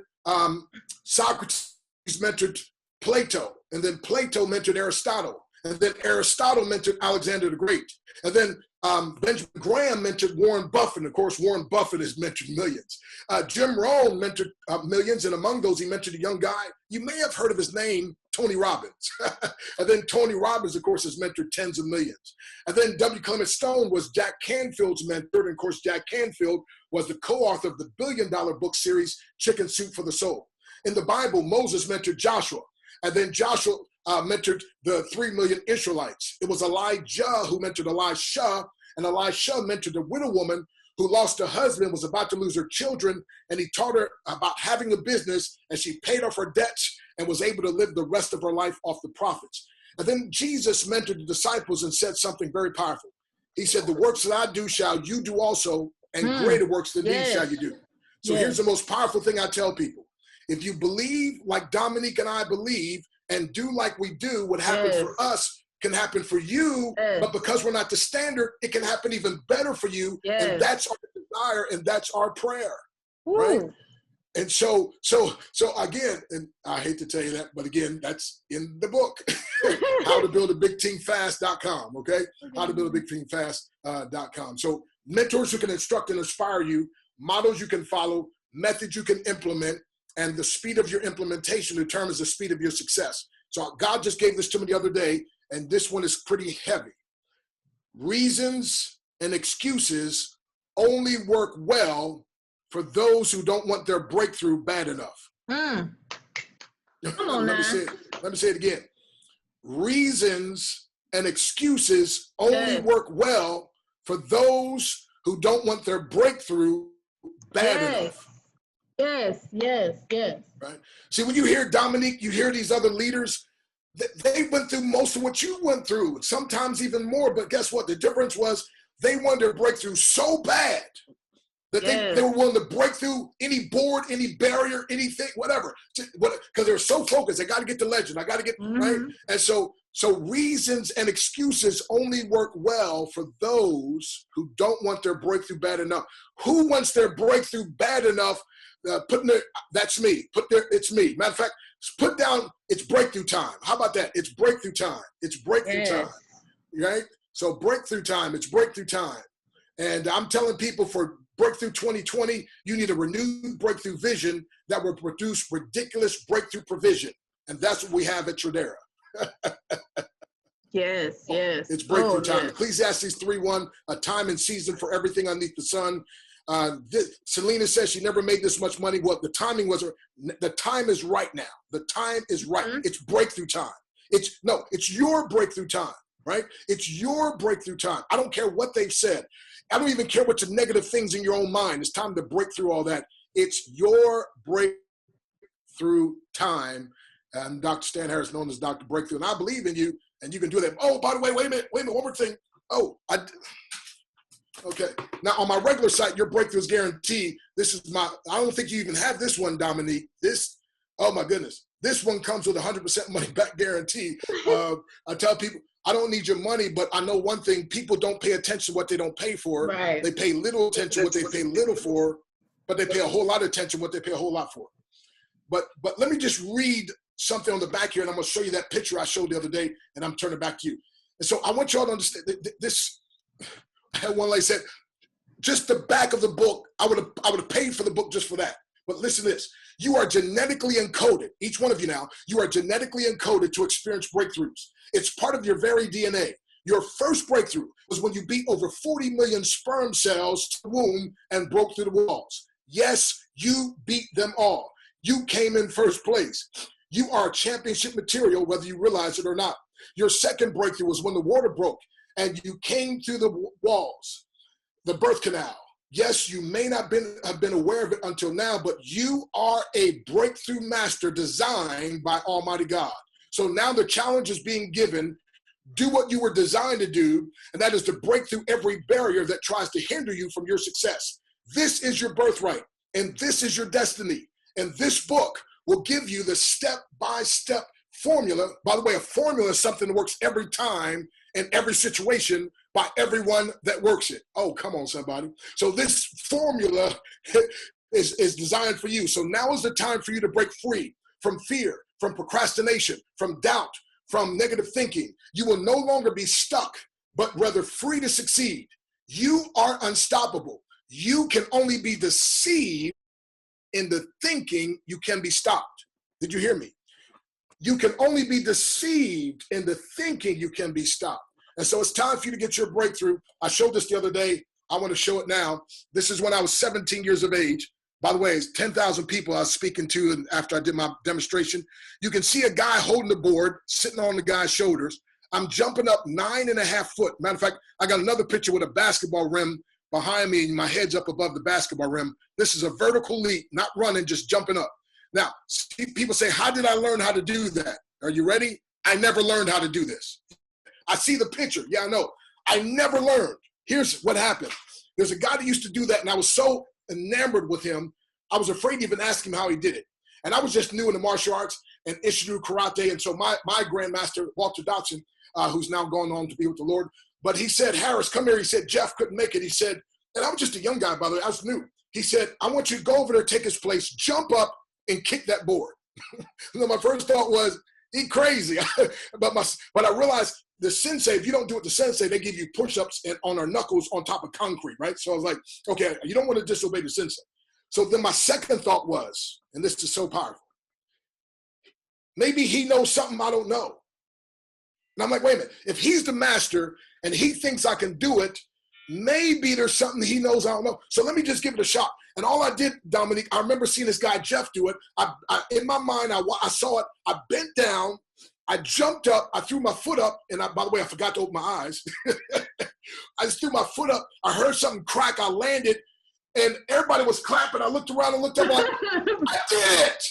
Socrates mentored Plato, and then Plato mentored Aristotle, and then Aristotle mentored Alexander the Great, and then Benjamin Graham mentored Warren Buffett. And of course, Warren Buffett has mentored millions. Jim Rohn mentored millions, and among those, he mentored a young guy. You may have heard of his name, Tony Robbins. And then Tony Robbins, of course, has mentored tens of millions. And then W. Clement Stone was Jack Canfield's mentor. And of course, Jack Canfield was the co-author of the billion-dollar book series, Chicken Soup for the Soul. In the Bible, Moses mentored Joshua. And then Joshua mentored the 3 million Israelites. It was Elijah who mentored Elisha, and Elisha mentored a widow woman who lost her husband, was about to lose her children, and he taught her about having a business, and she paid off her debts and was able to live the rest of her life off the profits. And then Jesus mentored the disciples and said something very powerful. He said, the works that I do shall you do also, and greater works than these shall you do. So here's the most powerful thing I tell people. If you believe like Dominique and I believe and do like we do, what happens for us can happen for you, but because we're not the standard, it can happen even better for you. And that's our desire and that's our prayer, right? And so again, and I hate to tell you that, but again, that's in the book, How to Build a Big Team Fast.com, okay? How to Build a Big Team Fast.com. So mentors who can instruct and inspire you, models you can follow, methods you can implement, and the speed of your implementation determines the speed of your success. So God just gave this to me the other day, and this one is pretty heavy. Reasons and excuses only work well for those who don't want their breakthrough bad enough. Come on now. Let me say it again. Reasons and excuses only work well for those who don't want their breakthrough bad enough. Yes. Right? See, when you hear Dominique, you hear these other leaders, they went through most of what you went through, sometimes even more. But guess what? The difference was they wanted their breakthrough so bad that they were willing to break through any board, any barrier, anything, whatever, because they were so focused. I got to get to legend. I got to get, right? And so reasons and excuses only work well for those who don't want their breakthrough bad enough. Who wants their breakthrough bad enough? That's me. It's me. Matter of fact, put down, it's breakthrough time. How about that? It's breakthrough time. It's breakthrough time, right? So breakthrough time, it's breakthrough time. And I'm telling people for Breakthrough 2020, you need a renewed breakthrough vision that will produce ridiculous breakthrough provision. And that's what we have at Tradera. Yes. It's breakthrough time. Ecclesiastes 3:1, a time and season for everything underneath the sun. Selena says she never made this much money. Well, the time is right now. The time is right. It's breakthrough time. It's your breakthrough time, right? It's your breakthrough time. I don't care what they've said. I don't even care what's the negative things in your own mind. It's time to break through all that. It's your breakthrough time. And Dr. Stan Harris, known as Dr. Breakthrough, and I believe in you, and you can do that. Oh, by the way, wait a minute, one more thing. Okay. Now, on my regular site, your breakthrough is guaranteed. I don't think you even have this one, Dominique. Oh my goodness. This one comes with 100% money back guarantee. I tell people, I don't need your money, but I know one thing, people don't pay attention to what they don't pay for. Right. They pay little attention to what they pay little for, but they pay a whole lot of attention to what they pay a whole lot for. But let me just read something on the back here, and I'm going to show you that picture I showed the other day, and I'm turning back to you. And so I want y'all to understand this. I had one lady said, just the back of the book, I would have paid for the book just for that. But listen to this. You are genetically encoded, each one of you now, you are genetically encoded to experience breakthroughs. It's part of your very DNA. Your first breakthrough was when you beat over 40 million sperm cells to the womb and broke through the walls. Yes, you beat them all. You came in first place. You are championship material, whether you realize it or not. Your second breakthrough was when the water broke and you came through the walls, the birth canal. Yes, you may not have been aware of it until now, but you are a breakthrough master designed by Almighty God. So now the challenge is being given. Do what you were designed to do, and that is to break through every barrier that tries to hinder you from your success. This is your birthright, and this is your destiny. And this book will give you the step-by-step formula. By the way, a formula is something that works every time in every situation by everyone that works it. Oh, come on, somebody. So this formula is designed for you. So now is the time for you to break free from fear, from procrastination, from doubt, from negative thinking. You will no longer be stuck, but rather free to succeed. You are unstoppable. You can only be deceived in the thinking you can be stopped. Did you hear me? You can only be deceived into thinking you can be stopped. And so it's time for you to get your breakthrough. I showed this the other day. I want to show it now. This is when I was 17 years of age. By the way, it's 10,000 people I was speaking to after I did my demonstration. You can see a guy holding the board, sitting on the guy's shoulders. I'm jumping up 9.5 foot. Matter of fact, I got another picture with a basketball rim behind me and my head's up above the basketball rim. This is a vertical leap, not running, just jumping up. Now, people say, how did I learn how to do that? Are you ready? I never learned how to do this. I see the picture. Yeah, I know. I never learned. Here's what happened. There's a guy that used to do that, and I was so enamored with him, I was afraid to even ask him how he did it. And I was just new in the martial arts and introduced karate. And so my grandmaster, Walter Dotson, who's now going on to be with the Lord, but he said, Harris, come here. He said, Jeff couldn't make it. He said, and I was just a young guy, by the way. I was new. He said, I want you to go over there, take his place, jump up, and kick that board. My first thought was, he crazy. but I realized the sensei, if you don't do it to sensei, they give you push-ups on our knuckles on top of concrete, right? So I was like, okay, you don't want to disobey the sensei. So then my second thought was, and this is so powerful, maybe he knows something I don't know. And I'm like, wait a minute, if he's the master and he thinks I can do it, maybe there's something he knows I don't know. So let me just give it a shot. And all I did, Dominique, I remember seeing this guy, Jeff, do it. In my mind, I saw it. I bent down. I jumped up. I threw my foot up. And by the way, I forgot to open my eyes. I just threw my foot up. I heard something crack. I landed. And everybody was clapping. I looked around and looked up like, I did it.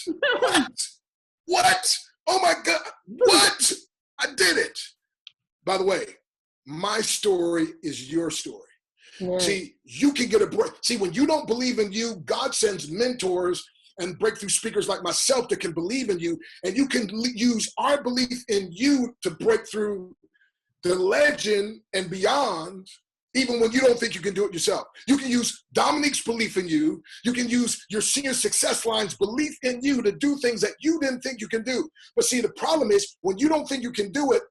What? Oh, my God. What? I did it. By the way, my story is your story. Yeah. See, you can get a break. See, when you don't believe in you, God sends mentors and breakthrough speakers like myself that can believe in you, and you can use our belief in you to break through the legend and beyond, even when you don't think you can do it yourself. You can use Dominique's belief in you. You can use your senior success line's belief in you to do things that you didn't think you can do. But see, the problem is when you don't think you can do it,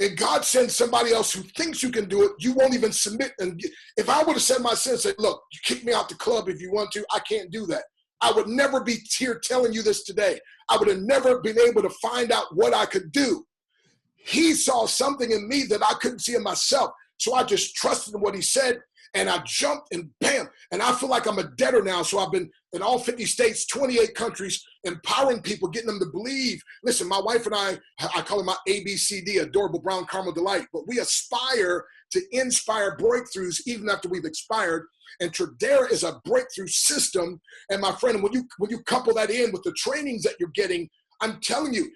and God sends somebody else who thinks you can do it, you won't even submit. And if I would have said myself, say, look, you kick me out the club if you want to, I can't do that. I would never be here telling you this today. I would have never been able to find out what I could do. He saw something in me that I couldn't see in myself. So I just trusted in what he said, and I jumped and bam. And I feel like I'm a debtor now. So I've been in all 50 states, 28 countries, empowering people, getting them to believe. Listen, my wife and I call it my ABCD, Adorable Brown Caramel Delight, but we aspire to inspire breakthroughs even after we've expired. And Tradera is a breakthrough system. And my friend, when you couple that in with the trainings that you're getting, I'm telling you,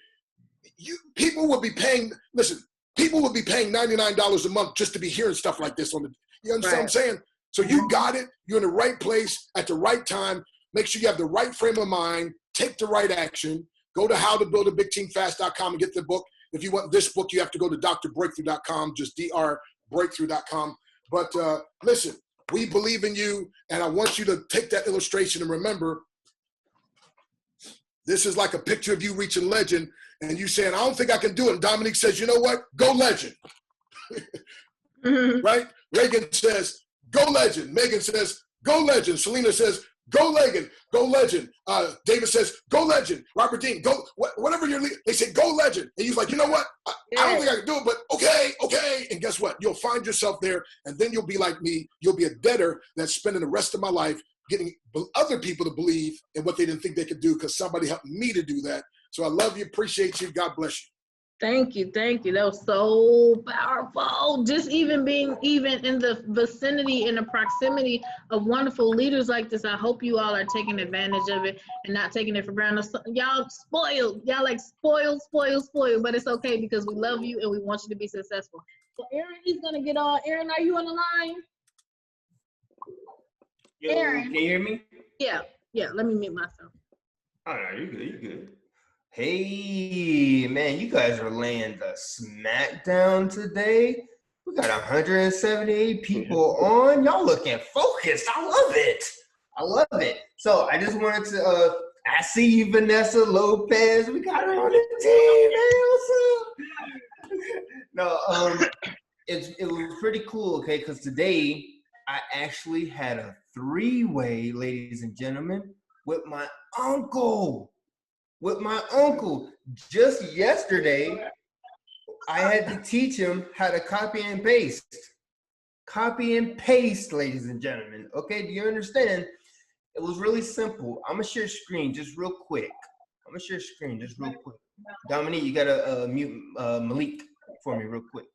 people will be paying, listen, people will be paying $99 a month just to be hearing stuff like this on the, you understand what I'm saying? So you got it. You're in the right place at the right time. Make sure you have the right frame of mind. Take the right action. Go to howtobuildabigteamfast.com and get the book. If you want this book, you have to go to drbreakthrough.com, just drbreakthrough.com. But listen, we believe in you, and I want you to take that illustration and remember, this is like a picture of you reaching legend, and you saying, I don't think I can do it. And Dominique says, you know what? Go legend. Right? Reagan says, go legend. Megan says, go legend. Selena says, go legend. Go legend. David says, go legend. Robert Dean, go. Whatever you're, they say, go legend. And he's like, you know what? I don't think I can do it, but okay. And guess what? You'll find yourself there, and then you'll be like me. You'll be a debtor that's spending the rest of my life getting other people to believe in what they didn't think they could do because somebody helped me to do that. So I love you, appreciate you. God bless you. Thank you. That was so powerful. Just even being in the vicinity, in the proximity of wonderful leaders like this, I hope you all are taking advantage of it and not taking it for granted. Y'all spoiled. Y'all like spoiled, but it's okay because we love you and we want you to be successful. So Aaron, he's gonna get on. Aaron, are you on the line? Yo, Aaron. can you hear me? Yeah. Let me mute myself. Oh, no, you're good. Hey, man, you guys are laying the smackdown today. We got 178 people on. Y'all looking focused. I love it. So I just wanted to, I see you, Vanessa Lopez. We got her on the team, man. What's up? No, it was pretty cool, okay, because today I actually had a three-way, ladies and gentlemen, with my uncle. with my uncle. Just yesterday, I had to teach him how to copy and paste. Copy and paste, ladies and gentlemen. Okay, do you understand? It was really simple. I'm gonna share screen just real quick. Dominique, you gotta mute Malik for me real quick.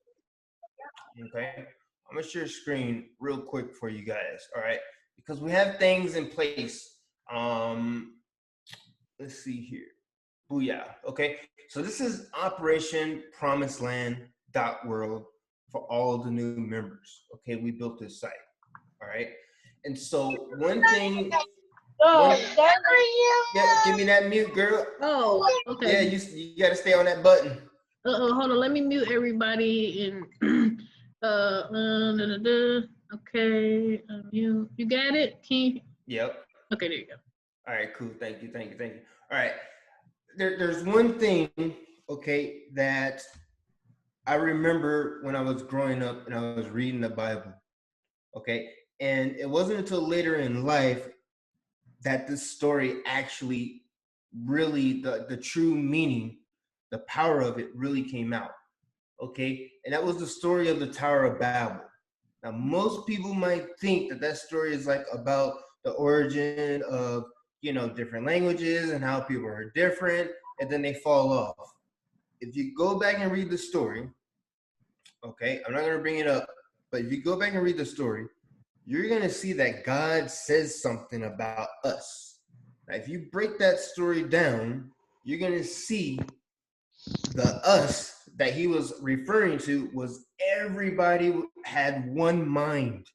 Okay, I'm gonna share screen real quick for you guys. All right, because we have things in place. Let's see here. Booyah. Okay, so this is Operation Promiseland.world for all the new members. Okay, we built this site. All right, and so one thing. Yeah, give me that mute, girl. Oh, okay. Yeah, you got to stay on that button. Hold on. Let me mute everybody and okay. You got it? Can you? Yep. Okay, there you go. All right, cool. Thank you. All right. There's one thing, okay, that I remember when I was growing up and I was reading the Bible, okay, and it wasn't until later in life that this story actually really, the true meaning, the power of it really came out, okay, and that was the story of the Tower of Babel. Now, most people might think that story is like about the origin of, different languages and how people are different, and then they fall off. If you go back and read the story, okay, I'm not going to bring it up, but if you go back and read the story, you're going to see that God says something about us. Now, if you break that story down, you're going to see the us that he was referring to was everybody had one mind,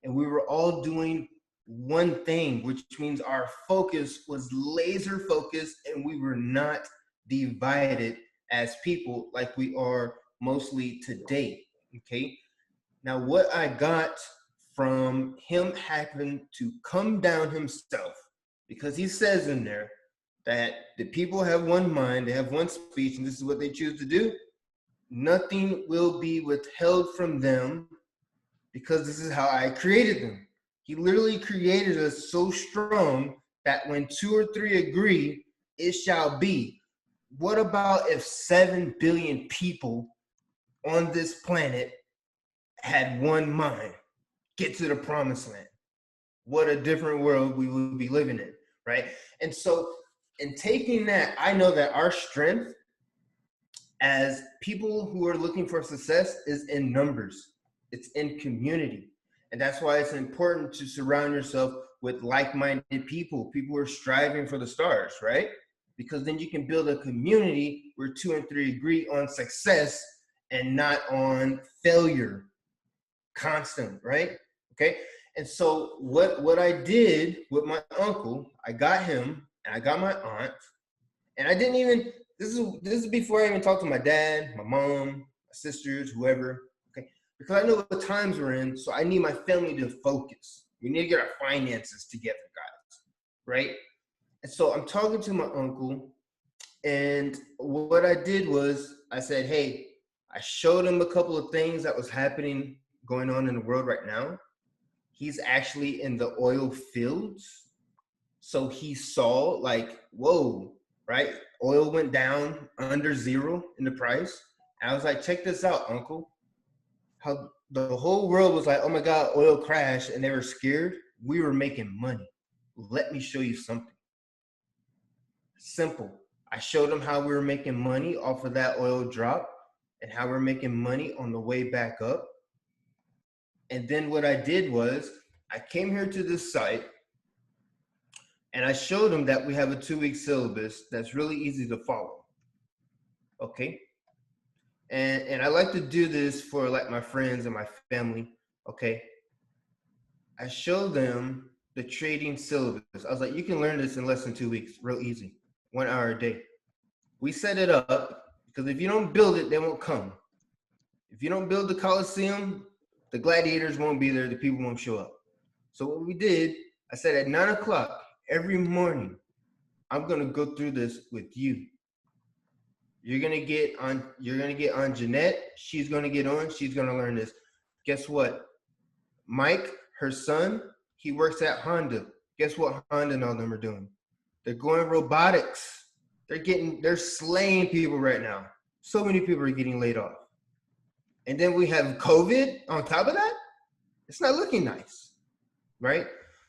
and we were all doing one thing, which means our focus was laser focused, and we were not divided as people like we are mostly today. Okay, now what I got from him having to come down himself, because he says in there that the people have one mind, they have one speech, and this is what they choose to do. Nothing will be withheld from them because this is how I created them. He literally created us so strong that when 2 or 3 agree, it shall be. What about if 7 billion people on this planet had one mind? Get to the promised land. What a different world we would be living in, right? And so in taking that, I know that our strength as people who are looking for success is in numbers. It's in community. And that's why it's important to surround yourself with like-minded people who are striving for the stars, right? Because then you can build a community where 2 and 3 agree on success and not on failure constant, right? Okay. And so what I did with my uncle, I got him and I got my aunt, and I didn't even, this is before I even talked to my dad, my mom, my sisters, whoever, okay? Because I know what times we're in, so I need my family to focus. We need to get our finances together, guys, right? And so I'm talking to my uncle, and what I did was I said, hey, I showed him a couple of things that was happening, going on in the world right now. He's actually in the oil fields. So he saw like, whoa, right? Oil went down under zero in the price. And I was like, check this out, uncle. How the whole world was like, oh my God, oil crashed, and they were scared. We were making money. Let me show you something. Simple. I showed them how we were making money off of that oil drop and how we're making money on the way back up. And then what I did was I came here to this site and I showed them that we have a 2-week syllabus that's really easy to follow. Okay. And I like to do this for like my friends and my family. Okay. I showed them the trading syllabus. I was like, you can learn this in less than 2 weeks, real easy, 1 hour a day. We set it up because if you don't build it, they won't come. If you don't build the Coliseum, the gladiators won't be there, the people won't show up. So what we did, I said at 9 o'clock every morning, I'm gonna go through this with you. You're gonna get on Jeanette, she's gonna get on, she's gonna learn this. Guess what? Mike, her son, he works at Honda. Guess what Honda and all them are doing? They're going robotics. They're slaying people right now. So many people are getting laid off. And then we have COVID on top of that. It's not looking nice, right?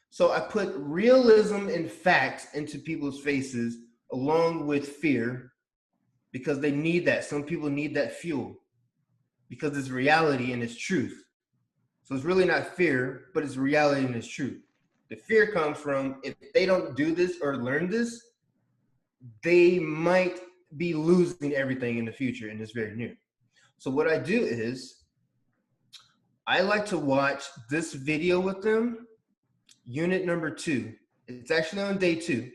So I put realism and facts into people's faces along with fear because they need that. Some people need that fuel because it's reality and it's truth. So it's really not fear, but it's reality and it's truth. The fear comes from if they don't do this or learn this, they might be losing everything in the future and it's very near. So what I do is I like to watch this video with them, unit number 2. It's actually on day 2,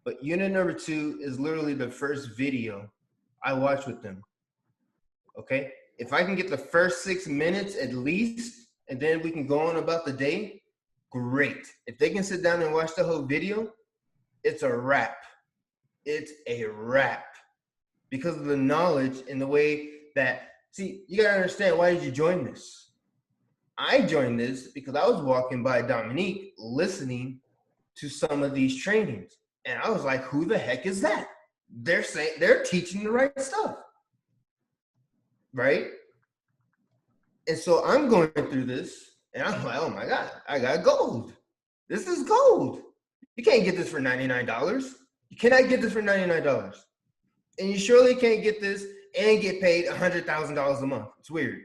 but unit number 2 is literally the first video I watch with them. Okay? If I can get the first 6 minutes at least, and then we can go on about the day, great. If they can sit down and watch the whole video, it's a wrap. It's a wrap. Because of the knowledge and the way that, see, you gotta understand, why did you join this? I joined this because I was walking by Dominique listening to some of these trainings. And I was like, who the heck is that? They're teaching the right stuff. Right? And so I'm going through this and I'm like, oh my God, I got gold. This is gold. You can't get this for $99. You cannot get this for $99. And you surely can't get this and get paid $100,000 a month. It's weird.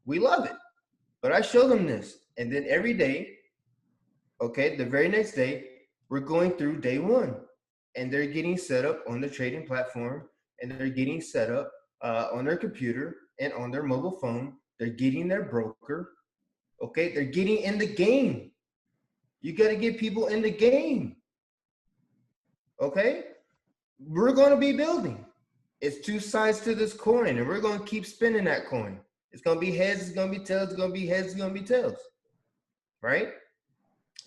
We love it. But I show them this. And then every day, okay, the very next day, we're going through day 1. And they're getting set up on the trading platform. And they're getting set up on their computer and on their mobile phone. They're getting their broker. Okay, they're getting in the game. You got to get people in the game. Okay? We're going to be building. It's 2 sides to this coin, and we're going to keep spinning that coin. It's going to be heads, it's going to be tails, it's going to be heads, it's going to be tails. Right?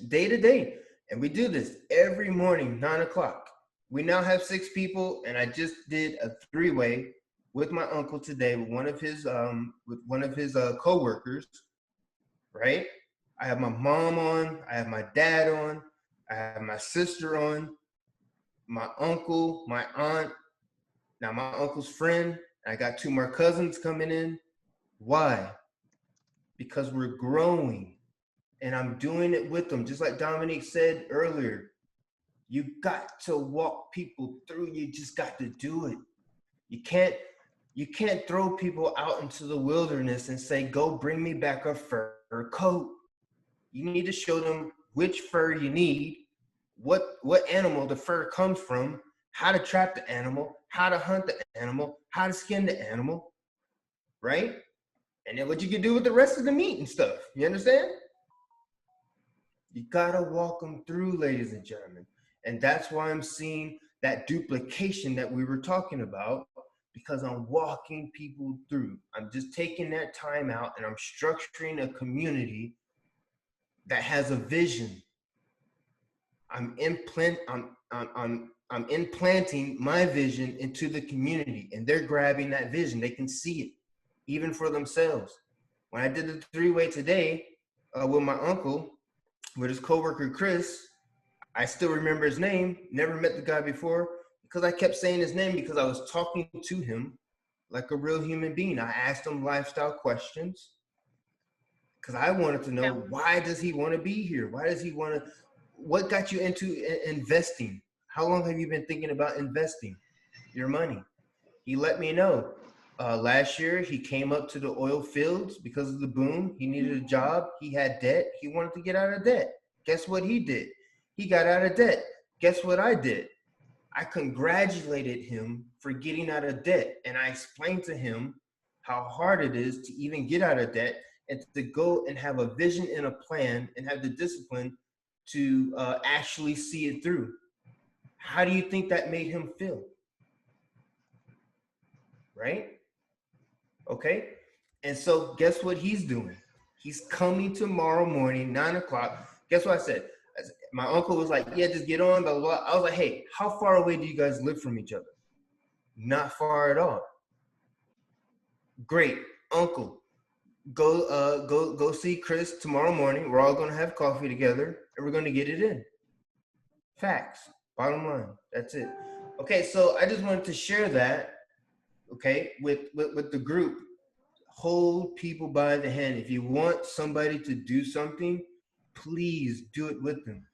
Day to day. And we do this every morning, 9 o'clock. We now have 6 people, and I just did a 3-way with my uncle today with one of his co-workers, right? I have my mom on, I have my dad on, I have my sister on, my uncle, my aunt, now my uncle's friend. I got 2 more cousins coming in. Why? Because we're growing and I'm doing it with them. Just like Dominique said earlier, you got to walk people through. You just got to do it. You can't throw people out into the wilderness and say, go bring me back a fur coat. You need to show them which fur you need, what animal the fur comes from, how to trap the animal, how to hunt the animal, how to skin the animal, right? And then what you can do with the rest of the meat and stuff. You understand? You gotta walk them through, ladies and gentlemen. And that's why I'm seeing that duplication that we were talking about, because I'm walking people through. I'm just taking that time out and I'm structuring a community that has a vision. I'm implanting my vision into the community, and they're grabbing that vision. They can see it, even for themselves. When I did the 3-way today with my uncle, with his coworker Chris, I still remember his name. Never met the guy before, because I kept saying his name because I was talking to him like a real human being. I asked him lifestyle questions because I wanted to know, why does he want to be here? Why does he want to? What got you into investing? How long have you been thinking about investing your money? He let me know. Last year, he came up to the oil fields because of the boom. He needed a job. He had debt. He wanted to get out of debt. Guess what he did? He got out of debt. Guess what I did? I congratulated him for getting out of debt. And I explained to him how hard it is to even get out of debt and to go and have a vision and a plan and have the discipline to actually see it through. How do you think that made him feel? Right? Okay. And so guess what he's doing? He's coming tomorrow morning, 9 o'clock. Guess what I said? My uncle was like, yeah, just get on, blah, blah, blah. I was like, hey, how far away do you guys live from each other? Not far at all. Great. Uncle, go see Chris tomorrow morning. We're all going to have coffee together and we're going to get it in. Facts. Bottom line. That's it. Okay, so I just wanted to share that, okay, with the group. Hold people by the hand. If you want somebody to do something, please do it with them.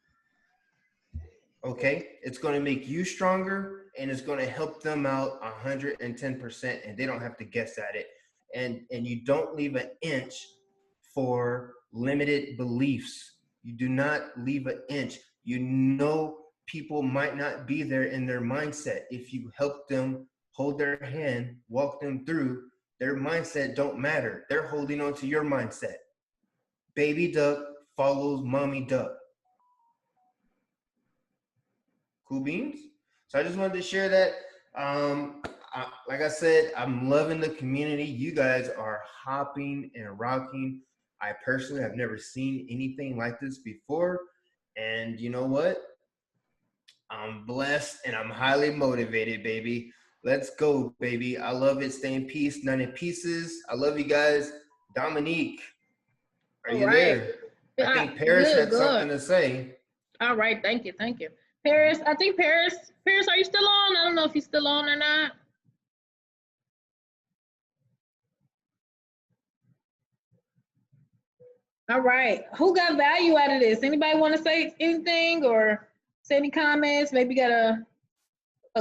Okay, it's going to make you stronger, and it's going to help them out 110%, and they don't have to guess at it. And you don't leave an inch for limited beliefs. You do not leave an inch. You know people might not be there in their mindset. If you help them hold their hand, walk them through, their mindset don't matter. They're holding on to your mindset. Baby duck follows mommy duck. Cool beans. So I just wanted to share that. Like I said, I'm loving the community. You guys are hopping and rocking. I personally have never seen anything like this before. And you know what? I'm blessed and I'm highly motivated, baby. Let's go, baby. I love it. Stay in peace, none in pieces. I love you guys. Dominique, are you there? I think Paris had something to say. All right, thank you. Paris, I think Paris, are you still on? I don't know if you're still on or not. All right, who got value out of this? Anybody want to say anything or say any comments? Maybe got a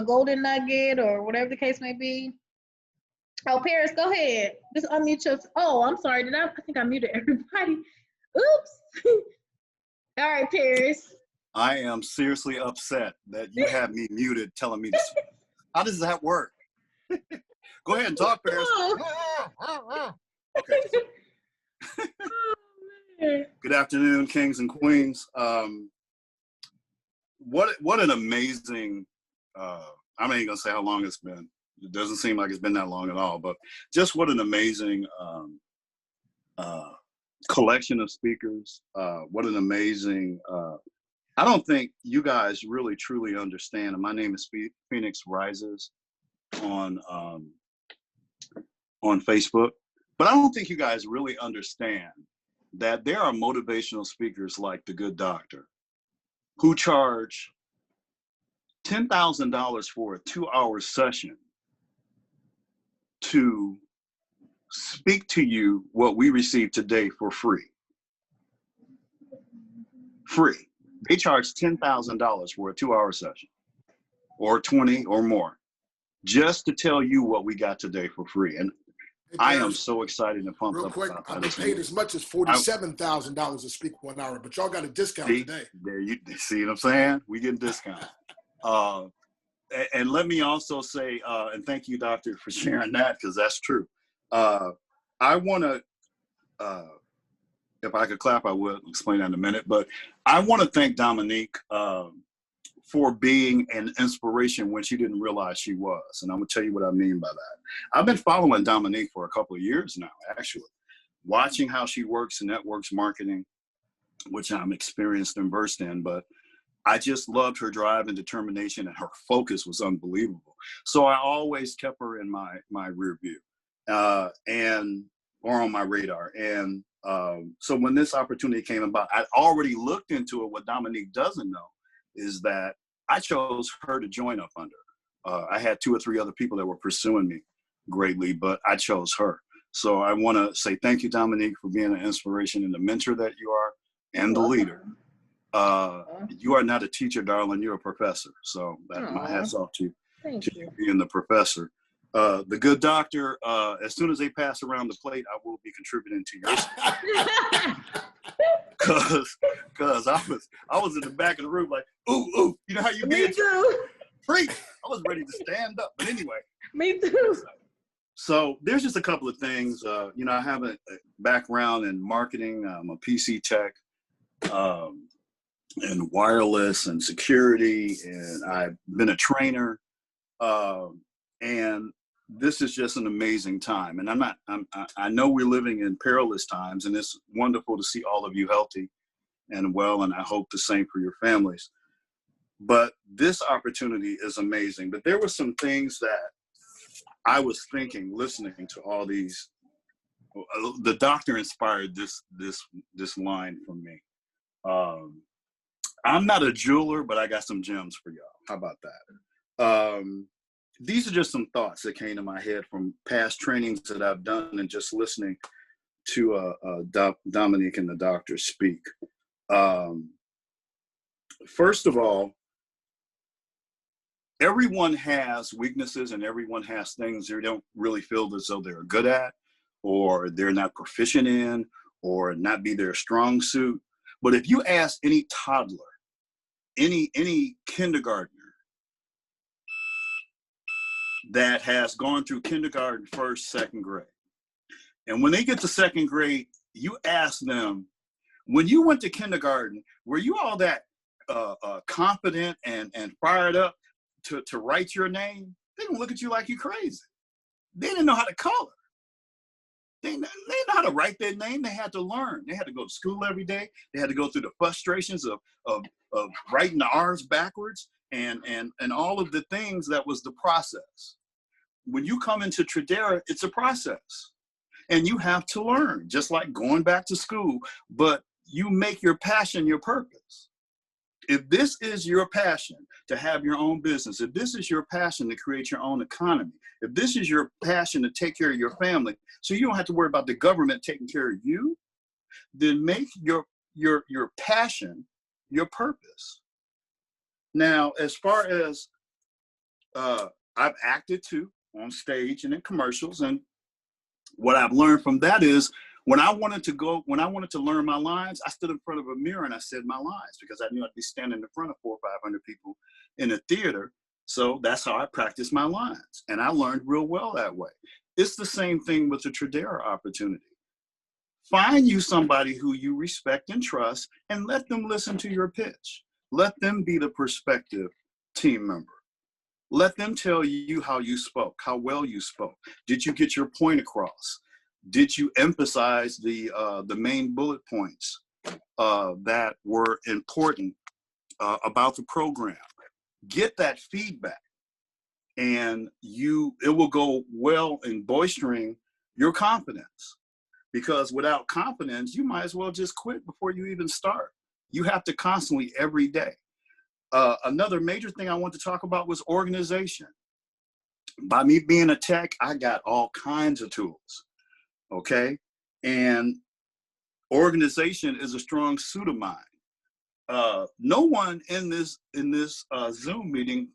golden nugget or whatever the case may be. Oh, Paris, go ahead. Just unmute your, oh, I'm sorry, I think I muted everybody. Oops. All right, Paris. I am seriously upset that you have me muted telling me to speak. How does that work? Go ahead and talk, Paris. Okay. Good afternoon, kings and queens. What an amazing, I'm not even gonna say how long it's been. It doesn't seem like it's been that long at all, but just what an amazing collection of speakers. What an amazing, I don't think you guys really truly understand. And my name is Phoenix Rises on Facebook, but I don't think you guys really understand that there are motivational speakers like the Good Doctor who charge $10,000 for a 2-hour session to speak to you what we received today for free. Free. They charge $10,000 for a 2-hour session, or 20 or more, just to tell you what we got today for free. And hey, I am so excited and pumped real up. Quick, I've been paid as much as $47,000 to speak 1 hour, but y'all got a discount today. There you see what I'm saying? We get a discount. And let me also say, and thank you, Doctor, for sharing that, because that's true. I want to, if I could clap, I would explain that in a minute. But I want to thank Dominique for being an inspiration when she didn't realize she was. And I'm going to tell you what I mean by that. I've been following Dominique for a couple of years now, actually, watching how she works in networks marketing, which I'm experienced and versed in. But I just loved her drive and determination, and her focus was unbelievable. So I always kept her in my rear view or on my radar. And so when this opportunity came about, I already looked into it. What Dominique doesn't know is that I chose her to join up under. I had 2 or 3 other people that were pursuing me greatly, but I chose her. So I want to say thank you, Dominique, for being an inspiration and the mentor that you are and the leader. You are not a teacher, darling. You're a professor. So my hat's off to you being the professor. The Good Doctor, as soon as they pass around the plate, I will be contributing to yours. Cause I was in the back of the room like, ooh, you know how you be freak. I was ready to stand up. But anyway. Me too. So there's just a couple of things. I have a background in marketing. I'm a PC tech, and wireless and security, and I've been a trainer. And this is just an amazing time. And I know we're living in perilous times, and it's wonderful to see all of you healthy and well, and I hope the same for your families. But this opportunity is amazing. But there were some things that I was thinking, listening to all these. The doctor inspired this line from me. I'm not a jeweler, but I got some gems for y'all. How about that? These are just some thoughts that came to my head from past trainings that I've done and just listening to Dominique and the doctor speak. First of all, everyone has weaknesses and everyone has things they don't really feel as though they're good at, or they're not proficient in, or not be their strong suit. But if you ask any toddler, any kindergartner that has gone through kindergarten, first, second grade, and when they get to second grade, you ask them, when you went to kindergarten, were you all that confident and fired up to write your name? They gonna look at you like you're crazy. They didn't know how to color. They didn't know how to write their name. They had to learn. They had to go to school every day. They had to go through the frustrations of writing the R's backwards and all of the things that was the process. When you come into Tradera, it's a process. And you have to learn, just like going back to school, but you make your passion your purpose. If this is your passion to have your own business, if this is your passion to create your own economy, if this is your passion to take care of your family, so you don't have to worry about the government taking care of you, then make your passion your purpose. Now, as far as I've acted too on stage and in commercials, and what I've learned from that is when I wanted to learn my lines, I stood in front of a mirror and I said my lines because I knew I'd be standing in front of 400 or 500 people in a theater. So that's how I practiced my lines. And I learned real well that way. It's the same thing with the Tradera opportunity. Find you somebody who you respect and trust and let them listen to your pitch. Let them be the prospective team member. Let them tell you how you spoke, how well you spoke. Did you get your point across? Did you emphasize the main bullet points that were important about the program? Get that feedback, and it will go well in bolstering your confidence. Because without confidence, you might as well just quit before you even start. You have to constantly, every day. Another major thing I want to talk about was organization. By me being a tech, I got all kinds of tools. Okay, and organization is a strong suit of mine. No one in this Zoom meeting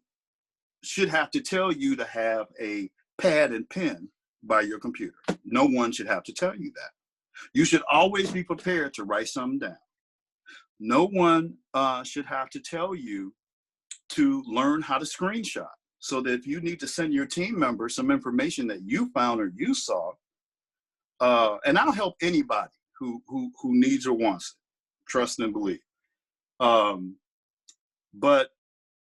should have to tell you to have a pad and pen by your computer. No one should have to tell you that. You should always be prepared to write something down. No one should have to tell you to learn how to screenshot, so that if you need to send your team member some information that you found or you saw, and I'll help anybody who needs or wants it, trust and believe. But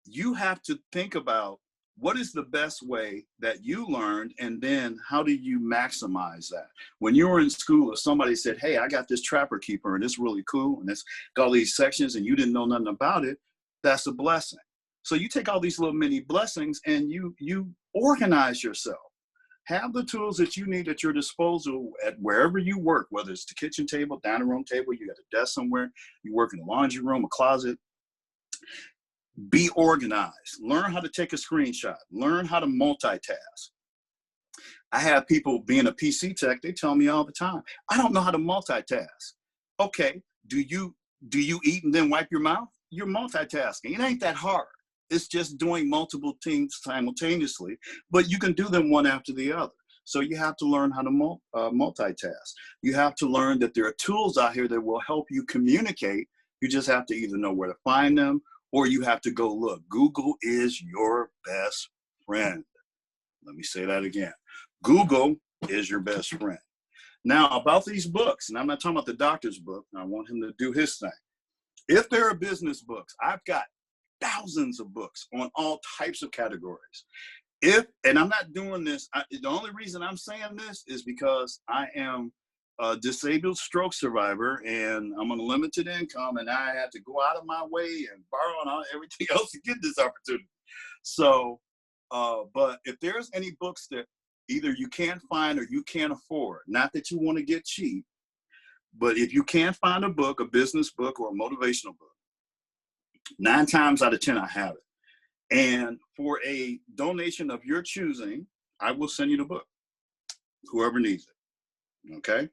you have to think about what is the best way that you learned, and then how do you maximize that? When you were in school, if somebody said, hey, I got this Trapper Keeper and it's really cool and it's got all these sections and you didn't know nothing about it, that's a blessing. So you take all these little mini blessings and you organize yourself. Have the tools that you need at your disposal at wherever you work, whether it's the kitchen table, dining room table, you got a desk somewhere, you work in a laundry room, a closet. Be organized. Learn how to take a screenshot. Learn how to multitask. I have people, being a PC tech, they tell me all the time, I don't know how to multitask. Okay, do you eat and then wipe your mouth? You're multitasking. It ain't that hard. It's just doing multiple things simultaneously, but you can do them one after the other. So you have to learn how to multitask. You have to learn that there are tools out here that will help you communicate. You just have to either know where to find them, or you have to go look. Google is your best friend. Let me say that again. Google is your best friend. Now, about these books, and I'm not talking about the doctor's book, I want him to do his thing. If there are business books, I've got thousands of books on all types of categories. And I'm not doing this, the only reason I'm saying this is because I am a disabled stroke survivor and I'm on a limited income, and I have to go out of my way and borrow and everything else to get this opportunity. So, but if there's any books that either you can't find or you can't afford, not that you want to get cheap, but if you can't find a book, a business book or a motivational book, 9 times out of 10, I have it. And for a donation of your choosing, I will send you the book, whoever needs it. Okay?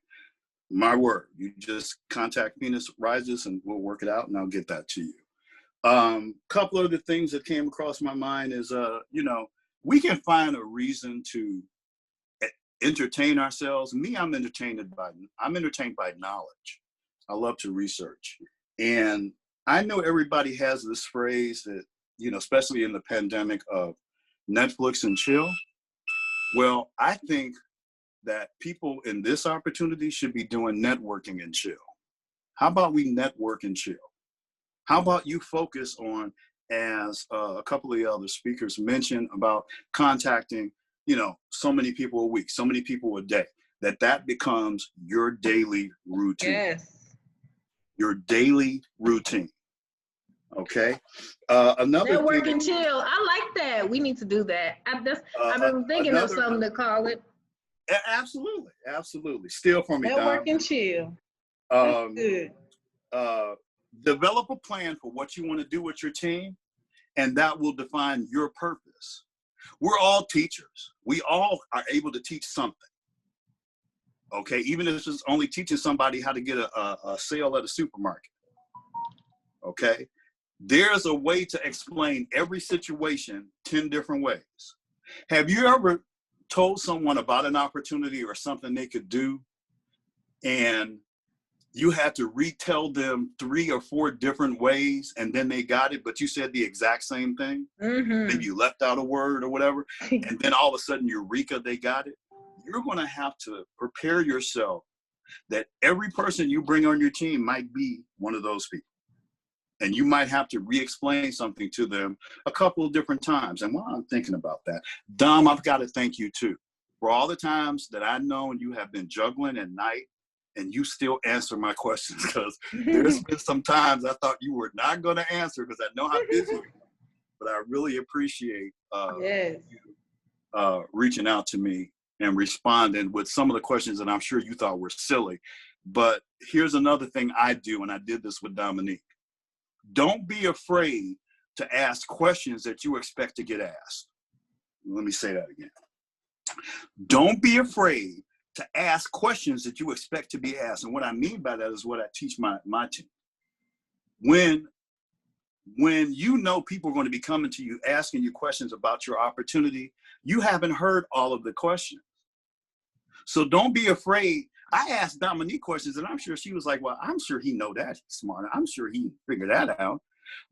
My word. You just contact Phoenix Rises and we'll work it out and I'll get that to you. Couple of the things that came across my mind is, you know, we can find a reason to entertain ourselves. Me, I'm entertained by knowledge. I love to research. And I know everybody has this phrase that, you know, especially in the pandemic, of Netflix and chill. Well, I think that people in this opportunity should be doing networking and chill. How about we network and chill? How about you focus on, as a couple of the other speakers mentioned, about contacting, you know, so many people a week, so many people a day, that becomes your daily routine. Yes. Your daily routine. Okay. Another Network thing, and chill. I like that. We need to do that. I've been thinking of something to call it. Absolutely, absolutely. Steal from me, Network Dom. and chill. That's good. Develop a plan for what you want to do with your team, and that will define your purpose. We're all teachers. We all are able to teach something. Okay, even if it's only teaching somebody how to get a sale at a supermarket. Okay, there's a way to explain every situation 10 different ways. Have you ever told someone about an opportunity or something they could do, and you had to retell them 3 or 4 different ways, and then they got it, but you said the exact same thing? Maybe you left out a word or whatever, and then all of a sudden, eureka, they got it. You're going to have to prepare yourself that every person you bring on your team might be one of those people. And you might have to re-explain something to them a couple of different times. And while I'm thinking about that, Dom, I've got to thank you too for all the times that I know you have been juggling at night and you still answer my questions, because there's been some times I thought you were not going to answer because I know how busy you are. But I really appreciate you reaching out to me and responding with some of the questions that I'm sure you thought were silly. But here's another thing I do, and I did this with Dominique. Don't be afraid to ask questions that you expect to get asked. Let me say that again. Don't be afraid to ask questions that you expect to be asked. And what I mean by that is what I teach my team. When you know people are going to be coming to you asking you questions about your opportunity, you haven't heard all of the questions. So don't be afraid. I asked Dominique questions, and I'm sure she was like, well, I'm sure he know that. He's smart. I'm sure he figured that out.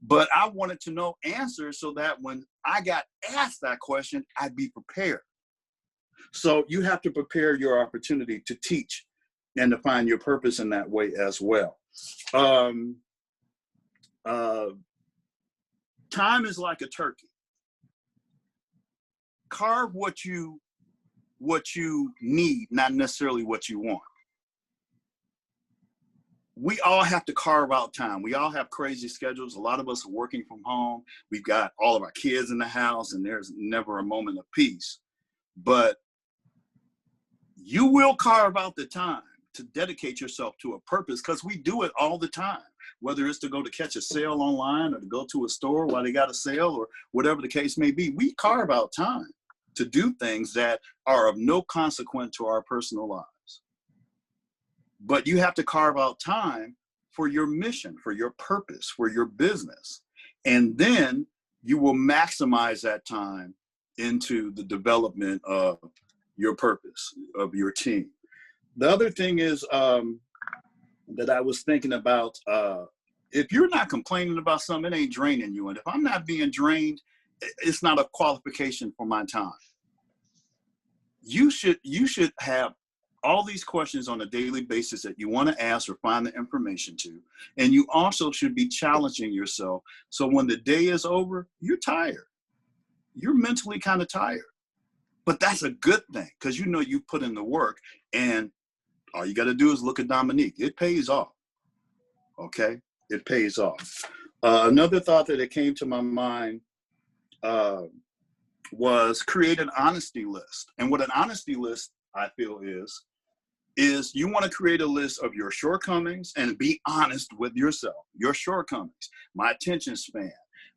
But I wanted to know answers so that when I got asked that question, I'd be prepared. So you have to prepare your opportunity to teach and to find your purpose in that way as well. Time is like a turkey. Carve what you need, not necessarily what you want. We all have to carve out time. We all have crazy schedules. A lot of us are working from home. We've got all of our kids in the house, and there's never a moment of peace. But you will carve out the time to dedicate yourself to a purpose, because we do it all the time, whether it's to go to catch a sale online or to go to a store while they got a sale or whatever the case may be. We carve out time to do things that are of no consequence to our personal lives. But you have to carve out time for your mission, for your purpose, for your business. And then you will maximize that time into the development of your purpose, of your team. The other thing is that I was thinking about, if you're not complaining about something, it ain't draining you. And if I'm not being drained, it's not a qualification for my time. You should have all these questions on a daily basis that you want to ask or find the information to. And you also should be challenging yourself. So when the day is over, you're tired. You're mentally kind of tired. But that's a good thing, because you know you put in the work, and all you got to do is look at Dominique. It pays off. Okay? It pays off. Another thought that came to my mind was create an honesty list. And what an honesty list, I feel, is you want to create a list of your shortcomings and be honest with yourself. Your shortcomings, my attention span,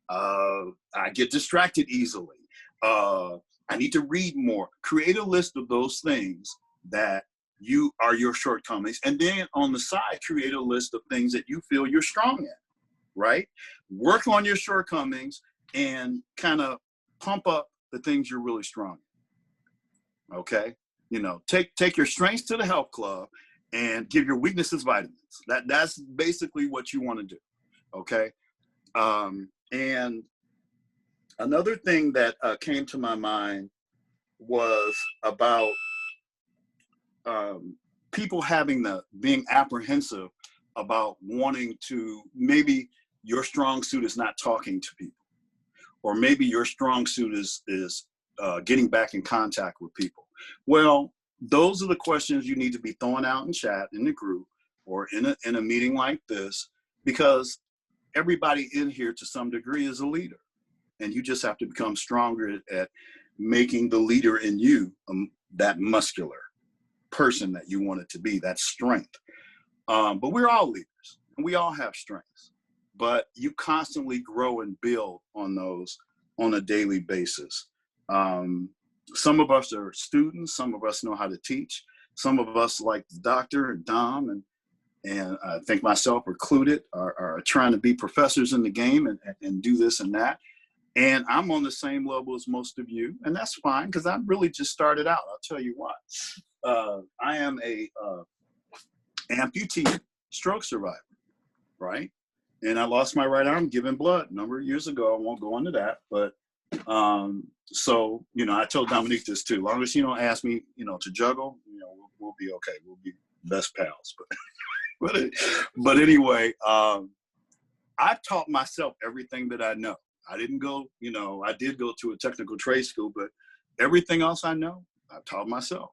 I get distracted easily. I need to read more. Create a list of those things that you are your shortcomings. And then on the side, create a list of things that you feel you're strong at, right? Work on your shortcomings and kind of pump up the things you're really strong at, okay? You know, take your strengths to the health club and give your weaknesses vitamins. That's basically what you want to do, okay? And another thing that came to my mind was about people being apprehensive about wanting to, maybe your strong suit is not talking to people, or maybe your strong suit is getting back in contact with people. Well, those are the questions you need to be throwing out in chat, in the group, or in a meeting like this, because everybody in here to some degree is a leader, and you just have to become stronger at making the leader in you that muscular person that you want it to be, that strength. But we're all leaders, and we all have strengths, but you constantly grow and build on those on a daily basis. Some of us are students, some of us know how to teach, some of us, like the doctor and Dom and I think myself included, are trying to be professors in the game and do this and that. And I'm on the same level as most of you, and that's fine, because I really just started out. I'll tell you why. I am a amputee stroke survivor, right? And I lost my right arm giving blood a number of years ago. I won't go into that, but so, you know, I told Dominique this too. As long as you don't ask me, you know, to juggle, you know, we'll be okay. We'll be best pals. But anyway, I've taught myself everything that I know. I didn't go, you know, I did go to a technical trade school, but everything else I know, I've taught myself.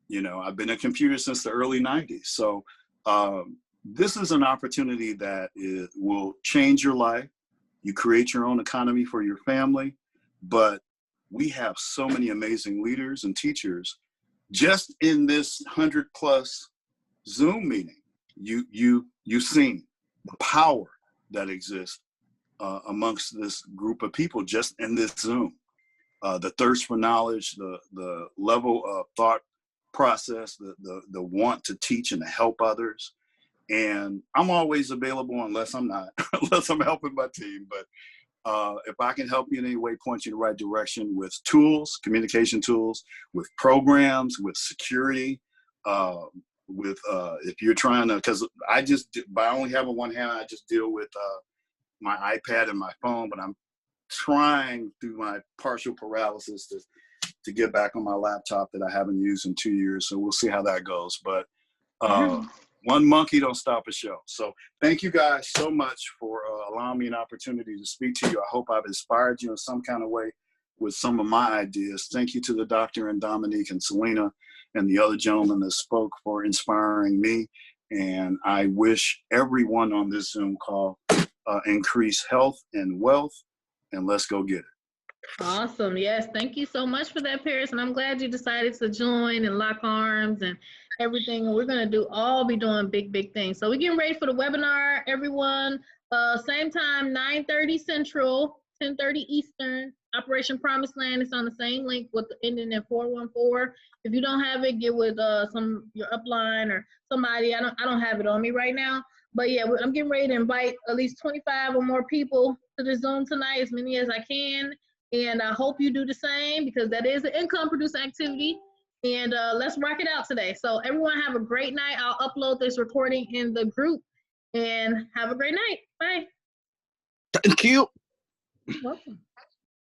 You know, I've been in computers since the early 90s. So this is an opportunity that will change your life. You create your own economy for your family, but we have so many amazing leaders and teachers just in this 100+ Zoom meeting. You've seen the power that exists amongst this group of people just in this Zoom. The thirst for knowledge, the level of thought process, the want to teach and to help others. And I'm always available unless I'm not, unless I'm helping my team. But if I can help you in any way, point you in the right direction with tools, communication tools, with programs, with security, with if you're trying to, because by only having one hand, I just deal with my iPad and my phone, but I'm trying through my partial paralysis to get back on my laptop that I haven't used in 2 years. So we'll see how that goes. But one monkey don't stop a show. So thank you guys so much for allowing me an opportunity to speak to you. I hope I've inspired you in some kind of way with some of my ideas. Thank you to the doctor and Dominique and Selena and the other gentlemen that spoke for inspiring me. And I wish everyone on this Zoom call increase health and wealth, and let's go get it. Awesome. Yes. Thank you so much for that, Paris. And I'm glad you decided to join and lock arms and everything. And we're going to all be doing big things. So we're getting ready for the webinar, everyone. Same time, 9:30 Central, 10:30 Eastern. Operation Promiseland is on the same link with the ending in 414. If you don't have it, get with your upline or somebody. I don't have it on me right now. But yeah, I'm getting ready to invite at least 25 or more people to the Zoom tonight, as many as I can. And I hope you do the same, because that is an income producing activity. And let's rock it out today. So everyone have a great night. I'll upload this recording in the group, and have a great night. Bye. Thank you. You're welcome.